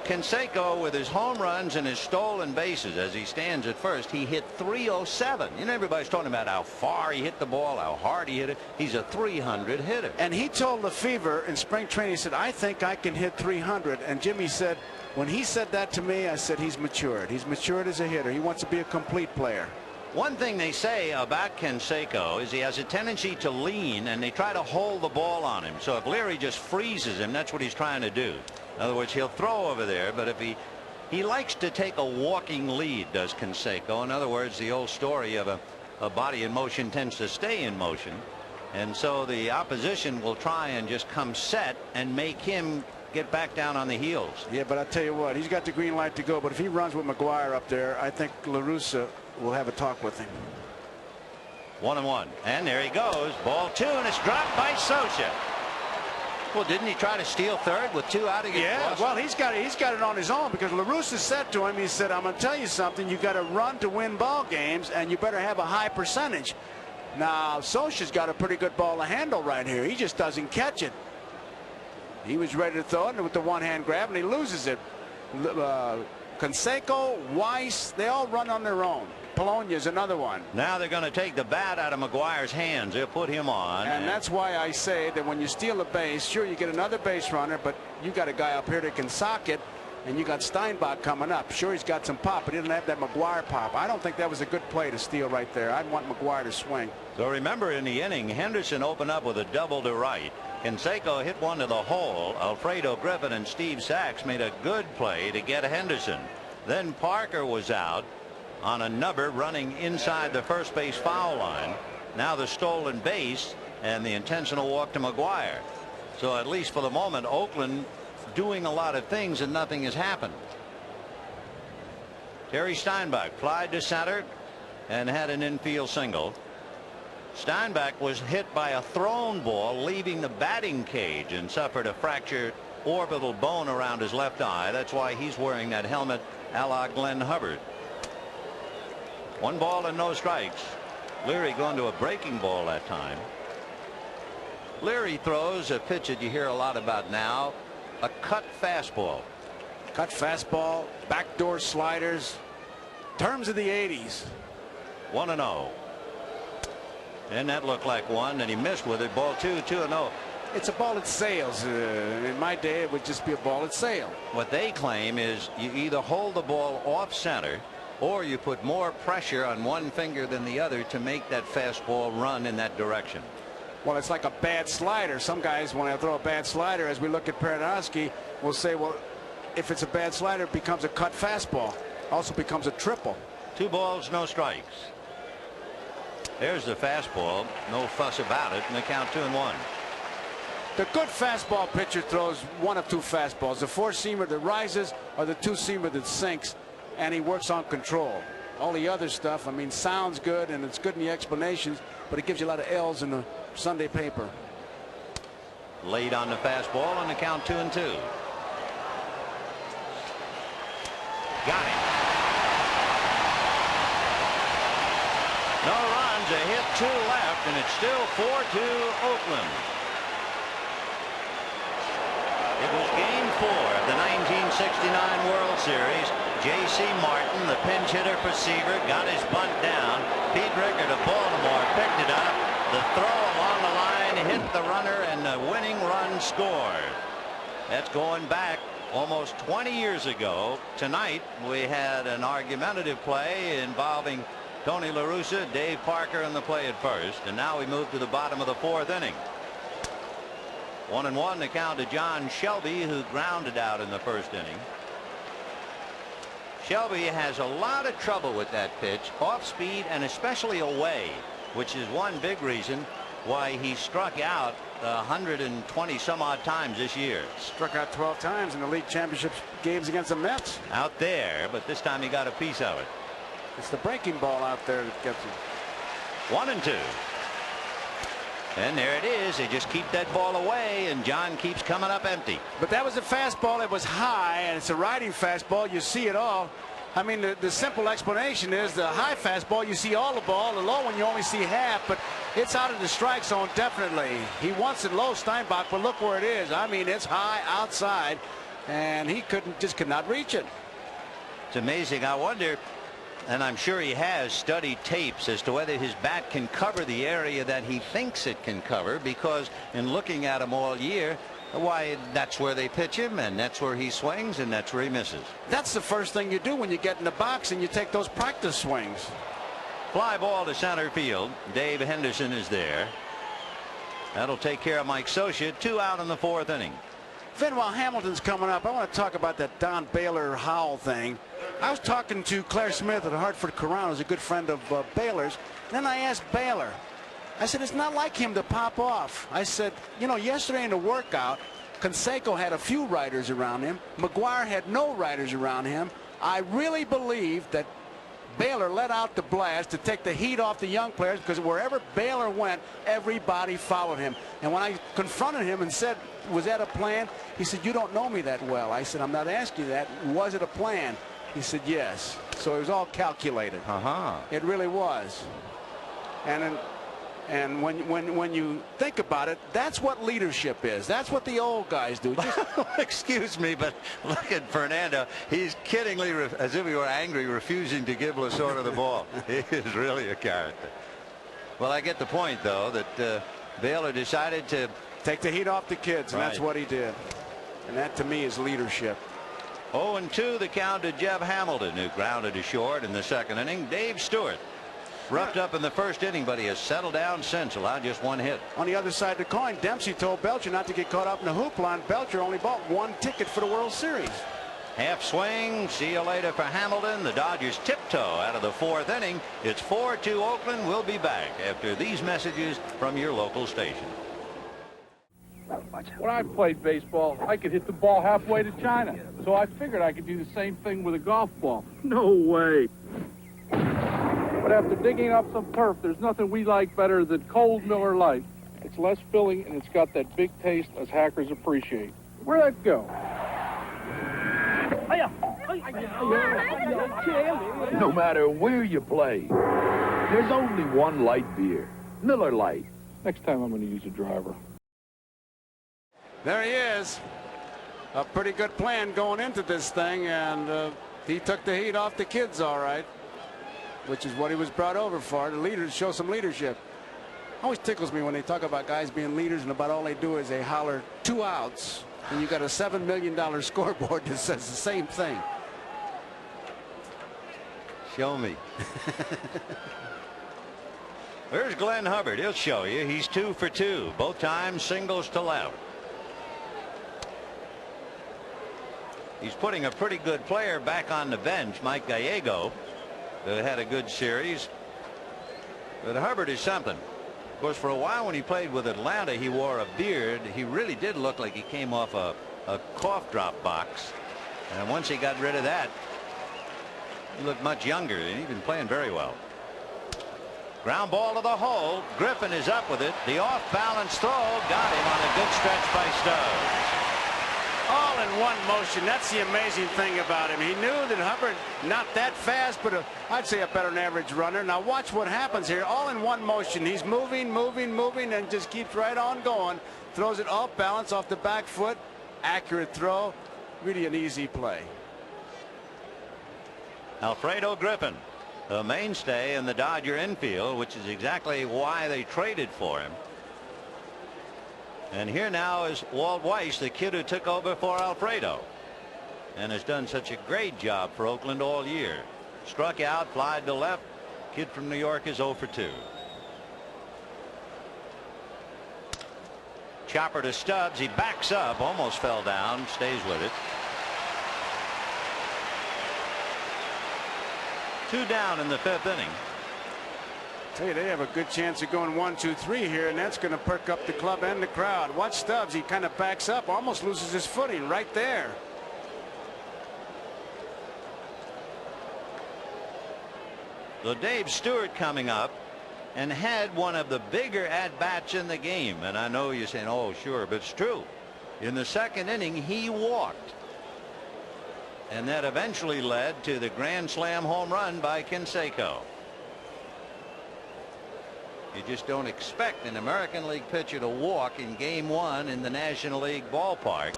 Canseco, with his home runs and his stolen bases as he stands at first, he hit 307. You know, everybody's talking about how far he hit the ball, how hard he hit it. He's a 300 hitter. And he told Lefevre in spring training, he said, I think I can hit 300. And Jimmy said, when he said that to me, I said, he's matured. He's matured as a hitter. He wants to be a complete player. One thing they say about Canseco is he has a tendency to lean, and they try to hold the ball on him. So if Leary just freezes him, that's what he's trying to do. In other words, he'll throw over there, but if he likes to take a walking lead, does Canseco. In other words, the old story of a body in motion tends to stay in motion. And so the opposition will try and just come set and make him get back down on the heels. Yeah, but I tell you what, he's got the green light to go. But if he runs with McGuire up there, I think La Russa will have a talk with him. 1-1, and there he goes. Ball 2, and it's dropped by Socha. Well, didn't he try to steal third with 2 out against Boston? Well, he's got it on his own, because La Russa said to him, he said, I'm going to tell you something. You got to run to win ball games, and you better have a high percentage. Now, Socha's got a pretty good ball to handle right here. He just doesn't catch it. He was ready to throw it with the one-hand grab, and he loses it. Canseco, Weiss, they all run on their own. Polonia's another one. Now they're going to take the bat out of McGuire's hands. They'll put him on. And that's why I say that when you steal a base, sure, you get another base runner, but you got a guy up here that can sock it, and you got Steinbach coming up. Sure, he's got some pop, but he didn't have that McGuire pop. I don't think that was a good play to steal right there. I'd want McGuire to swing. So remember, in the inning, Henderson opened up with a double to right. Canseco hit one to the hole. Alfredo Griffin and Steve Sachs made a good play to get Henderson. Then Parker was out on a number running inside the first base foul line. Now the stolen base and the intentional walk to McGuire. So at least for the moment, Oakland doing a lot of things and nothing has happened. Terry Steinbach flied to center and had an infield single. Steinbach was hit by a thrown ball leaving the batting cage and suffered a fractured orbital bone around his left eye. That's why he's wearing that helmet a la Glenn Hubbard. 1 ball and no strikes. Leary going to a breaking ball that time. Leary throws a pitch that you hear a lot about now, a cut fastball. Cut fastball, backdoor sliders, terms of the 80s. 1-0. And that looked like one, and he missed with it. Ball 2, 2-0. It's a ball that sails. In my day, it would just be a ball that sailed. What they claim is you either hold the ball off center, or you put more pressure on one finger than the other to make that fastball run in that direction. Well, it's like a bad slider. Some guys, when I throw a bad slider, as we look at Perodowski, will say, well, if it's a bad slider, it becomes a cut fastball. Also becomes a triple. 2 balls, no strikes. There's the fastball. No fuss about it, and the count 2-1. The good fastball pitcher throws one of 2 fastballs, the 4-seamer that rises or the 2-seamer that sinks, and he works on control. All the other stuff, I mean, sounds good, and it's good in the explanations, but it gives you a lot of L's in the Sunday paper. Late on the fastball, and the count 2-2. Got him. No runs, a hit, 2 left, and it's still 4-2 Oakland. It was game 4 of the 1969 World Series. J.C. Martin, the pinch hitter for Seaver, got his bunt down. Pete Rickard of Baltimore picked it up. The throw along the line hit the runner, and the winning run scored. That's going back almost 20 years ago. Tonight we had an argumentative play involving Tony La Russa, Dave Parker in the play at first, and now we move to the bottom of the 4th inning. 1-1 the count to John Shelby, who grounded out in the 1st inning. Shelby has a lot of trouble with that pitch, off speed and especially away, which is one big reason why he struck out 120 some odd times this year. Struck out 12 times in the league championship games against the Mets. Out there, but this time he got a piece of it. It's the breaking ball out there that gets him. 1-2. And there it is. They just keep that ball away, and John keeps coming up empty. But that was a fastball. It was high, and it's a riding fastball. You see it all. I mean, the simple explanation is the high fastball, you see all the ball. The low one, you only see half, but it's out of the strike zone, definitely. He wants it low, Steinbach, but look where it is. I mean, it's high outside, and he just could not reach it. It's amazing. I wonder, and I'm sure he has studied tapes as to whether his bat can cover the area that he thinks it can cover, because in looking at him all year, why, that's where they pitch him, and that's where he swings, and that's where he misses. That's the first thing you do when you get in the box and you take those practice swings. Fly ball to center field. Dave Henderson is there. That'll take care of Mike Socia. 2 out in the 4th inning. Vin, while Hamilton's coming up, I want to talk about that Don Baylor Howell thing. I was talking to Claire Smith at Hartford Corral, who's a good friend of Baylor's. Then I asked Baylor, I said, it's not like him to pop off. I said, you know, yesterday in the workout, Canseco had a few riders around him. McGuire had no riders around him. I really believe that Baylor let out the blast to take the heat off the young players, because wherever Baylor went, everybody followed him. And when I confronted him and said, was that a plan? He said, you don't know me that well. I said, I'm not asking you that. Was it a plan? He said, yes. So it was all calculated. It really was. And when you think about it, that's what leadership is. That's what the old guys do. Excuse me, but look at Fernando. He's kiddingly, as if he were angry, refusing to give Lasorda the ball. He is really a character. Well, I get the point, though, that Baylor decided to take the heat off the kids, and right. That's what he did. And that, to me, is leadership. 0-2 the count to Jeff Hamilton, who grounded to short in the 2nd inning. Dave Stewart roughed up in the 1st inning, but he has settled down since, allowed just 1 hit. On the other side of the coin, Dempsey told Belcher not to get caught up in the hoopla, and Belcher only bought 1 ticket for the World Series. Half swing. See you later for Hamilton. The Dodgers tiptoe out of the 4th inning. It's 4-2 Oakland. We'll be back after these messages from your local station. When I played baseball, I could hit the ball halfway to China. So I figured I could do the same thing with a golf ball. No way. But after digging up some turf, there's nothing we like better than cold Miller Lite. It's less filling, and it's got that big taste us hackers appreciate. Where'd that go? No matter where you play, there's only one light beer, Miller Lite. Next time I'm going to use a driver. There he is. A pretty good plan going into this thing, and he took the heat off the kids all right, which is what he was brought over for, the leaders, show some leadership. Always tickles me when they talk about guys being leaders and about all they do is they holler 2 outs, and you got a $7 million scoreboard that says the same thing. Show me. There's Glenn Hubbard. He'll show you. He's 2 for 2. Both times singles to left. He's putting a pretty good player back on the bench, Mike Gallego, that had a good series. But Hubbard is something. Of course, for a while when he played with Atlanta, he wore a beard. He really did look like he came off a cough drop box. And once he got rid of that, he looked much younger, and he's been playing very well. Ground ball to the hole. Griffin is up with it. The off-balance throw got him on a good stretch by Stubbs. All in one motion. That's the amazing thing about him. He knew that Hubbard, not that fast, but I'd say a better than average runner. Now watch what happens here. All in one motion. He's moving, and just keeps right on going. Throws it off balance, off the back foot. Accurate throw. Really an easy play. Alfredo Griffin, a mainstay in the Dodger infield, which is exactly why they traded for him. And here now is Walt Weiss, the kid who took over for Alfredo and has done such a great job for Oakland all year. Struck out, flied to left. Kid from New York is 0 for 2. Chopper to Stubbs. He backs up, almost fell down, stays with it. 2 down in the 5th inning. Tell you, they have a good chance of going 1, 2, 3 here, and that's going to perk up the club and the crowd. Watch Stubbs. He kind of backs up, almost loses his footing right there. So Dave Stewart coming up and had one of the bigger at-bats in the game. And I know you're saying, oh, sure, but it's true. In the 2nd inning, he walked. And that eventually led to the grand slam home run by Canseco. You just don't expect an American League pitcher to walk in Game 1 in the National League ballpark,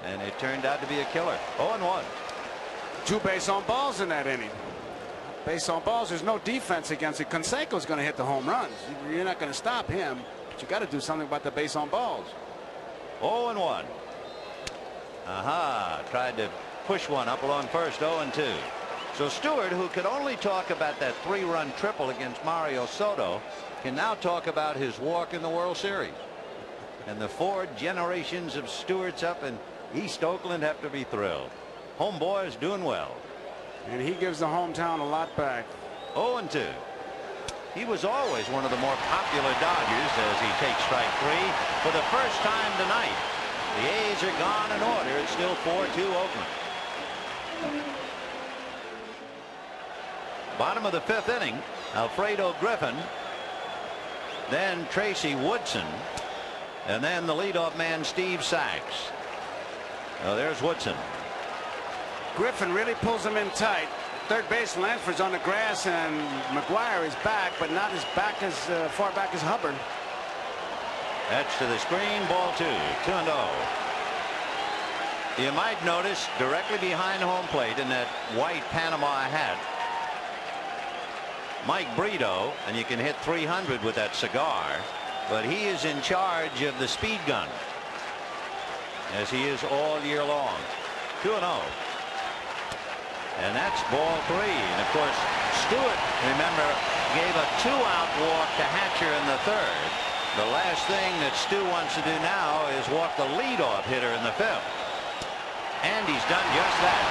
and it turned out to be a killer. 0-1. 2 base on balls in that inning. Base on balls, there's no defense against it. Canseco's going to hit the home runs. You're not going to stop him, but you got to do something about the base on balls. 0-1. Aha, tried to push one up along first. 0-2. So Stewart, who could only talk about that 3-run triple against Mario Soto, can now talk about his walk in the World Series. And the 4 generations of Stewarts up in East Oakland have to be thrilled. Homeboy is doing well. And he gives the hometown a lot back. 0-2. He was always one of the more popular Dodgers as he takes strike 3 for the first time tonight. The A's are gone in order. It's still 4-2 Oakland. Bottom of the 5th inning, Alfredo Griffin, then Tracy Woodson, and then the leadoff man Steve Sachs. Now there's Woodson. Griffin really pulls him in tight. Third base Lansford's on the grass, and McGuire is back, but not as back as far back as Hubbard. That's to the screen. Ball 2. 2-0. You might notice directly behind home plate in that white Panama hat, Mike Brito, and you can hit 300 with that cigar, but he is in charge of the speed gun, as he is all year long. 2-0. And that's ball 3. And of course, Stewart, remember, gave a 2-out walk to Hatcher in the 3rd. The last thing that Stu wants to do now is walk the leadoff hitter in the 5th. And he's done just that.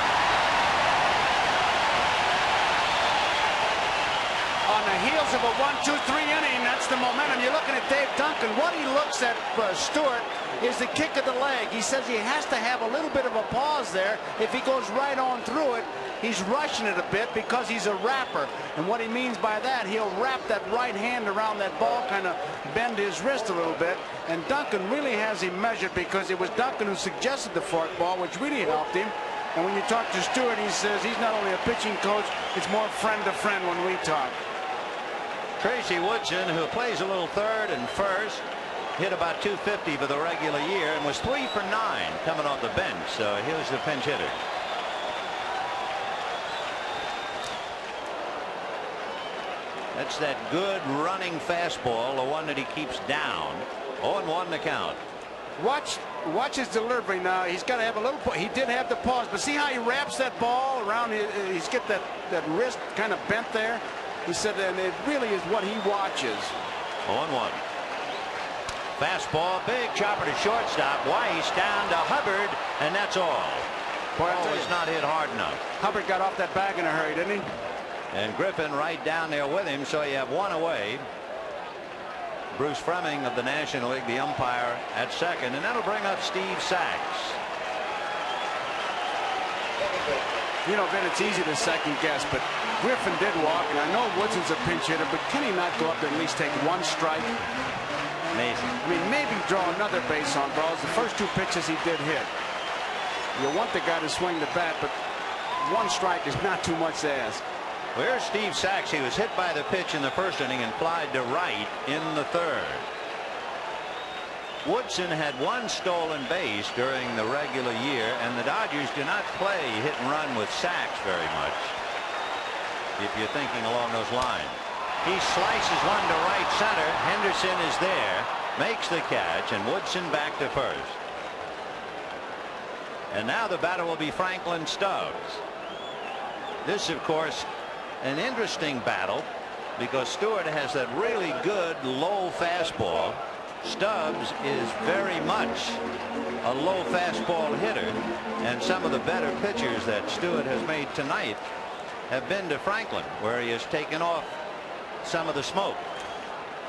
On the heels of a 1-2-3 inning, that's the momentum. You're looking at Dave Duncan. What he looks at Stewart is the kick of the leg. He says he has to have a little bit of a pause there. If he goes right on through it, he's rushing it a bit because he's a wrapper. And what he means by that, he'll wrap that right hand around that ball, kind of bend his wrist a little bit. And Duncan really has him measured, because it was Duncan who suggested the fork ball, which really helped him. And when you talk to Stewart, he says he's not only a pitching coach, it's more friend to friend when we talk. Tracy Woodson, who plays a little 3rd and 1st, hit about 250 for the regular year and was 3 for 9 coming off the bench. So here's the pinch hitter. That's that good running fastball, the one that he keeps down. 0-1 the count. Watch his delivery now. He's got to have a little. He did have the pause, but see how he wraps that ball around. He's got that wrist kind of bent there. He said, and it really is what he watches. 0-1. Fastball, big chopper to shortstop. Weiss down to Hubbard, and that's all. Boy, it's not hit hard enough. Hubbard got off that bag in a hurry, didn't he? And Griffin right down there with him, so you have 1 away. Bruce Fremming of the National League, the umpire, at 2nd, and that'll bring up Steve Sachs. You know, Ben, it's easy to second guess, but Griffin did walk, and I know Woodson's a pinch hitter, but can he not go up there and at least take 1 strike? Amazing. I mean, maybe draw another base on balls. The first 2 pitches he did hit. You want the guy to swing the bat, but one strike is not too much to ask. Well, here's Steve Sachs. He was hit by the pitch in the first inning and flied to right in the third. Woodson had one stolen base during the regular year, and the Dodgers do not play hit and run with Sachs very much, if you're thinking along those lines. He slices one to right center. Henderson is there, makes the catch, and Woodson back to first. And now the batter will be Franklin Stubbs. This, of course, an interesting battle because Stewart has that really good low fastball. Stubbs is very much a low fastball hitter, and some of the better pitchers that Stewart has made tonight have been to Franklin, where he has taken off some of the smoke.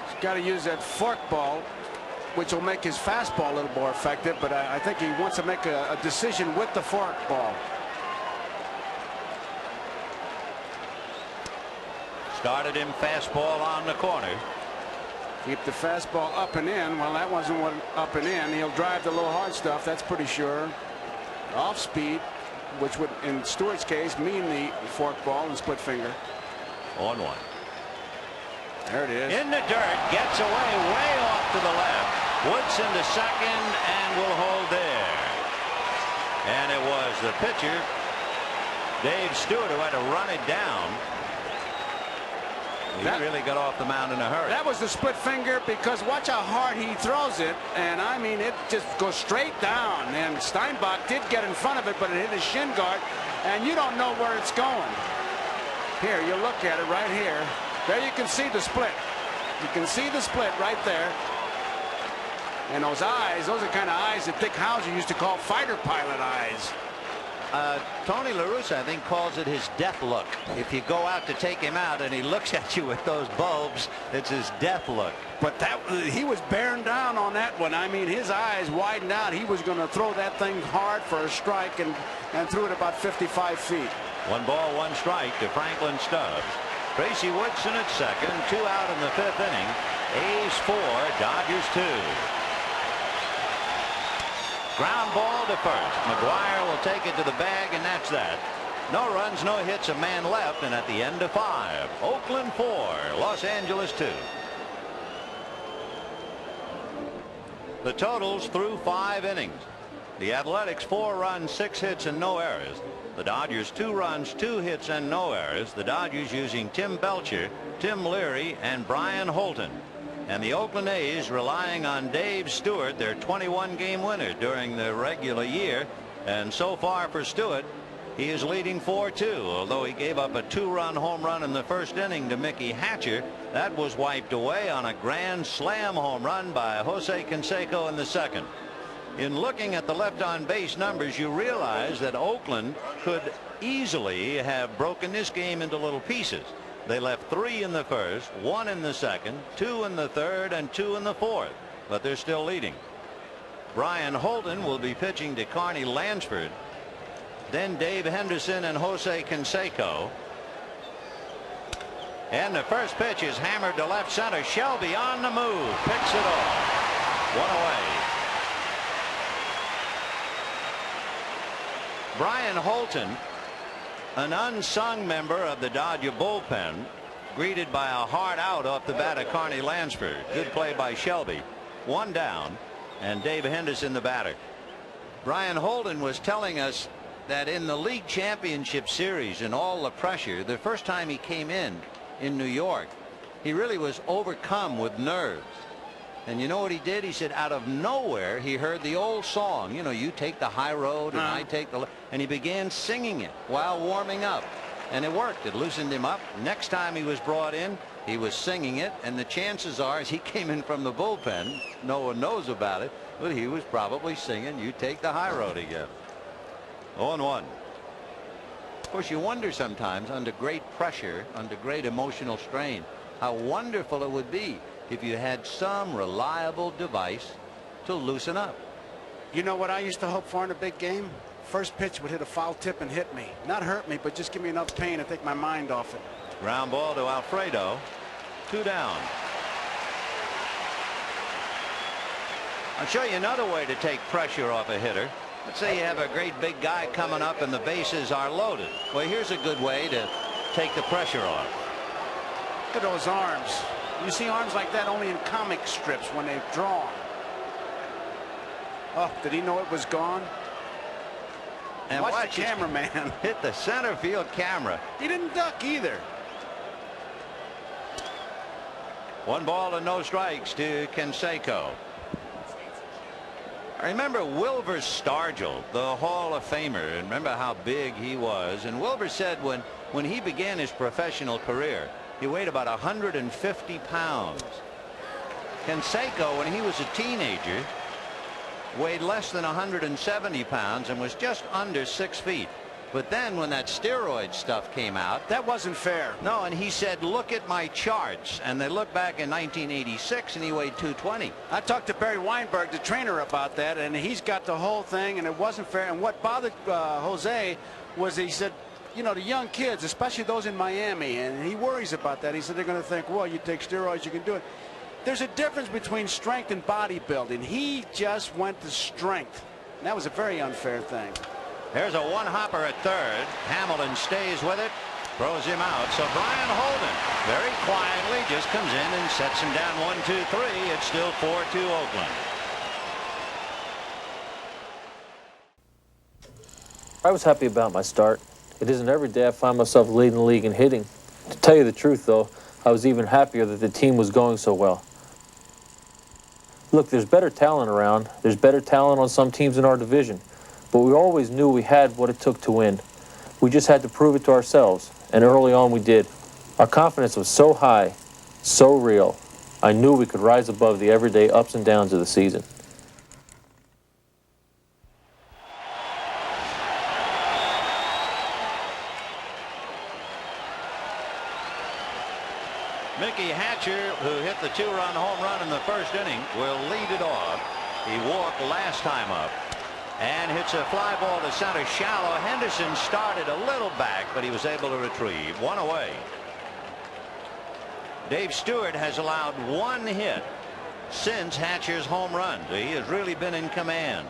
He's got to use that fork ball, which will make his fastball a little more effective, but I think he wants to make a decision with the fork ball. Started him fastball on the corner. Keep the fastball up and in. Well, that wasn't what up and in. He'll drive the low hard stuff, that's pretty sure. Off speed, which would in Stewart's case mean the fork ball and split finger. 0-1. There it is. In the dirt, gets away way off to the left. Woodson to second and will hold there. And it was the pitcher, Dave Stewart, who had to run it down. He really got off the mound in a hurry. That was the split finger, because watch how hard he throws it, and I mean it just goes straight down, and Steinbach did get in front of it, but it hit his shin guard, and you don't know where it's going. Here, you look at it right here. There you can see the split. You can see the split right there. And those eyes, those are the kind of eyes that Dick Hauser used to call fighter pilot eyes. Tony La Russa, I think, calls it his death look. If you go out to take him out and he looks at you with those bulbs, it's his death look. But that he was bearing down on that one. I mean, his eyes widened out. He was going to throw that thing hard for a strike and threw it about 55 feet. 1 ball, 1 strike to Franklin Stubbs. Tracy Woodson at second. 2 out in the 5th inning. A's 4, Dodgers 2. Ground ball to first. McGuire will take it to the bag, and that's that. No runs, no hits, a man left, and at the end of 5. Oakland 4, Los Angeles 2. The totals through 5 innings. The Athletics 4 runs, 6 hits, and no errors. The Dodgers 2 runs, 2 hits, and no errors. The Dodgers using Tim Belcher, Tim Leary, and Brian Holton. And the Oakland A's relying on Dave Stewart, their 21-game winner during the regular year. And so far for Stewart, he is leading 4-2, although he gave up a 2-run home run in the first inning to Mickey Hatcher. That was wiped away on a grand slam home run by Jose Canseco in the second. In looking at the left on base numbers, you realize that Oakland could easily have broken this game into little pieces. They left 3 in the first, 1 in the second, 2 in the third, and 2 in the fourth, but they're still leading. Brian Holton will be pitching to Carney Lansford, then Dave Henderson and Jose Canseco. And the first pitch is hammered to left center. Shelby on the move, picks it off. 1 away. Brian Holton, an unsung member of the Dodger bullpen, greeted by a hard out off the bat of Carney Lansford. Good play by Shelby. 1 down, and Dave Henderson the batter. Brian Holton was telling us that in the league championship series and all the pressure, the first time he came in New York, he really was overcome with nerves. And you know what he did? He said out of nowhere he heard the old song, you know, you take the high road and I take the, and he began singing it while warming up, and it worked. It loosened him up. Next time he was brought in, he was singing it, and the chances are, as he came in from the bullpen, no one knows about it, but he was probably singing you take the high road again. 0-1. Of course, you wonder sometimes, under great pressure, under great emotional strain, how wonderful it would be if you had some reliable device to loosen up. You know what I used to hope for in a big game? First pitch would hit a foul tip and hit me. Not hurt me, but just give me enough pain to take my mind off it. Ground ball to Alfredo. 2 down. I'll show you another way to take pressure off a hitter. Let's say you have a great big guy coming up and the bases are loaded. Well, here's a good way to take the pressure off. Look at those arms. You see arms like that only in comic strips when they're drawn. Oh, did he know it was gone? And watch the cameraman hit the center field camera. He didn't duck either. 1 ball and no strikes to Canseco. I remember Wilbur Stargell, the Hall of Famer. Remember how big he was. And Wilbur said when he began his professional career, he weighed about 150 pounds. Canseco, when he was a teenager, weighed less than 170 pounds and was just under 6 feet. But then when that steroid stuff came out, that wasn't fair. No, and he said, look at my charts. And they looked back in 1986 and he weighed 220. I talked to Barry Weinberg, the trainer, about that, and he's got the whole thing, and it wasn't fair. And what bothered Jose was he said, you know, the young kids, especially those in Miami, and he worries about that. He said they're going to think, well, you take steroids, you can do it. There's a difference between strength and bodybuilding. He just went to strength. And that was a very unfair thing. There's a one-hopper at third. Hamilton stays with it, throws him out. So Brian Holden very quietly just comes in and sets him down 1-2-3. It's still 4-2 Oakland. I was happy about my start. It isn't every day I find myself leading the league in hitting. To tell you the truth, though, I was even happier that the team was going so well. Look, there's better talent around. There's better talent on some teams in our division. But we always knew we had what it took to win. We just had to prove it to ourselves, and early on we did. Our confidence was so high, so real, I knew we could rise above the everyday ups and downs of the season. Mickey Hatcher, who hit the 2-run home run in the first inning, will lead it off. He walked last time up and hits a fly ball to center shallow. Henderson started a little back, but he was able to retrieve one away. Dave Stewart has allowed 1 hit since Hatcher's home run. He has really been in command.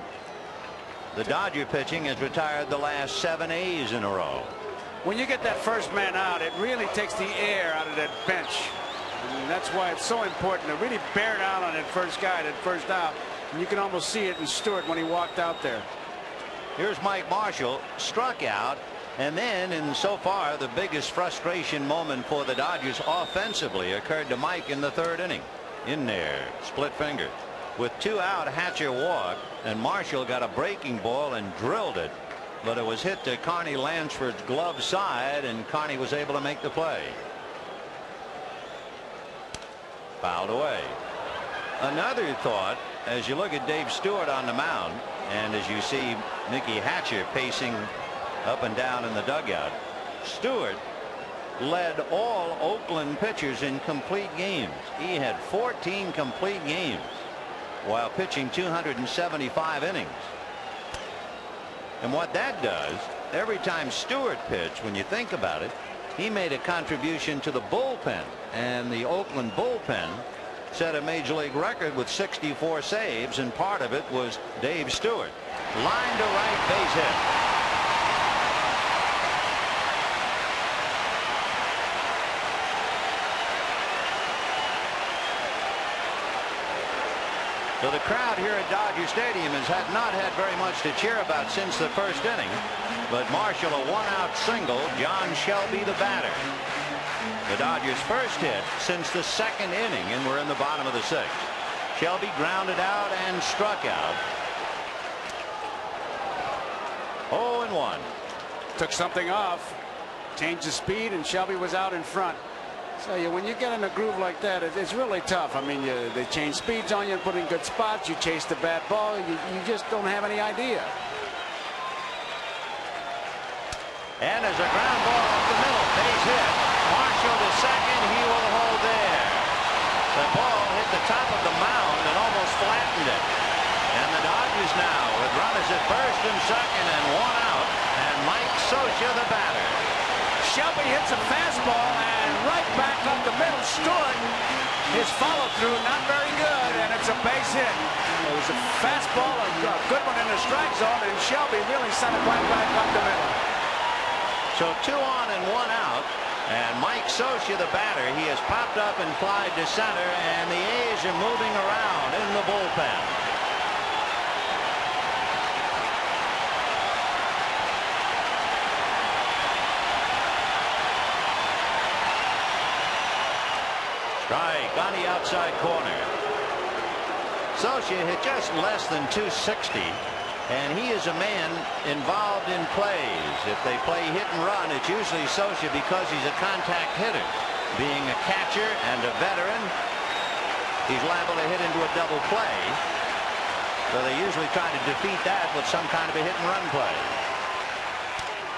The Dodger pitching has retired the last 7 A's in a row. When you get that first man out, it really takes the air out of that bench. And that's why it's so important to really bear down on that first guy, that first out. And you can almost see it in Stewart when he walked out there. Here's Mike Marshall, struck out, and then, and so far, the biggest frustration moment for the Dodgers offensively occurred to Mike in the 3rd inning. In there, split finger. With 2 out, Hatcher walked, and Marshall got a breaking ball and drilled it. But it was hit to Carney Lansford's glove side, and Carney was able to make the play. Fouled away. Another thought, as you look at Dave Stewart on the mound, and as you see Mickey Hatcher pacing up and down in the dugout, Stewart led all Oakland pitchers in complete games. He had 14 complete games while pitching 275 innings. And what that does, every time Stewart pitched, when you think about it, he made a contribution to the bullpen, and the Oakland bullpen set a major league record with 64 saves, and part of it was Dave Stewart. Line to right, base hit. So the crowd here at Dodger Stadium has not had very much to cheer about since the first inning. But Marshall, a 1-out single. John Shelby, the batter. The Dodgers' first hit since the 2nd inning, and we're in the bottom of the 6th. Shelby grounded out and struck out. 0-1. Took something off, changed the speed, and Shelby was out in front. So when you get in a groove like that, it's really tough. I mean, they change speeds on you and put in good spots. You chase the bad ball. You just don't have any idea. And there's a ground ball up the middle. Base hit. Marshall to second. He will hold there. The ball hit the top of the mound and almost flattened it. And the Dodgers now with runners at first and second and 1 out. And Mike Scioscia, the batter. Shelby hits a fastball and right back up the middle. Stewart His follow-through not very good, and it's a base hit. It was a fastball, a good one in the strike zone, and Shelby really sent it right back up the middle. So 2 on and 1 out. And Mike Socia, the batter, he has popped up and flied to center, and the A's are moving around in the bullpen. Strike on the outside corner. Socia hit just less than 260, and he is a man involved in plays. If they play hit and run, it's usually Socia because he's a contact hitter. Being a catcher and a veteran, he's liable to hit into a double play. So they usually try to defeat that with some kind of a hit and run play.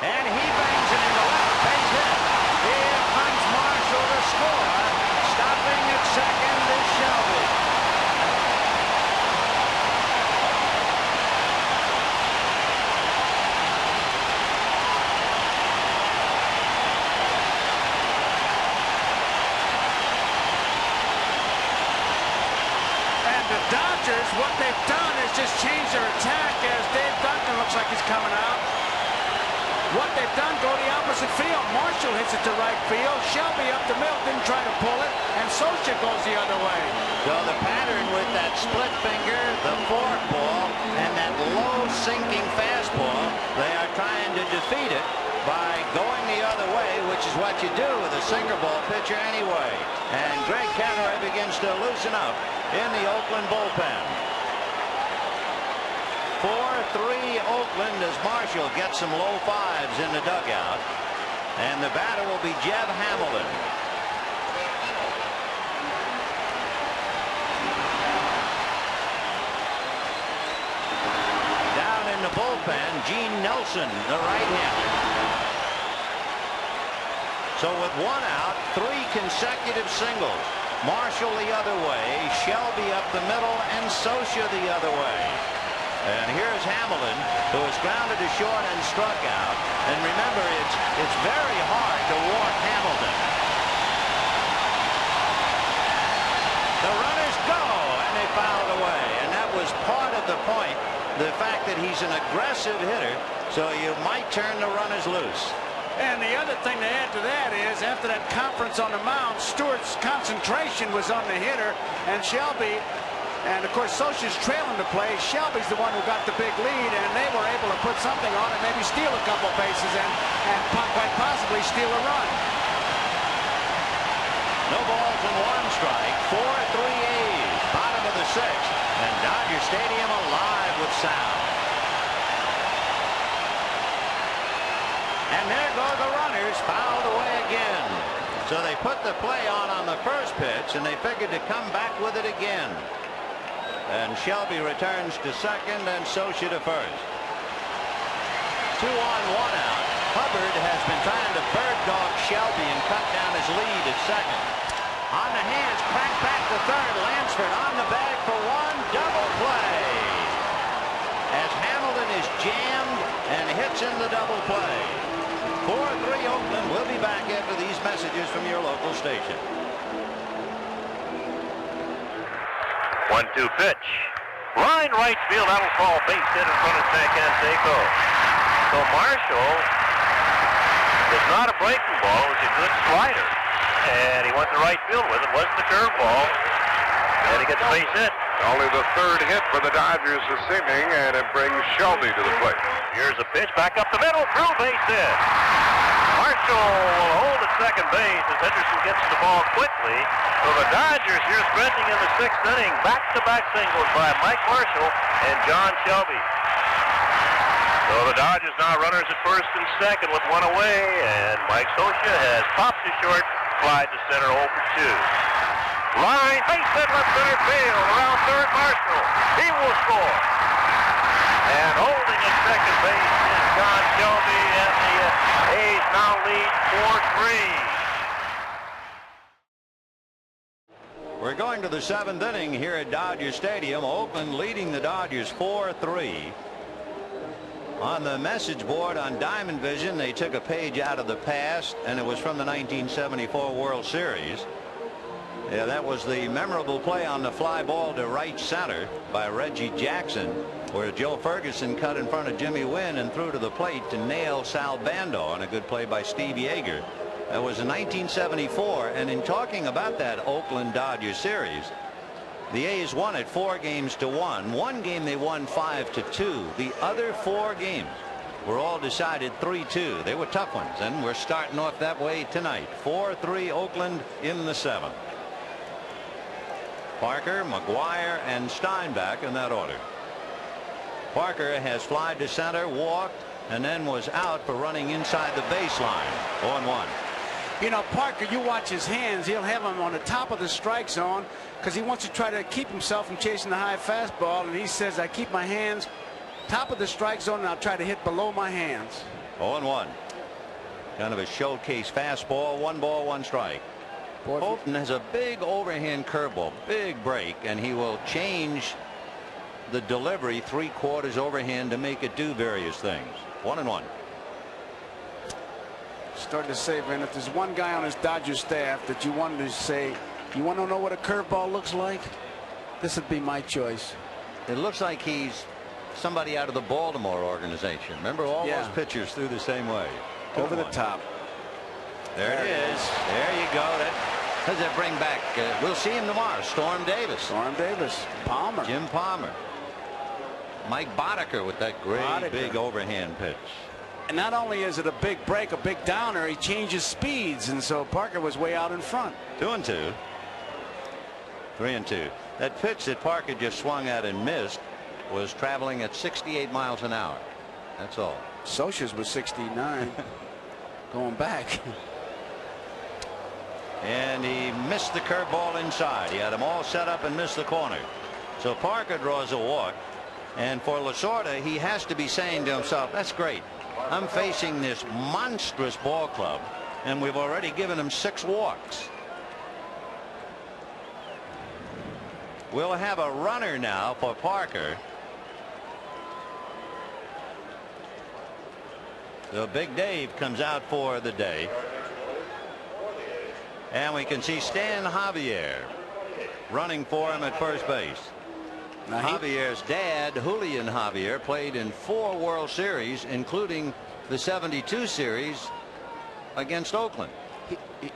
And he bangs it into left, base hit. Here comes Marshall to score. Stopping at second is Shelby. And the Dodgers, what they've done is just change their attack as Dave Duncan looks like he's coming out. What they've done, go the opposite field. Marshall hits it to right field. Shelby up the middle, didn't try to pull it, and Socia goes the other way. So the pattern with that split finger, the forkball, and that low sinking fastball, they are trying to defeat it by going the other way, which is what you do with a sinker ball pitcher anyway. And Greg Catteray begins to loosen up in the Oakland bullpen. 4-3 Oakland as Marshall gets some low fives in the dugout. And the batter will be Jeff Hamilton. Down in the bullpen, Gene Nelson, the right-hander. So with 1 out, 3 consecutive singles. Marshall the other way, Shelby up the middle, and Socia the other way. And here's Hamilton, who is grounded to short and struck out. And remember, it's very hard to walk Hamilton. The runners go, and they fouled away. And that was part of the point, the fact that he's an aggressive hitter, so you might turn the runners loose. And the other thing to add to that is, after that conference on the mound, Stewart's concentration was on the hitter, and Shelby, and of course Socia's trailing the play. Shelby's the one who got the big lead, and they were able to put something on and maybe steal a couple bases and quite possibly steal a run. No balls and 1 strike. 4-3 A's, bottom of the 6th, and Dodger Stadium alive with sound. And there go the runners, fouled away again. So they put the play on the first pitch, and they figured to come back with it again. And Shelby returns to second, and Socia to first. 2 on, 1 out. Hubbard has been trying to bird dog Shelby and cut down his lead at second. On the hands, crack back to third. Lansford on the bag for 1, double play. As Hamilton is jammed and hits in the double play. 4-3 Oakland. We'll be back after these messages from your local station. 1-2 pitch. Line right field. That'll fall base hit in front of Canseco. So Marshall was not a breaking ball. It was a good slider. And he went to right field with it. Wasn't a curveball. And he gets a base hit. Only the 3rd hit for the Dodgers this evening, and it brings Shelby to the plate. Here's a pitch back up the middle. Through base hit. Marshall will hold at second base as Henderson gets the ball quickly. So the Dodgers here sprinting in the 6th inning. Back-to-back singles by Mike Marshall and John Shelby. So the Dodgers now runners at first and second with 1 away. And Mike Socia has popped to short, fly to center 0 for 2. Line, base hit left center field. Around third, Marshall. He will score. And holding at second base is John Shelby, and the A's now lead 4-3. We're going to the 7th inning here at Dodger Stadium. Oakland leading the Dodgers 4-3. On the message board on Diamond Vision, they took a page out of the past, and it was from the 1974 World Series. Yeah, that was the memorable play on the fly ball to right center by Reggie Jackson, where Joe Ferguson cut in front of Jimmy Wynn and threw to the plate to nail Sal Bando on a good play by Steve Yeager. That was in 1974. And in talking about that Oakland Dodgers series, the A's won it 4-1. One game they won 5-2. The other 4 games were all decided 3-2. They were tough ones, and we're starting off that way tonight. 4-3 Oakland in the 7th. Parker, McGuire, and Steinbach in that order. Parker has flied to center, walked, and then was out for running inside the baseline. 0-1. You know, Parker, you watch his hands. He'll have him on the top of the strike zone because he wants to try to keep himself from chasing the high fastball. And he says, I keep my hands top of the strike zone, and I'll try to hit below my hands. 0-1. Kind of a showcase fastball. 1 ball, 1 strike. Holton has a big overhand curveball, big break, and he will change the delivery 3/4 overhand to make it do various things. 1-1. Starting to say, Vin, if there's one guy on his Dodgers staff that you wanted to say, you want to know what a curveball looks like? This would be my choice. It looks like he's somebody out of the Baltimore organization. Remember, all those pitchers threw the same way. Over the top. There it is. There you go. That does it bring back? We'll see him tomorrow. Storm Davis. Storm Davis. Palmer. Jim Palmer. Mike Boddicker with that great big overhand pitch. And not only is it a big break, a big downer, he changes speeds, and so Parker was way out in front. 2-2. 3-2. That pitch that Parker just swung at and missed was traveling at 68 miles an hour. That's all. Socha's was 69 going back. And he missed the curveball inside. He had them all set up and missed the corner. So Parker draws a walk. And for Lasorda, he has to be saying to himself, that's great. I'm facing this monstrous ball club, and we've already given him 6 walks. We'll have a runner now for Parker. So Big Dave comes out for the day. And we can see Stan Javier running for him at first base. Now Javier's dad, Julian Javier, played in 4 World Series, including the '72 series against Oakland.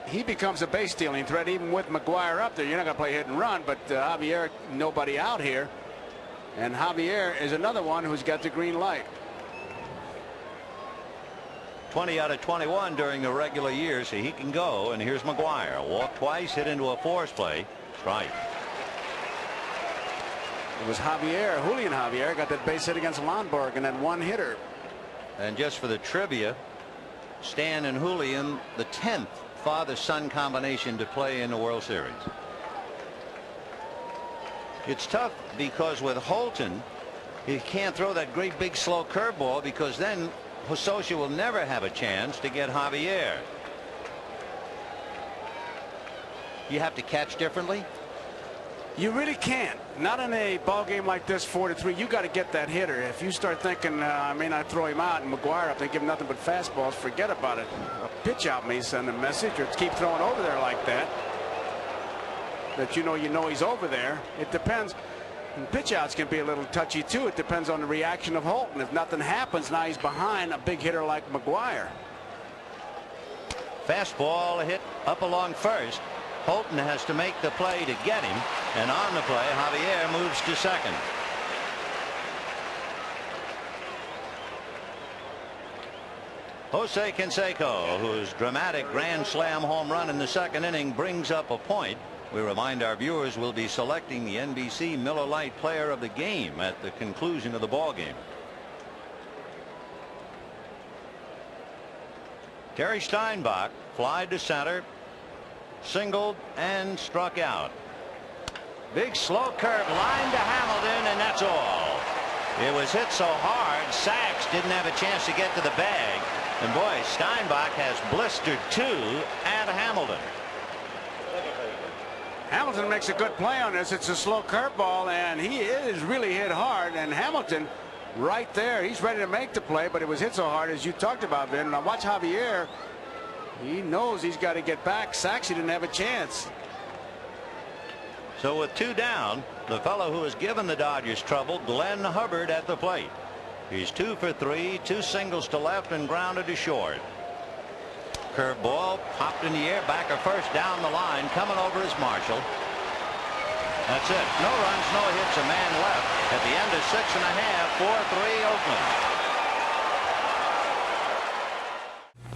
He becomes a base stealing threat even with McGuire up there. You're not going to play hit and run, but Javier, nobody out here. And Javier is another one who's got the green light. 20 out of 21 during the regular year, so he can go. And here's McGuire. Walk twice, hit into a force play. Strike. It was Javier, Julian Javier, got that base hit against Lundberg and that 1 hitter. And just for the trivia, Stan and Julian, the 10th father-son combination to play in the World Series. It's tough because with Holton, he can't throw that great big slow curveball because then Socha will never have a chance to get Javier. You have to catch differently. You really can't. Not in a ball game like this, 4-3. You got to get that hitter. If you start thinking I may not throw him out and McGuire up, they give him nothing but fastballs, forget about it. A pitch out may send a message, or keep throwing over there like that. That you know he's over there. It depends. And pitch outs can be a little touchy too. It depends on the reaction of Holton. If nothing happens, now he's behind a big hitter like McGuire. Fastball hit up along first. Holton has to make the play to get him, and on the play Javier moves to second. Jose Canseco, whose dramatic grand slam home run in the 2nd inning brings up a point. We remind our viewers we'll be selecting the NBC Miller Lite Player of the Game at the conclusion of the ball game. Terry Steinbach flied to center, singled, and struck out. Big slow curve line to Hamilton, and that's all. It was hit so hard, Sachs didn't have a chance to get to the bag. And boy, Steinbach has blistered 2 at Hamilton. Hamilton makes a good play on this. It's a slow curveball, and he is really hit hard. And Hamilton right there, he's ready to make the play, but it was hit so hard, as you talked about, Vin. Now watch Javier. He knows he's got to get back. Sachs didn't have a chance. So with 2 down, the fellow who has given the Dodgers trouble, Glenn Hubbard, at the plate. He's 2 for 3, 2 singles to left and grounded to short. Curveball popped in the air, back of first, down the line. Coming over is Marshall. That's it. No runs, no hits, a man left at the end of 6 1/2, 4-3 Oakland.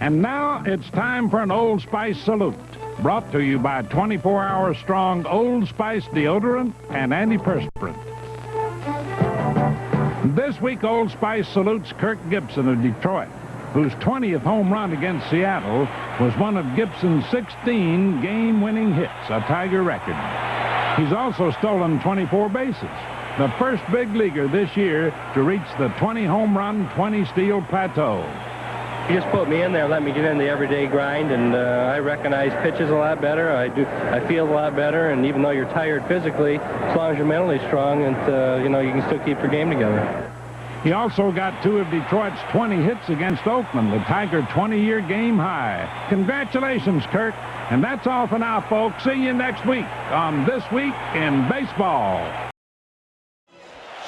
And now it's time for an Old Spice salute, brought to you by 24-hour strong Old Spice deodorant and antiperspirant. This week, Old Spice salutes Kirk Gibson of Detroit, whose 20th home run against Seattle was one of Gibson's 16 game-winning hits, a Tiger record. He's also stolen 24 bases, the first big leaguer this year to reach the 20 home run, 20 steal plateau. He just put me in there, let me get in the everyday grind, and I recognize pitches a lot better. I feel a lot better, and even though you're tired physically, as long as you're mentally strong, and you know, you can still keep your game together. He also got 2 of Detroit's 20 hits against Oakland, the Tiger 20-year game high. Congratulations, Kirk. And that's all for now, folks. See you next week on This Week in Baseball.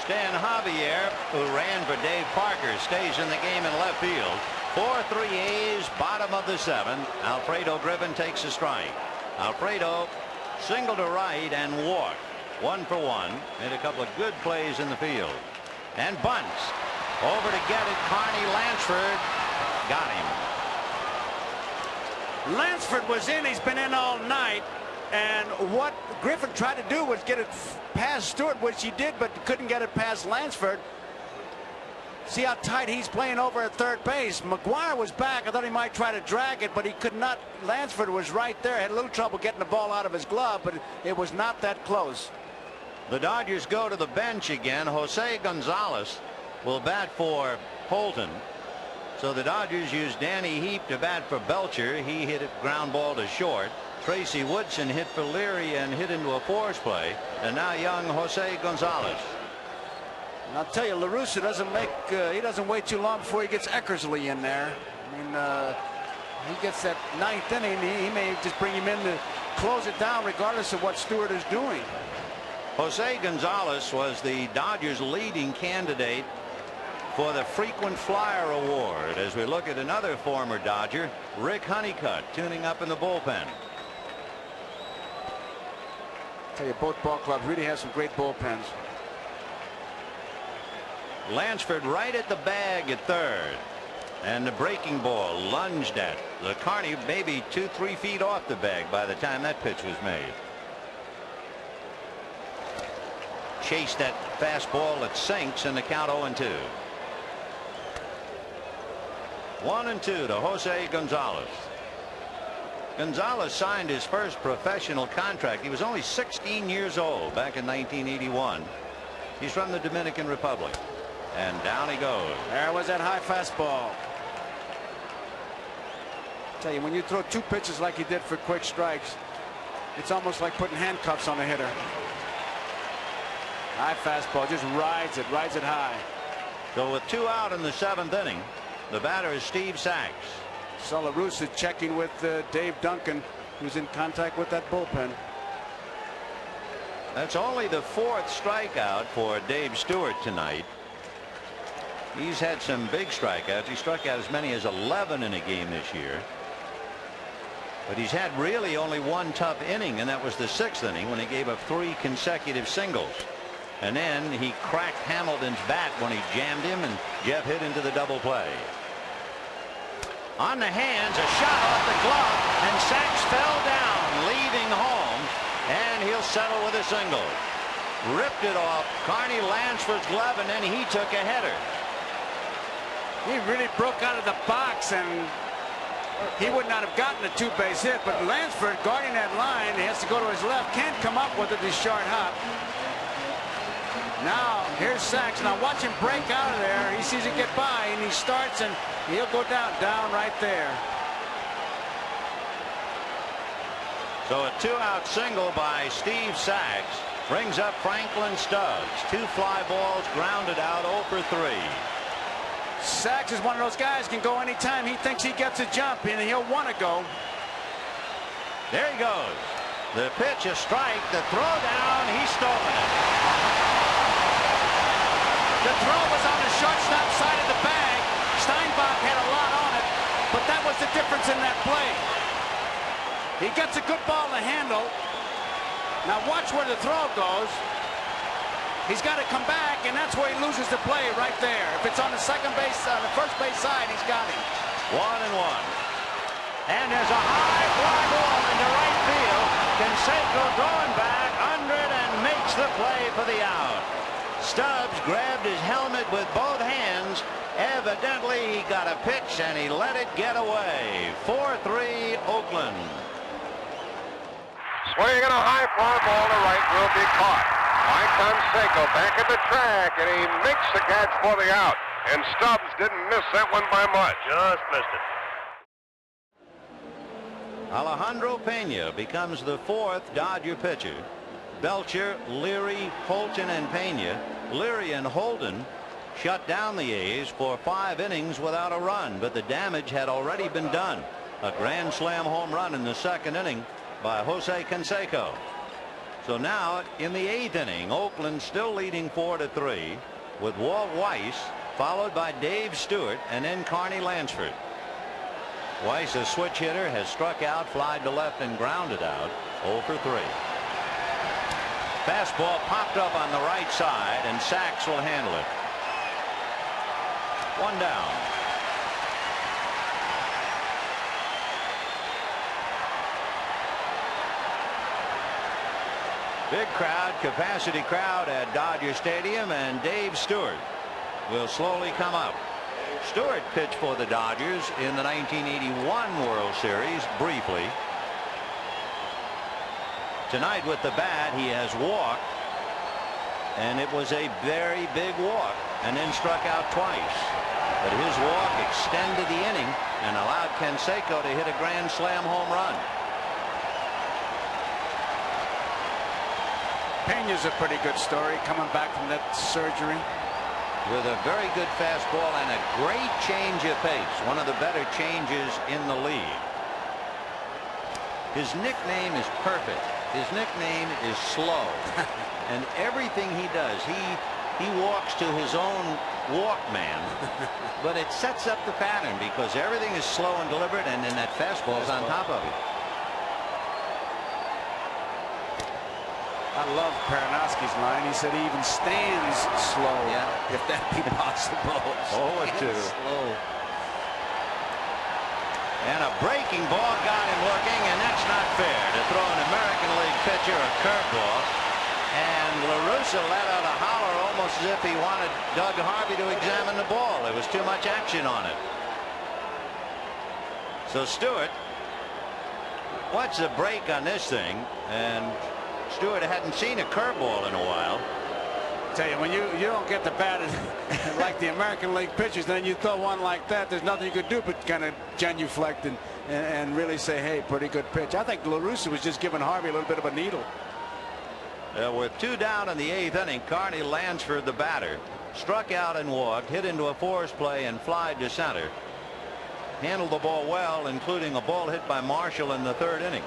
Stan Javier, who ran for Dave Parker, stays in the game in left field. 4-3 A's, bottom of the 7th. Alfredo Griffin takes a strike. Alfredo single to right and walked. 1 for 1. Made a couple of good plays in the field. And bunts. Over to get it. Carney Lansford got him. Lansford was in. He's been in all night. And what Griffin tried to do was get it past Stewart, which he did, but couldn't get it past Lansford. See how tight he's playing over at third base. McGuire was back. I thought he might try to drag it, but he could not. Lansford was right there. Had a little trouble getting the ball out of his glove, but it was not that close. The Dodgers go to the bench again. Jose Gonzalez will bat for Holton. So the Dodgers use Danny Heap to bat for Belcher. He hit a ground ball to short. Tracy Woodson hit for Leary and hit into a force play. And now young Jose Gonzalez. And I'll tell you, La Russa doesn't make, he doesn't wait too long before he gets Eckersley in there. I mean, he gets that 9th inning, he may just bring him in to close it down regardless of what Stewart is doing. Jose Gonzalez was the Dodgers' leading candidate for the Frequent Flyer Award as we look at another former Dodger, Rick Honeycutt, tuning up in the bullpen. I tell you, both ball clubs really have some great bullpens. Lansford right at the bag at third. And the breaking ball lunged at. The Carney maybe 2-3 feet off the bag by the time that pitch was made. Chased that fastball that sinks, and the count 0-2. 1-2 to Jose Gonzalez. Gonzalez signed his first professional contract. He was only 16 years old back in 1981. He's from the Dominican Republic. And down he goes. There was that high fastball. I tell you, when you throw 2 pitches like he did for quick strikes, it's almost like putting handcuffs on a hitter. High fastball, just rides it high. So with 2 out in the 7th inning, the batter is Steve Sachs. La Russa checking with Dave Duncan, who's in contact with that bullpen. That's only the 4th strikeout for Dave Stewart tonight. He's had some big strikeouts. He struck out as many as 11 in a game this year. But he's had really only 1 tough inning, and that was the 6th inning when he gave up 3 consecutive singles. And then he cracked Hamilton's bat when he jammed him, and Jeff hit into the double play. On the hands, a shot off the glove, and Sachs fell down, leaving home, and he'll settle with a single. Ripped it off Carney Lansford's glove, and then he took a header. He really broke out of the box, and he would not have gotten a 2-base hit, but Lansford guarding that line, he has to go to his left, can't come up with it, this short hop. Now here's Sachs. Now watch him break out of there. He sees it get by, and he starts, and he'll go down right there. So a 2-out single by Steve Sachs brings up Franklin Stubbs. 2 fly balls grounded out, 0 for 3. Sachs is one of those guys can go anytime he thinks he gets a jump, and he'll want to go. There he goes. The pitch, a strike. The throw down, he's stolen it. The throw was on the shortstop side of the bag. Steinbach had a lot on it, but that was the difference in that play. He gets a good ball to handle. Now watch where the throw goes. He's got to come back, and that's where he loses the play right there. If it's on the second base, on the first base side, he's got him. 1-1. And there's a high fly ball into right field. Canseco going back under it and makes the play for the out. Stubbs grabbed his helmet with both hands. Evidently, he got a pitch, and he let it get away. 4-3 Oakland. Swinging a high fly ball to right will be caught by Canseco back at the track, and he makes the catch for the out. And Stubbs didn't miss that one by much. Just missed it. Alejandro Pena becomes the 4th Dodger pitcher. Belcher, Leary, Holton, and Pena. Leary and Holden shut down the A's for 5 innings without a run, but the damage had already been done. A grand slam home run in the 2nd inning by Jose Canseco. So now in the 8th inning, Oakland still leading 4-3 with Walt Weiss, followed by Dave Stewart, and then Carney Lansford. Weiss, a switch hitter, has struck out, flied to left, and grounded out. 0 for 3. Fastball popped up on the right side, and Sachs will handle it. 1 down. Big crowd, capacity crowd at Dodger Stadium, and Dave Stewart will slowly come up. Stewart pitched for the Dodgers in the 1981 World Series briefly. Tonight with the bat, he has walked, and it was a very big walk, and then struck out twice. But his walk extended the inning and allowed Canseco to hit a grand slam home run. Pena's a pretty good story, coming back from that surgery. With a very good fastball and a great change of pace. One of the better changes in the league. His nickname is perfect. His nickname is slow. And everything he does, he walks to his own Walkman. But it sets up the pattern because everything is slow and deliberate, and then that fastball's on top of it. I love Peranoski's line. He said he even stands slow, if that be possible. 0-2. Slow. And a breaking ball got him looking, and that's not fair to throw an American League pitcher a curveball. And La Russa let out a holler almost as if he wanted Doug Harvey to examine the ball. There was too much action on it. So Stewart, what's the break on this thing? And Stewart hadn't seen a curveball in a while. Tell you, when you don't get the bat like the American League pitchers, then you throw one like that, there's nothing you could do but kind of genuflect and really say, hey, pretty good pitch. I think La Russa was just giving Harvey a little bit of a needle. With 2 down in the 8th inning, Carney Lansford, the batter, struck out and walked, hit into a forced play, and flied to center. Handled the ball well, including a ball hit by Marshall in the 3rd inning.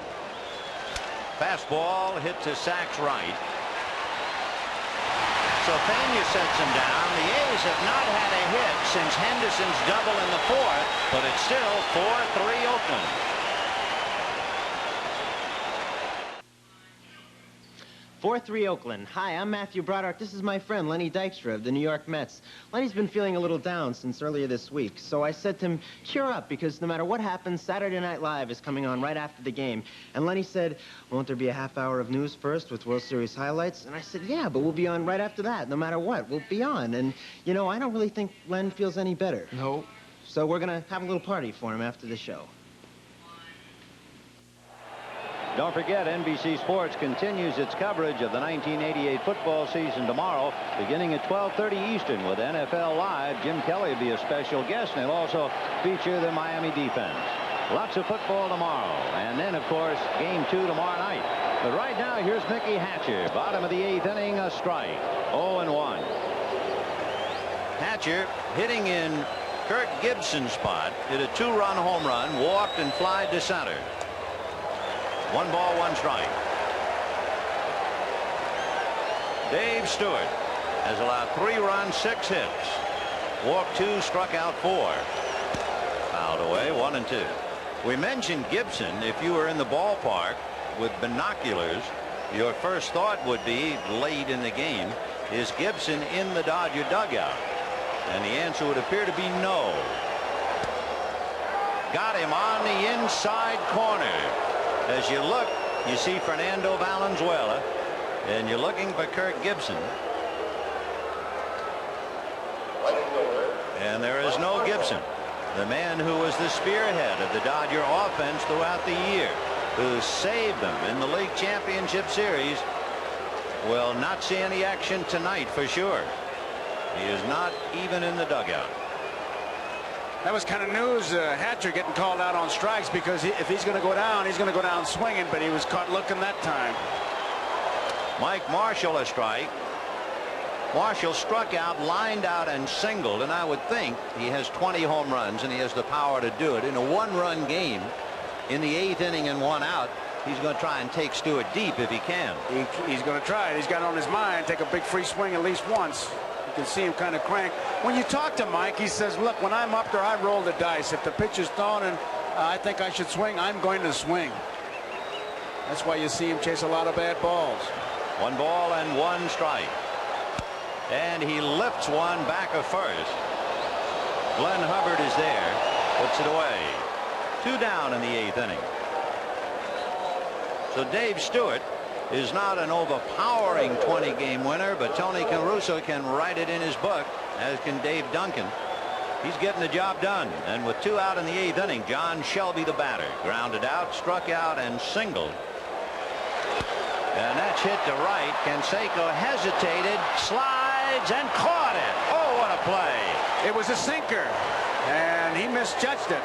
Fastball hit to Sachs right. So Pena sets him down. The A's have not had a hit since Henderson's double in the 4th, but it's still 4-3 Oakland. 4-3 Oakland. Hi, I'm Matthew Broderick. This is my friend Lenny Dykstra of the New York Mets. Lenny's been feeling a little down since earlier this week, so I said to him, cheer up, because no matter what happens, Saturday Night Live is coming on right after the game. And Lenny said, won't there be a half hour of news first with World Series highlights? And I said, yeah, but we'll be on right after that, no matter what. We'll be on. And, you know, I don't really think Len feels any better. No. So we're going to have a little party for him after the show. Don't forget, NBC Sports continues its coverage of the 1988 football season tomorrow, beginning at 12:30 Eastern with NFL Live. Jim Kelly will be a special guest, and he'll also feature the Miami defense. Lots of football tomorrow, and then, of course, Game 2 tomorrow night. But right now, here's Mickey Hatcher. Bottom of the 8th inning, a strike. 0-1. Hatcher hitting in Kirk Gibson's spot, hit a 2-run home run, walked and flied to center. 1 ball, 1 strike. Dave Stewart has allowed 3 runs, 6 hits. Walked 2, struck out 4. Fouled away 1 and 2. We mentioned Gibson. If you were in the ballpark with binoculars, your first thought would be late in the game, is Gibson in the Dodger dugout? And the answer would appear to be no. Got him on the inside corner. As you look, you see Fernando Valenzuela, and you're looking for Kirk Gibson. And there is no Gibson. The man who was the spearhead of the Dodger offense throughout the year, who saved them in the league championship series, will not see any action tonight for sure. He is not even in the dugout. That was kind of news. Hatcher getting called out on strikes because if he's going to go down, he's going to go down swinging, but he was caught looking that time. Mike Marshall a strike. Marshall struck out, lined out, and singled, and I would think he has 20 home runs and he has the power to do it in a 1-run game. In the 8th inning and 1 out, he's going to try and take Stewart deep if he can. He's going to try it. He's got it on his mind. Take a big free swing at least once. You can see him kind of crank. When you talk to Mike, he says, look, when I'm up there, I roll the dice. If the pitch is thrown and I think I should swing, I'm going to swing. That's why you see him chase a lot of bad balls. 1 ball and 1 strike. And he lifts one back of first. Glenn Hubbard is there. Puts it away. 2 down in the 8th inning. So Dave Stewart is not an overpowering 20-game winner, but Tony Caruso can write it in his book, as can Dave Duncan. He's getting the job done. And with 2 out in the 8th inning, John Shelby, the batter, grounded out, struck out, and singled. And that's hit to right. Canseco hesitated, slides, and caught it. Oh, what a play. It was a sinker, and he misjudged it.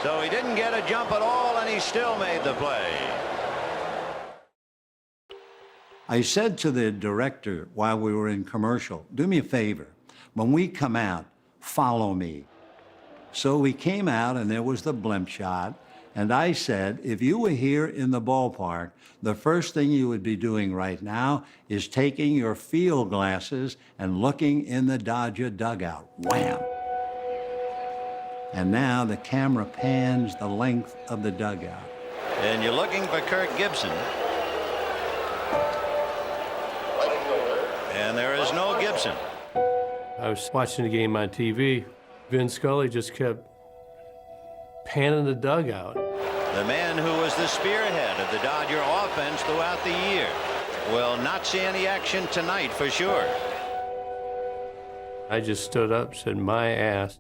So he didn't get a jump at all, and he still made the play. I said to the director while we were in commercial, do me a favor. When we come out, follow me. So we came out, and there was the blimp shot. And I said, if you were here in the ballpark, the first thing you would be doing right now is taking your field glasses and looking in the Dodger dugout. Wham! And now the camera pans the length of the dugout. And you're looking for Kirk Gibson. And there is no Gibson. I was watching the game on TV. Vin Scully just kept panning the dugout. The man who was the spearhead of the Dodger offense throughout the year will not see any action tonight for sure. I just stood up, said, my ass,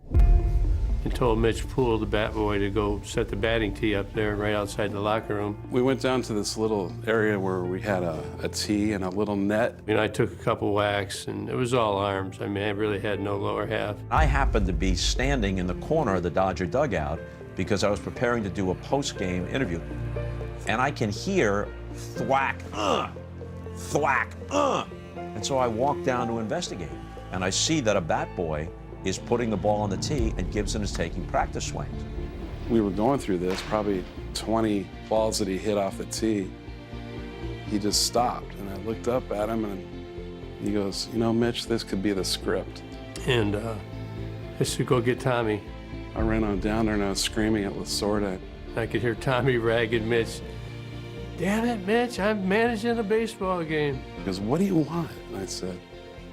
and told Mitch Poole, the bat boy, to go set the batting tee up there right outside the locker room. We went down to this little area where we had a tee and a little net. I took a couple whacks, and it was all arms. I really had no lower half. I happened to be standing in the corner of the Dodger dugout because I was preparing to do a post-game interview. And I can hear thwack, thwack, And so I walk down to investigate. And I see that a bat boy is putting the ball on the tee and Gibson is taking practice swings. We were going through this, probably 20 balls that he hit off the tee. He just stopped, and I looked up at him, and he goes, you know, Mitch, this could be the script. And I said, go get Tommy. I ran on down there, and I was screaming at Lasorda. I could hear Tommy ragging Mitch. Damn it, Mitch, I'm managing a baseball game. He goes, what do you want? And I said,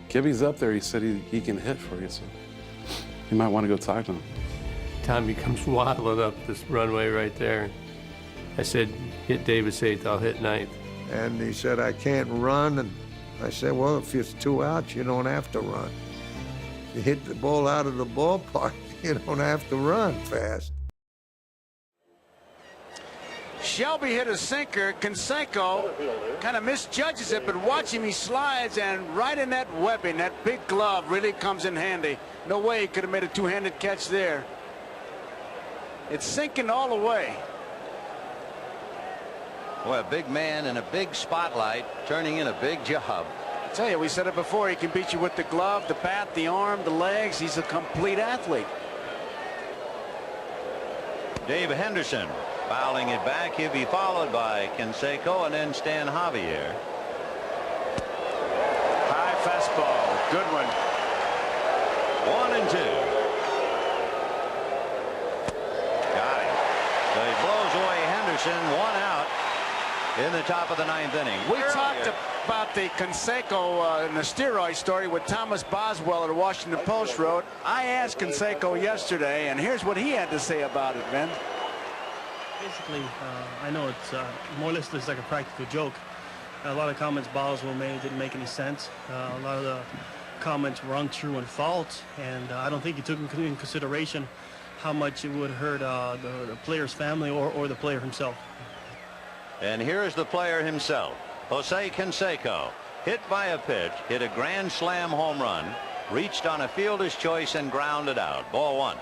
Gibby's up there. He said he can hit for you, so you might want to go talk to him. Tommy comes waddling up this runway right there. I said, hit Davis 8th, I'll hit 9th. And he said, I can't run. And I said, well, if it's 2 outs, you don't have to run. You hit the ball out of the ballpark, you don't have to run fast. Shelby hit a sinker. Canseco kind of misjudges it, but watch him, he slides, and right in that webbing, that big glove really comes in handy. No way he could have made a two-handed catch there. It's sinking all the way. Boy, a big man in a big spotlight, turning in a big job. I tell you, we said it before, he can beat you with the glove, the bat, the arm, the legs. He's a complete athlete. Dave Henderson fouling it back. He'll be followed by Canseco and then Stan Javier. fastball. Good one. 1-2. Got him. So he blows away Henderson. 1 out in the top of the 9th inning. We talked about the Canseco and the steroid story with Thomas Boswell at the Washington Post wrote. I asked Canseco yesterday, and here's what he had to say about it, Ben. Basically, I know it's more or less just like a practical joke. A lot of comments Boswell made didn't make any sense. A lot of the comments were untrue and false, and I don't think he took in consideration how much it would hurt the player's family or the player himself. And here's the player himself, Jose Canseco. Hit by a pitch, hit a grand slam home run, reached on a fielder's choice and grounded out. Ball 1.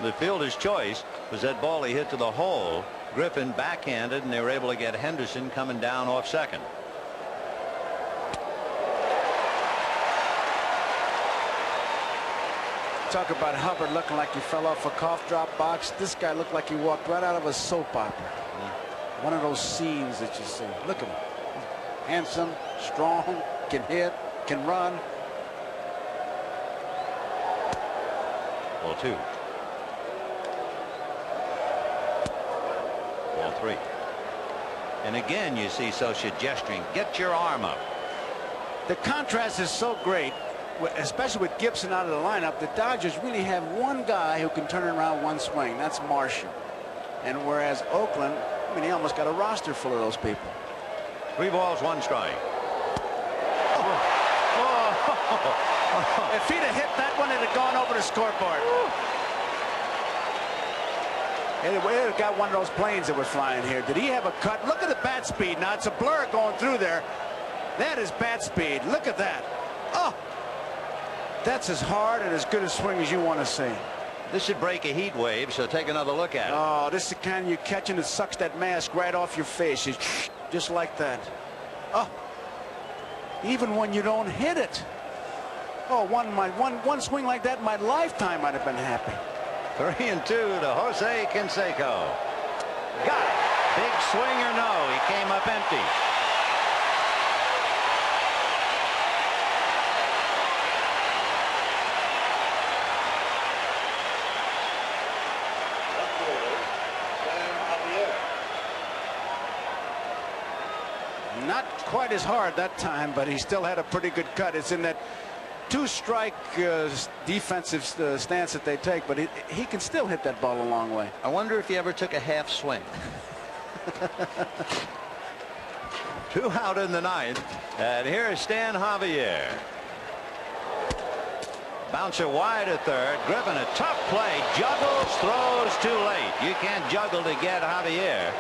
The fielder's choice was that ball he hit to the hole. Griffin backhanded, and they were able to get Henderson coming down off second. Talk about Hubbard looking like he fell off a cough drop box. This guy looked like he walked right out of a soap opera. One of those scenes that you see. Look at him. Handsome, strong, can hit, can run. Ball 2. Ball 3. And again you see Socia gesturing, get your arm up. The contrast is so great, especially with Gibson out of the lineup. The Dodgers really have one guy who can turn around one swing. That's Marshall. And whereas Oakland, I mean, he almost got a roster full of those people. 3 balls, 1 strike. If he'd have hit that one, it'd have gone over the scoreboard. It would have got one of those planes that was flying here. Did he have a cut? Look at the bat speed. Now, it's a blur going through there. That is bat speed. Look at that. Oh, that's as hard and as good a swing as you want to see. This should break a heat wave, so take another look at it. Oh, this is the kind you catch and it sucks that mask right off your face. It's just like that. Oh, even when you don't hit it. Oh, one swing like that in my lifetime I'd have been happy. 3-2 to Jose Canseco. Got it. Big swing or no? He came up empty. Not quite as hard that time, but he still had a pretty good cut. It's in that 2-strike defensive stance that they take, but he can still hit that ball a long way. I wonder if he ever took a half swing. 2 out in the 9th, and here's Stan Javier. Bouncer wide at third. Griffin, a tough play, juggles, throws too late. You can't juggle to get Javier.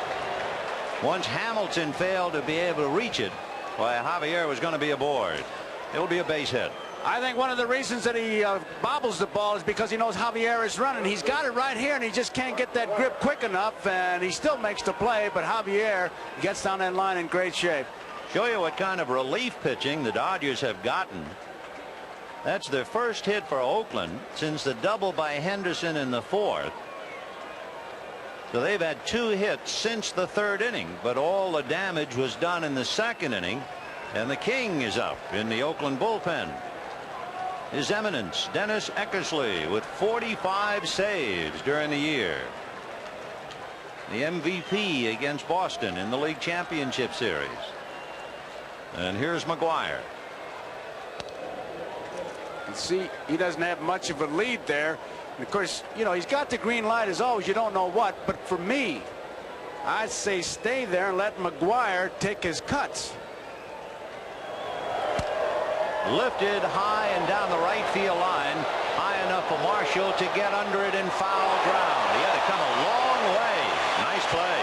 Once Hamilton failed to be able to reach it, why, Javier was going to be aboard. It'll be a base hit. I think one of the reasons that he bobbles the ball is because he knows Javier is running. He's got it right here, and he just can't get that grip quick enough, and he still makes the play, but Javier gets down that line in great shape. Show you what kind of relief pitching the Dodgers have gotten. That's their first hit for Oakland since the double by Henderson in the 4th. So they've had 2 hits since the 3rd inning, but all the damage was done in the 2nd inning, and the king is up in the Oakland bullpen. His Eminence, Dennis Eckersley, with 45 saves during the year. The MVP against Boston in the League Championship Series. And here's McGuire. And see, he doesn't have much of a lead there. And of course, you know, he's got the green light as always. You don't know what. But for me, I'd say stay there and let McGuire take his cuts. Lifted high and down the right field line. High enough for Marshall to get under it in foul ground. He had to come a long way. Nice play.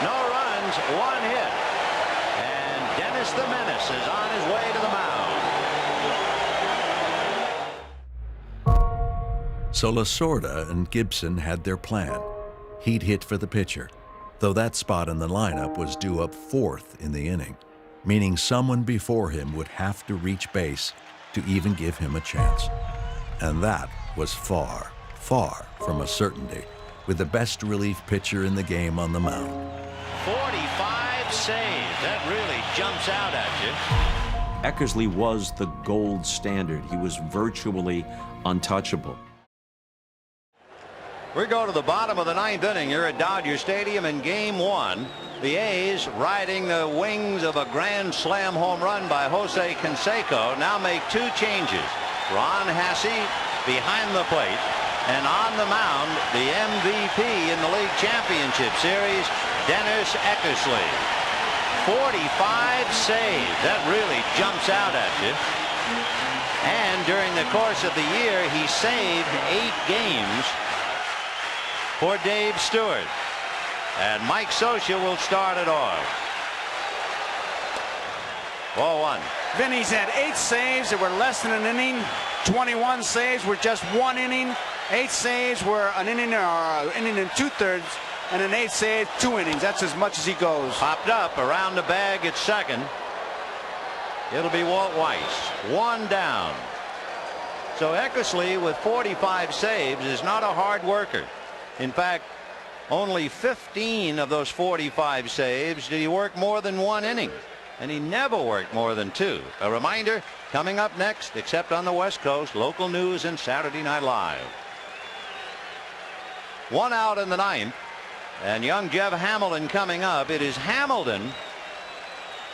No runs, 1 hit. And Dennis the Menace is on his way to the mound. So Lasorda and Gibson had their plan. He'd hit for the pitcher, though that spot in the lineup was due up 4th in the inning, meaning someone before him would have to reach base to even give him a chance. And that was far, far from a certainty, with the best relief pitcher in the game on the mound. 45 saves. That really jumps out at you. Eckersley was the gold standard. He was virtually untouchable. We go to the bottom of the ninth inning here at Dodger Stadium in Game 1. The A's, riding the wings of a grand slam home run by Jose Canseco, now make two changes. Ron Hasse behind the plate, and on the mound, the MVP in the League Championship Series, Dennis Eckersley. 45 saves. That really jumps out at you. And during the course of the year, he saved 8 games for Dave Stewart. And Mike Scioscia will start it off. Ball 1. Vinny's had 8 saves that were less than an inning. 21 saves were just 1 inning. 8 saves were an inning or an inning and 2/3. And an 8 save, 2 innings. That's as much as he goes. Popped up around the bag at second. It'll be Walt Weiss. 1 down. So Eckersley with 45 saves is not a hard worker. In fact, only 15 of those 45 saves did he work more than 1 inning. And he never worked more than 2. A reminder, coming up next, except on the West Coast, local news and Saturday Night Live. 1 out in the ninth. And young Jeff Hamilton coming up. It is Hamilton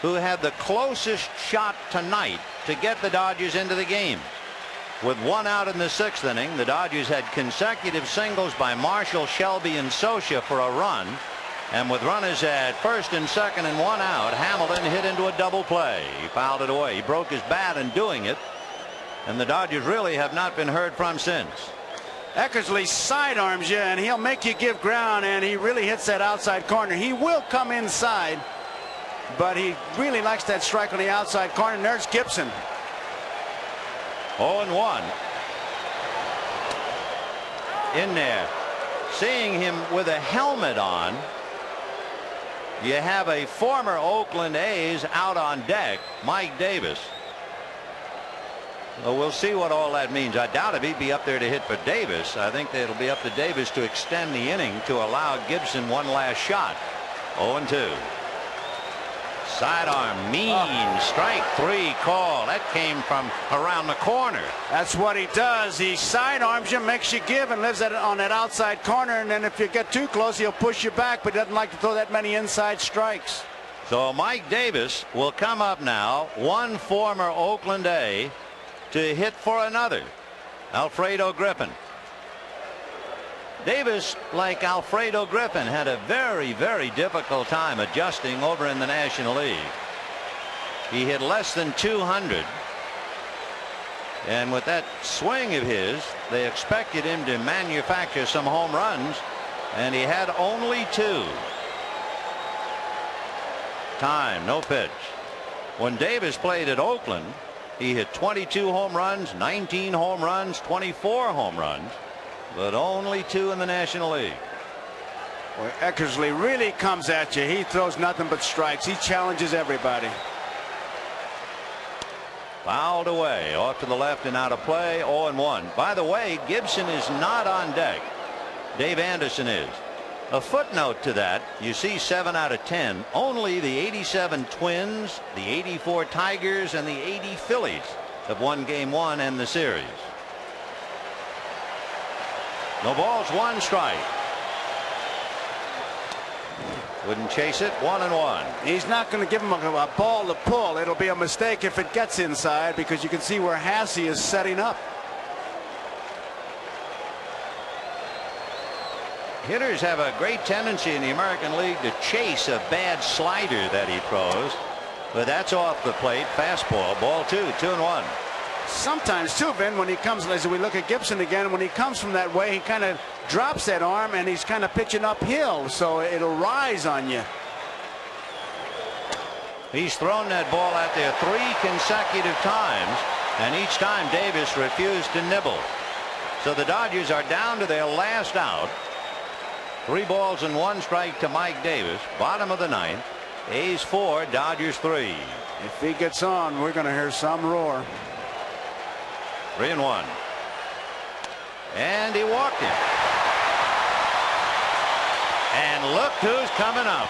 who had the closest shot tonight to get the Dodgers into the game. With 1 out in the 6th inning, the Dodgers had consecutive singles by Marshall, Shelby, and Scioscia for a run. And with runners at first and second and 1 out, Hamilton hit into a double play. He fouled it away. He broke his bat in doing it. And the Dodgers really have not been heard from since. Eckersley sidearms you, and he'll make you give ground, and he really hits that outside corner. He will come inside, but he really likes that strike on the outside corner. And there's Gibson. 0-1. In there. Seeing him with a helmet on, you have a former Oakland A's out on deck, Mike Davis. Well, we'll see what all that means. I doubt if he'd be up there to hit for Davis. I think that it'll be up to Davis to extend the inning to allow Gibson one last shot. 0-2. Sidearm, mean, strike 3 call. That came from around the corner. That's what he does. He sidearms you, makes you give, and lives on that outside corner. And then if you get too close, he'll push you back, but he doesn't like to throw that many inside strikes. So Mike Davis will come up now, one former Oakland A, to hit for another, Alfredo Griffin. Davis, like Alfredo Griffin, had a very, very difficult time adjusting over in the National League. He hit less than 200. And with that swing of his, they expected him to manufacture some home runs, and he had only 2. Time, no pitch. When Davis played at Oakland, he hit 22 home runs, 19 home runs, 24 home runs, but only 2 in the National League. Boy, Eckersley really comes at you. He throws nothing but strikes. He challenges everybody. Fouled away, off to the left and out of play. 0-1. By the way, Gibson is not on deck. Dave Anderson is. A footnote to that, you see 7 out of 10. Only the 87 Twins, the 84 Tigers, and the 80 Phillies have won Game 1 and the series. No balls, 1 strike. Wouldn't chase it. 1-1. He's not going to give him a ball to pull. It'll be a mistake if it gets inside, because you can see where Hasse is setting up. Hitters have a great tendency in the American League to chase a bad slider that he throws, but that's off the plate. Fastball, ball 2, 2-1. Sometimes too, Vin, when he comes, as we look at Gibson again, when he comes from that way, he kind of drops that arm and he's kind of pitching uphill, so it'll rise on you. He's thrown that ball out there 3 consecutive times, and each time Davis refused to nibble. So the Dodgers are down to their last out. 3 balls and 1 strike to Mike Davis. Bottom of the 9th. A's 4, Dodgers 3. If he gets on, we're going to hear some roar. 3-1. And he walked him. And look who's coming up.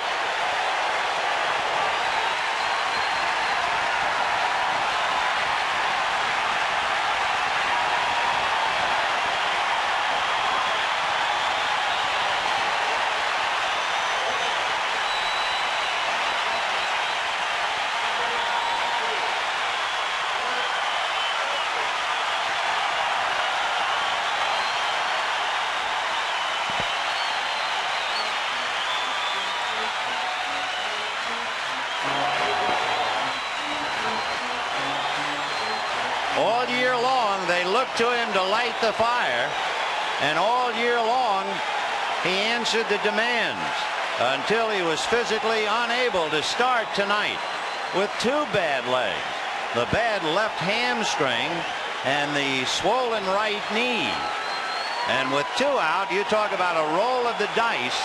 All year long, they looked to him to light the fire, and all year long, he answered the demands until he was physically unable to start tonight with two bad legs, the bad left hamstring and the swollen right knee. And with 2 out, you talk about a roll of the dice.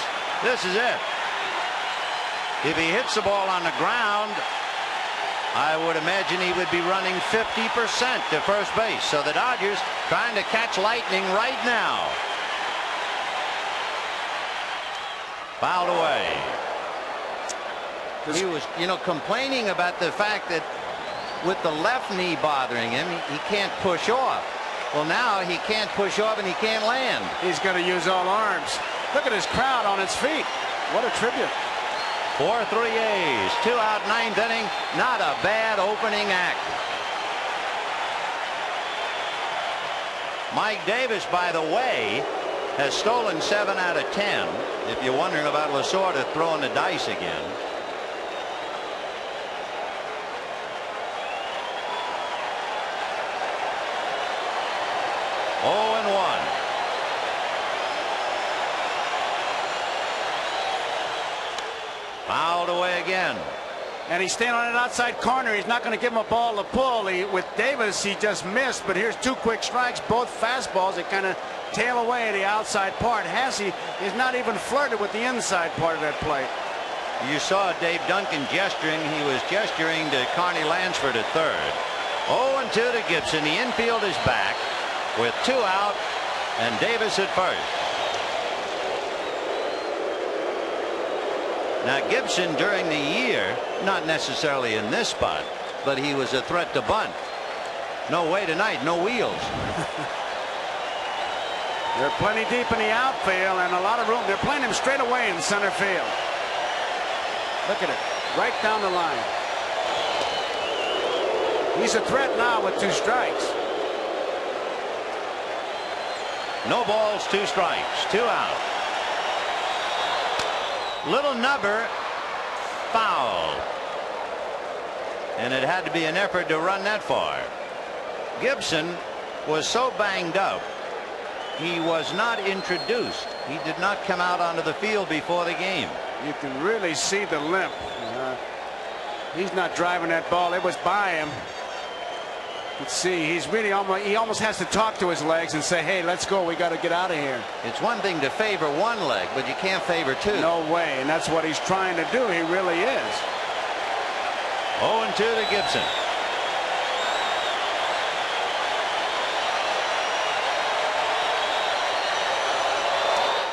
This is it. If he hits the ball on the ground, I would imagine he would be running 50% to first base. So the Dodgers trying to catch lightning right now. Fouled away. He was, complaining about the fact that with the left knee bothering him, he can't push off. Well, now he can't push off and he can't land. He's going to use all arms. Look at his crowd on its feet. What a tribute. 4-3 A's. 2 out, 9th inning. Not a bad opening act. Mike Davis, by the way, has stolen 7 out of 10. If you're wondering about Lasorda throwing the dice again. Oh, and 1. Fouled away again. And he's staying on an outside corner. He's not going to give him a ball to pull. With Davis, he just missed. But here's 2 quick strikes, both fastballs that kind of tail away at the outside part. Hasse is not even flirted with the inside part of that plate. You saw Dave Duncan gesturing. He was gesturing to Carney Lansford at third. 0-2 to Gibson. The infield is back with 2 out and Davis at first. Now Gibson during the year, not necessarily in this spot, but he was a threat to bunt. No way tonight, no wheels. They're plenty deep in the outfield and a lot of room. They're playing him straight away in center field. Look at it, right down the line. He's a threat now with 2 strikes. No balls, 2 strikes, 2 out. Little nubber, foul. And it had to be an effort to run that far. Gibson was so banged up, he was not introduced. He did not come out onto the field before the game. You can really see the limp. He's not driving that ball. It was by him. Let's see, he's really he almost has to talk to his legs and say, hey, let's go, we got to get out of here. It's one thing to favor one leg, but you can't favor 2. No way, and that's what he's trying to do. He really is. 0-2 to Gibson.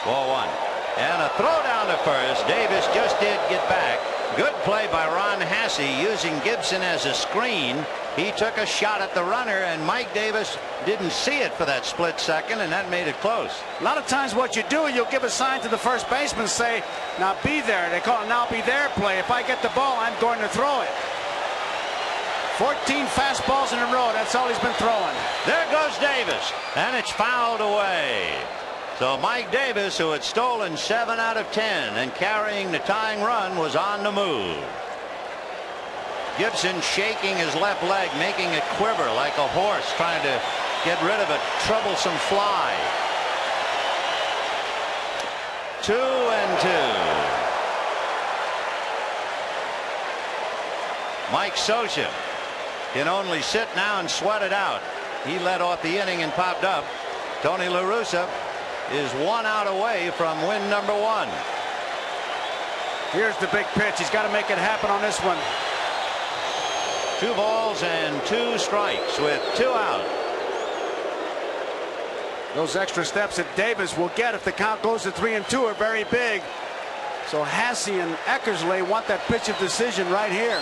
Ball 1. And a throw down to first. Davis just did get back. Good play by Ron Hasse using Gibson as a screen. He took a shot at the runner, and Mike Davis didn't see it for that split second, and that made it close. A lot of times what you do, you'll give a sign to the first baseman, say, now be there. They call it now be there play. If I get the ball, I'm going to throw it. 14 fastballs in a row. That's all he's been throwing. There goes Davis, and it's fouled away. So Mike Davis, who had stolen 7 out of 10 and carrying the tying run, was on the move. Gibson shaking his left leg, making it quiver like a horse trying to get rid of a troublesome fly. 2-2. Mike Scioscia can only sit now and sweat it out. He led off the inning and popped up. Tony La Russa is 1 out away from win number 1. Here's the big pitch. He's got to make it happen on this one. 2 balls and 2 strikes with 2 out. Those extra steps that Davis will get if the count goes to 3-2 are very big. So Hasse and Eckersley want that pitch of decision right here.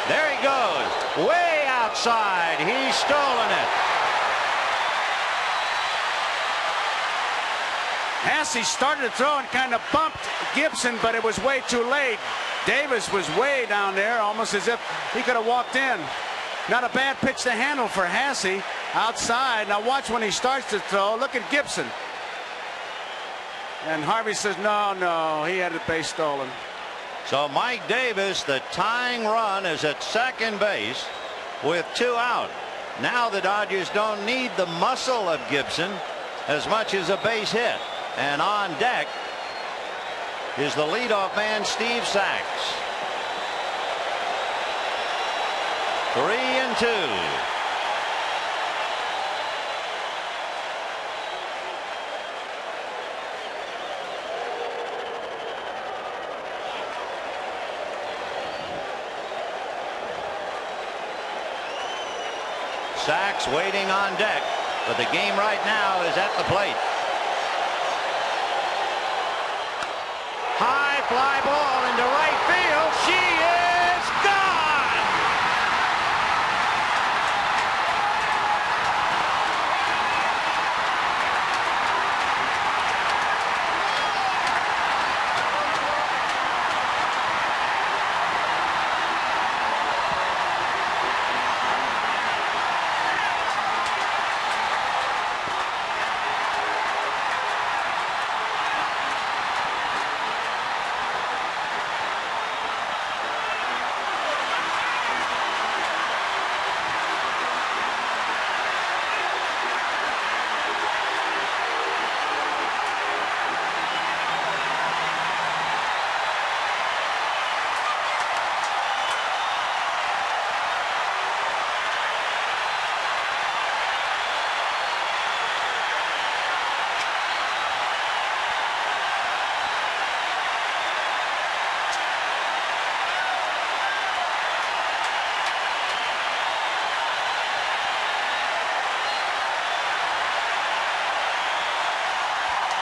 There he goes, way outside. He's stolen it. Hasse started to throw and kind of bumped Gibson, but it was way too late. Davis was way down there, almost as if he could have walked in. Not a bad pitch to handle for Hasse outside. Now watch when he starts to throw. Look at Gibson. And Harvey says, no, he had the base stolen. So Mike Davis, the tying run, is at second base with 2 out. Now the Dodgers don't need the muscle of Gibson as much as a base hit. And on deck is the leadoff man, Steve Sachs. 3-2. Sachs waiting on deck, but the game right now is at the plate. High fly ball into right field. She is gone.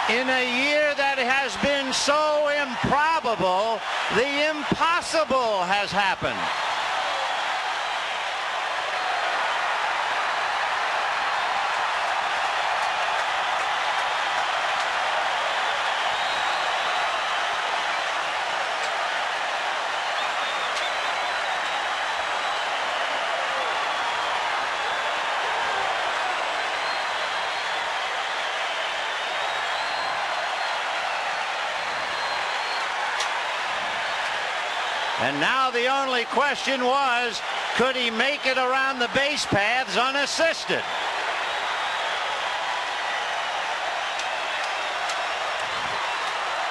In a year that has been so improbable, the impossible has happened. And now the only question was, could he make it around the base paths unassisted?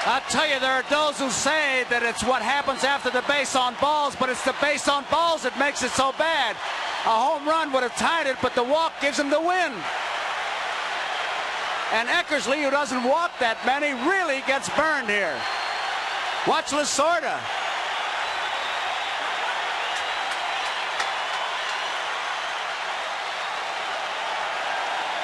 I'll tell you, there are those who say that it's what happens after the base on balls, but it's the base on balls that makes it so bad. A home run would have tied it, but the walk gives him the win. And Eckersley, who doesn't walk that many, really gets burned here. Watch Lasorda.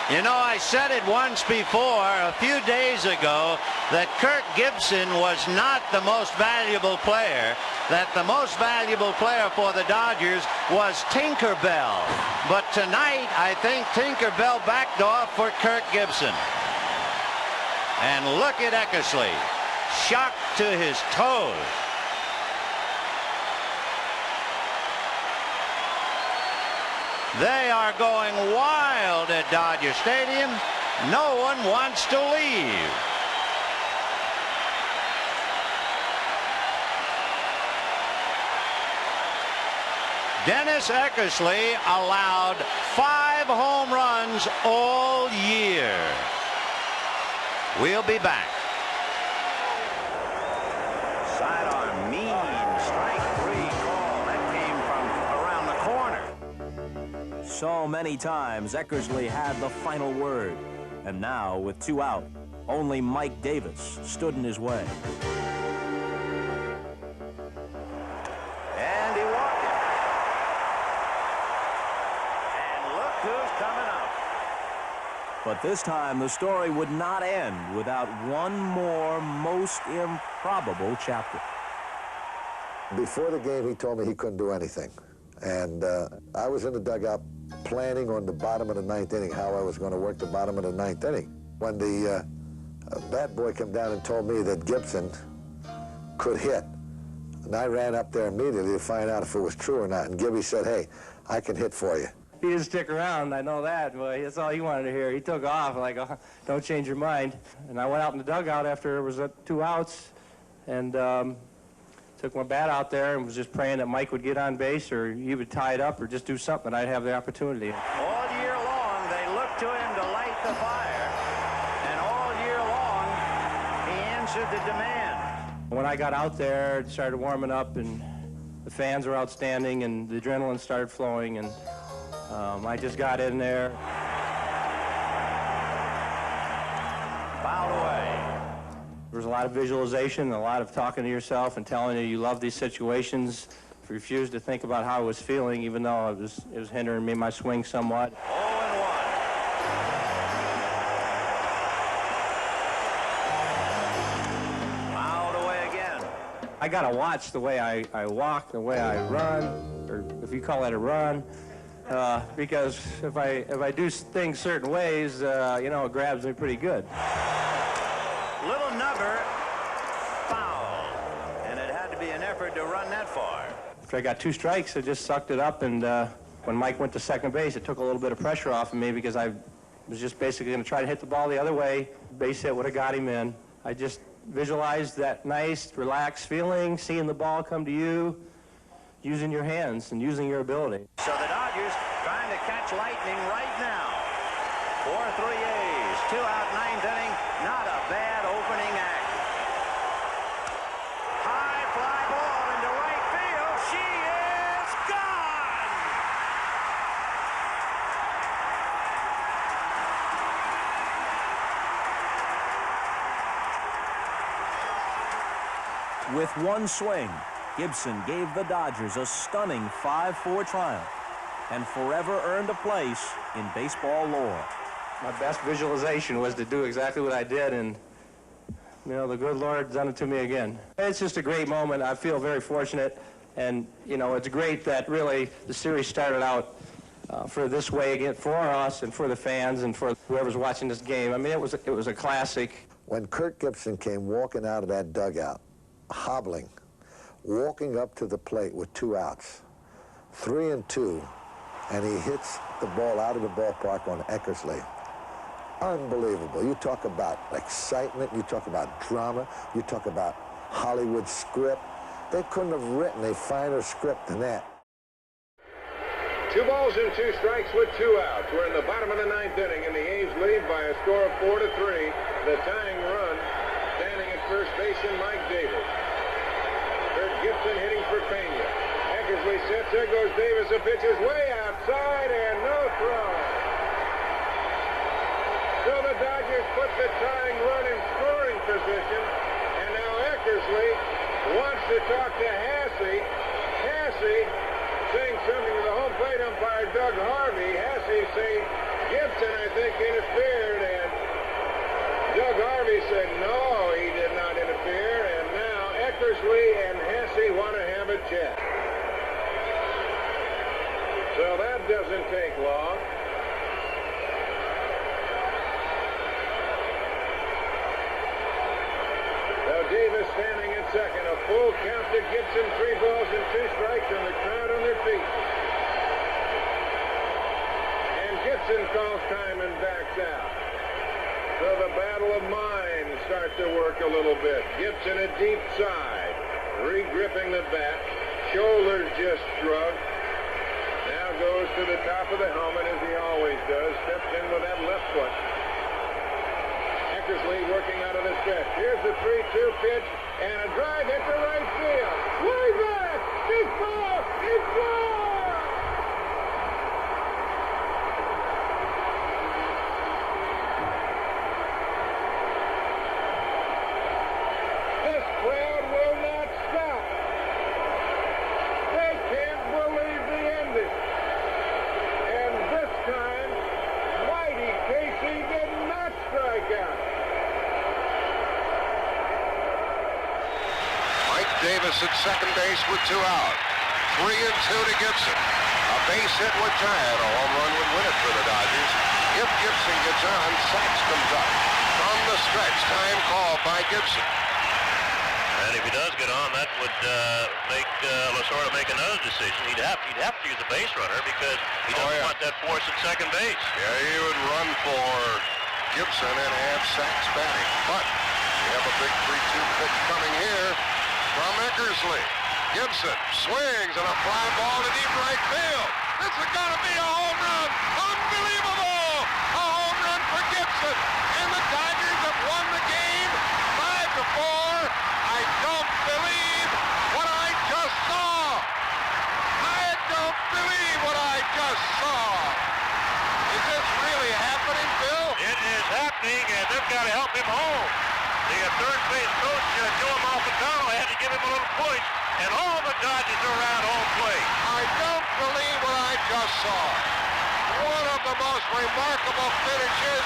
You know, I said it once before, a few days ago, that Kirk Gibson was not the most valuable player, that the most valuable player for the Dodgers was Tinkerbell. But tonight, I think Tinkerbell backed off for Kirk Gibson. And look at Eckersley, shocked to his toes. They are going wild at Dodger Stadium. No one wants to leave. Dennis Eckersley allowed 5 home runs all year. We'll be back. Sidearm, mean, strike 3 call. That came from around the corner. So many times Eckersley had the final word. And now, with 2 out, only Mike Davis stood in his way. And he walked it. And look who's coming up. But this time, the story would not end without one more most improbable chapter. Before the game, he told me he couldn't do anything. And I was in the dugout planning on the bottom of the 9th inning, how I was going to work the bottom of the 9th inning. When the bat boy came down and told me that Gibson could hit, and I ran up there immediately to find out if it was true or not. And Gibby said, "Hey, I can hit for you." He didn't stick around, I know that. Well, that's all he wanted to hear. He took off, like, oh, don't change your mind. And I went out in the dugout after there was 2 outs, and took my bat out there and was just praying that Mike would get on base or he would tie it up or just do something. I'd have the opportunity. All year long, they look to him to light the fire, and all year long, he answered the demand. When I got out there, it started warming up, and the fans were outstanding, and the adrenaline started flowing, and I just got in there. Fouled away. There was a lot of visualization, a lot of talking to yourself and telling you love these situations. I refused to think about how I was feeling, even though it was hindering me my swing somewhat. 0-1. Fouled away again. I gotta watch the way I walk, the way I run, or if you call that a run, because if I do things certain ways, you know, it grabs me pretty good. Little nubber, foul, and it had to be an effort to run that far. After I got 2 strikes, I just sucked it up, and when Mike went to second base, it took a little bit of pressure off of me because I was just basically going to try to hit the ball the other way. Base hit would have got him in. I just visualized that nice, relaxed feeling, seeing the ball come to you, using your hands and using your ability. So the Dodgers trying to catch lightning right now. 4-3 A's, 2 out, 9th inning. Not a bad opening act. High fly ball into right field. She is gone. With one swing, Gibson gave the Dodgers a stunning 5-4 triumph and forever earned a place in baseball lore. My best visualization was to do exactly what I did, and you know, the good Lord done it to me again. It's just a great moment. I feel very fortunate, and you know, it's great that really the series started out for this way again, for us and for the fans and for whoever's watching this game. I mean, it was a classic. When Kirk Gibson came walking out of that dugout, hobbling, walking up to the plate with 2 outs, 3-2, and he hits the ball out of the ballpark on Eckersley. Unbelievable. You talk about excitement, you talk about drama, you talk about Hollywood script. They couldn't have written a finer script than that. 2 balls and 2 strikes with 2 outs. We're in the bottom of the 9th inning, and the A's lead by a score of 4-3. The tying run, standing at first baseman Mike Davis. Kurt Gibson hitting for Pena. Eckersley sets, there goes Davis. The pitch is way outside and no throw. So the Dodgers put the tying run in scoring position, and now Eckersley wants to talk to Hasse. Hasse saying something to the home plate umpire, Doug Harvey. Hasse saying Gibson, I think, interfered, and Doug Harvey said no, he did not interfere, and now Eckersley and Hasse want to have a chat. So that doesn't take long. Now Davis standing at second. A full count to Gibson. 3 balls and 2 strikes, and the crowd on their feet. And Gibson calls time and backs out. So the battle of minds starts to work a little bit. Gibson a deep side, re-gripping the bat. Shoulders just shrugged. Now goes to the top of the helmet as he always does. Steps in with that left foot. Eckersley working out of the stretch. Here's the 3-2 pitch and a drive hit to right field. Way back! It's ball! It's ball! This crowd will not stop. They can't believe the ending. And this time, Mighty Casey did not strike out. Mike Davis at second base with 2 out. 3-2 to Gibson. A base hit would tie it. A home run would win it for the Dodgers. If Gibson gets on, Sachs comes up. From the stretch, time called by Gibson. And if he does get on, that would make Lasorda make another decision. He'd have to use a base runner because he doesn't want that force at second base. Yeah, he would run for Gibson and have Sachs batting. But we have a big 3-2 pitch coming here. from Eckersley. Gibson swings and a fly ball to deep right field. This is going to be a home run. Unbelievable! A home run for Gibson. And the Dodgers have won the game 5-4. I don't believe what I just saw. I don't believe what I just saw. Is this really happening, Bill? It is happening, and they've got to help him home. The third base coach, Joe Malfitano, had to give him a little push, and all the Dodgers are around home plate. I don't believe what I just saw. One of the most remarkable finishes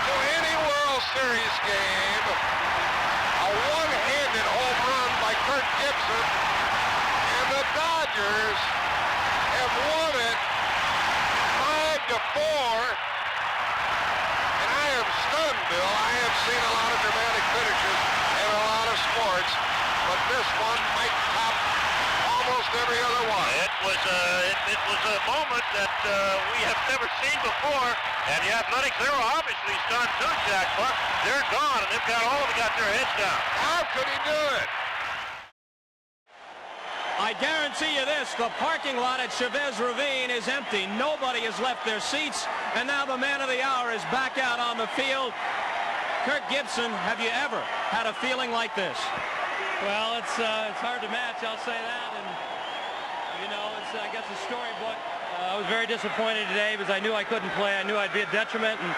to any World Series game. A one-handed home run by Kirk Gibson, and the Dodgers have won it 5-4. And I am stunned, Bill. I have seen a lot of dramatic finishes in a lot of sports, but this one might top almost every other one. It was a moment that we have never seen before, and the Athletics, they were obviously stunned too, Jack, but they're gone, and they've got their heads down. How could he do it? I guarantee you this, the parking lot at Chavez Ravine is empty. Nobody has left their seats, and now the man of the hour is back out on the field. Kirk Gibson, have you ever had a feeling like this? Well, it's hard to match, I'll say that, and you know, it's I guess a storybook. I was very disappointed today because I knew I couldn't play. I knew I'd be a detriment, and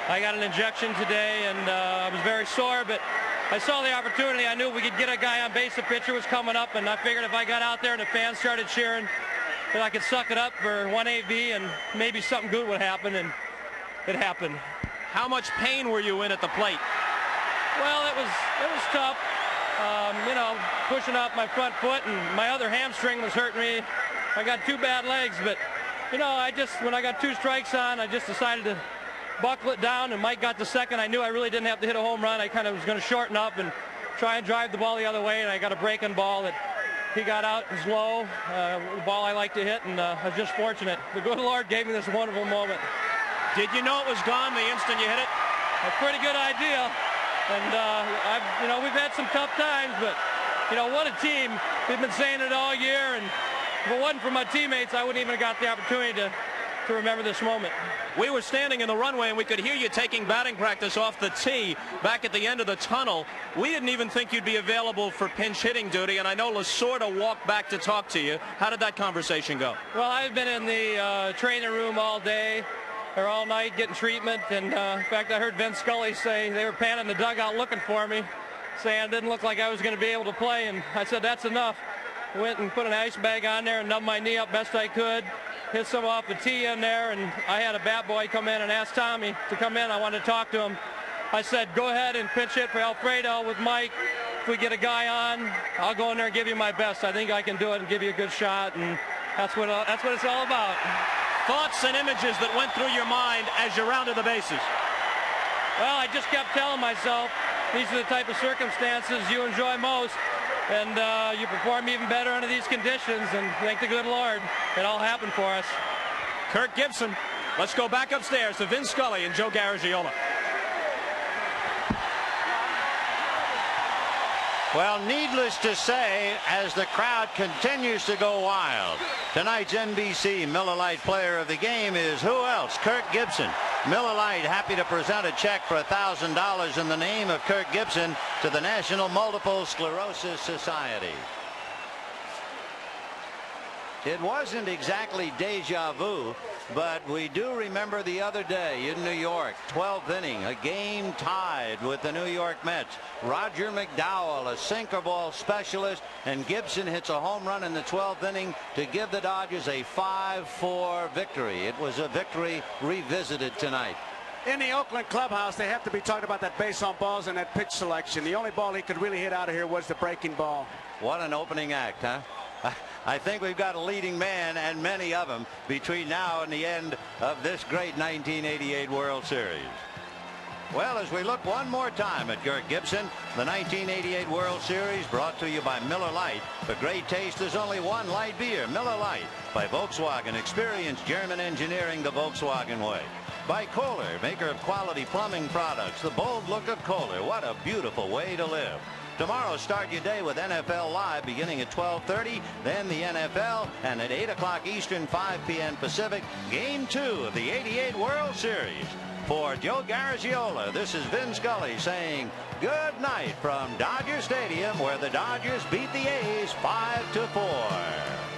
I got an injection today, and I was very sore, but I saw the opportunity. I knew we could get a guy on base. The pitcher was coming up, and I figured if I got out there and the fans started cheering, that I could suck it up for 1AB, and maybe something good would happen, and it happened. How much pain were you in at the plate? Well, it was tough. You know, pushing off my front foot, and my other hamstring was hurting me. I got two bad legs, but you know, when I got two strikes on, I just decided to buckle it down, and Mike got the second. I knew I really didn't have to hit a home run. I kind of was going to shorten up and try and drive the ball the other way, and I got a breaking ball that he got out. It was low, the ball I like to hit, and I was just fortunate. The good Lord gave me this wonderful moment. Did you know it was gone the instant you hit it? A pretty good idea, and you know, we've had some tough times, but you know, what a team. We've been saying it all year, and if it wasn't for my teammates, I wouldn't even have got the opportunity to remember this moment. We were standing in the runway, and we could hear you taking batting practice off the tee back at the end of the tunnel. We didn't even think you'd be available for pinch hitting duty, and I know Lasorda walked back to talk to you. How did that conversation go? Well, I've been in the training room all day, or all night, getting treatment, and in fact, I heard Vince Scully say they were panning the dugout looking for me, saying it didn't look like I was going to be able to play, and I said, that's enough. Went and put an ice bag on there and numbed my knee up best I could. Hit some off the tee in there, and I had a bat boy come in and ask Tommy to come in. I wanted to talk to him. I said, go ahead and pinch hit for Alfredo with Mike. If we get a guy on, I'll go in there and give you my best. I think I can do it and give you a good shot, and that's what it's all about. Thoughts and images that went through your mind as you rounded the bases? Well, I just kept telling myself, these are the type of circumstances you enjoy most, and you perform even better under these conditions, and thank the good Lord, it all happened for us. Kirk Gibson. Let's go back upstairs to Vince Scully and Joe Garagiola. Well, needless to say, as the crowd continues to go wild, tonight's NBC Miller Lite Player of the Game is who else? Kirk Gibson. Miller Lite happy to present a check for $1,000 in the name of Kirk Gibson to the National Multiple Sclerosis Society. It wasn't exactly deja vu, but we do remember the other day in New York, 12th inning, a game tied with the New York Mets. Roger McDowell, a sinker ball specialist, and Gibson hits a home run in the 12th inning to give the Dodgers a 5-4 victory. It was a victory revisited tonight. In the Oakland clubhouse, they have to be talking about that base on balls and that pitch selection. The only ball he could really hit out of here was the breaking ball. What an opening act, huh? I think we've got a leading man, and many of them, between now and the end of this great 1988 World Series. Well, as we look one more time at Kirk Gibson, the 1988 World Series brought to you by Miller Lite. For great taste, there's only one light beer, Miller Lite. By Volkswagen, experience German engineering the Volkswagen way. By Kohler, maker of quality plumbing products, the bold look of Kohler. What a beautiful way to live. Tomorrow, start your day with NFL Live beginning at 12:30, then the NFL, and at 8 o'clock Eastern, 5 p.m. Pacific, Game 2 of the '88 World Series. For Joe Garagiola, this is Vin Scully saying good night from Dodger Stadium, where the Dodgers beat the A's 5-4.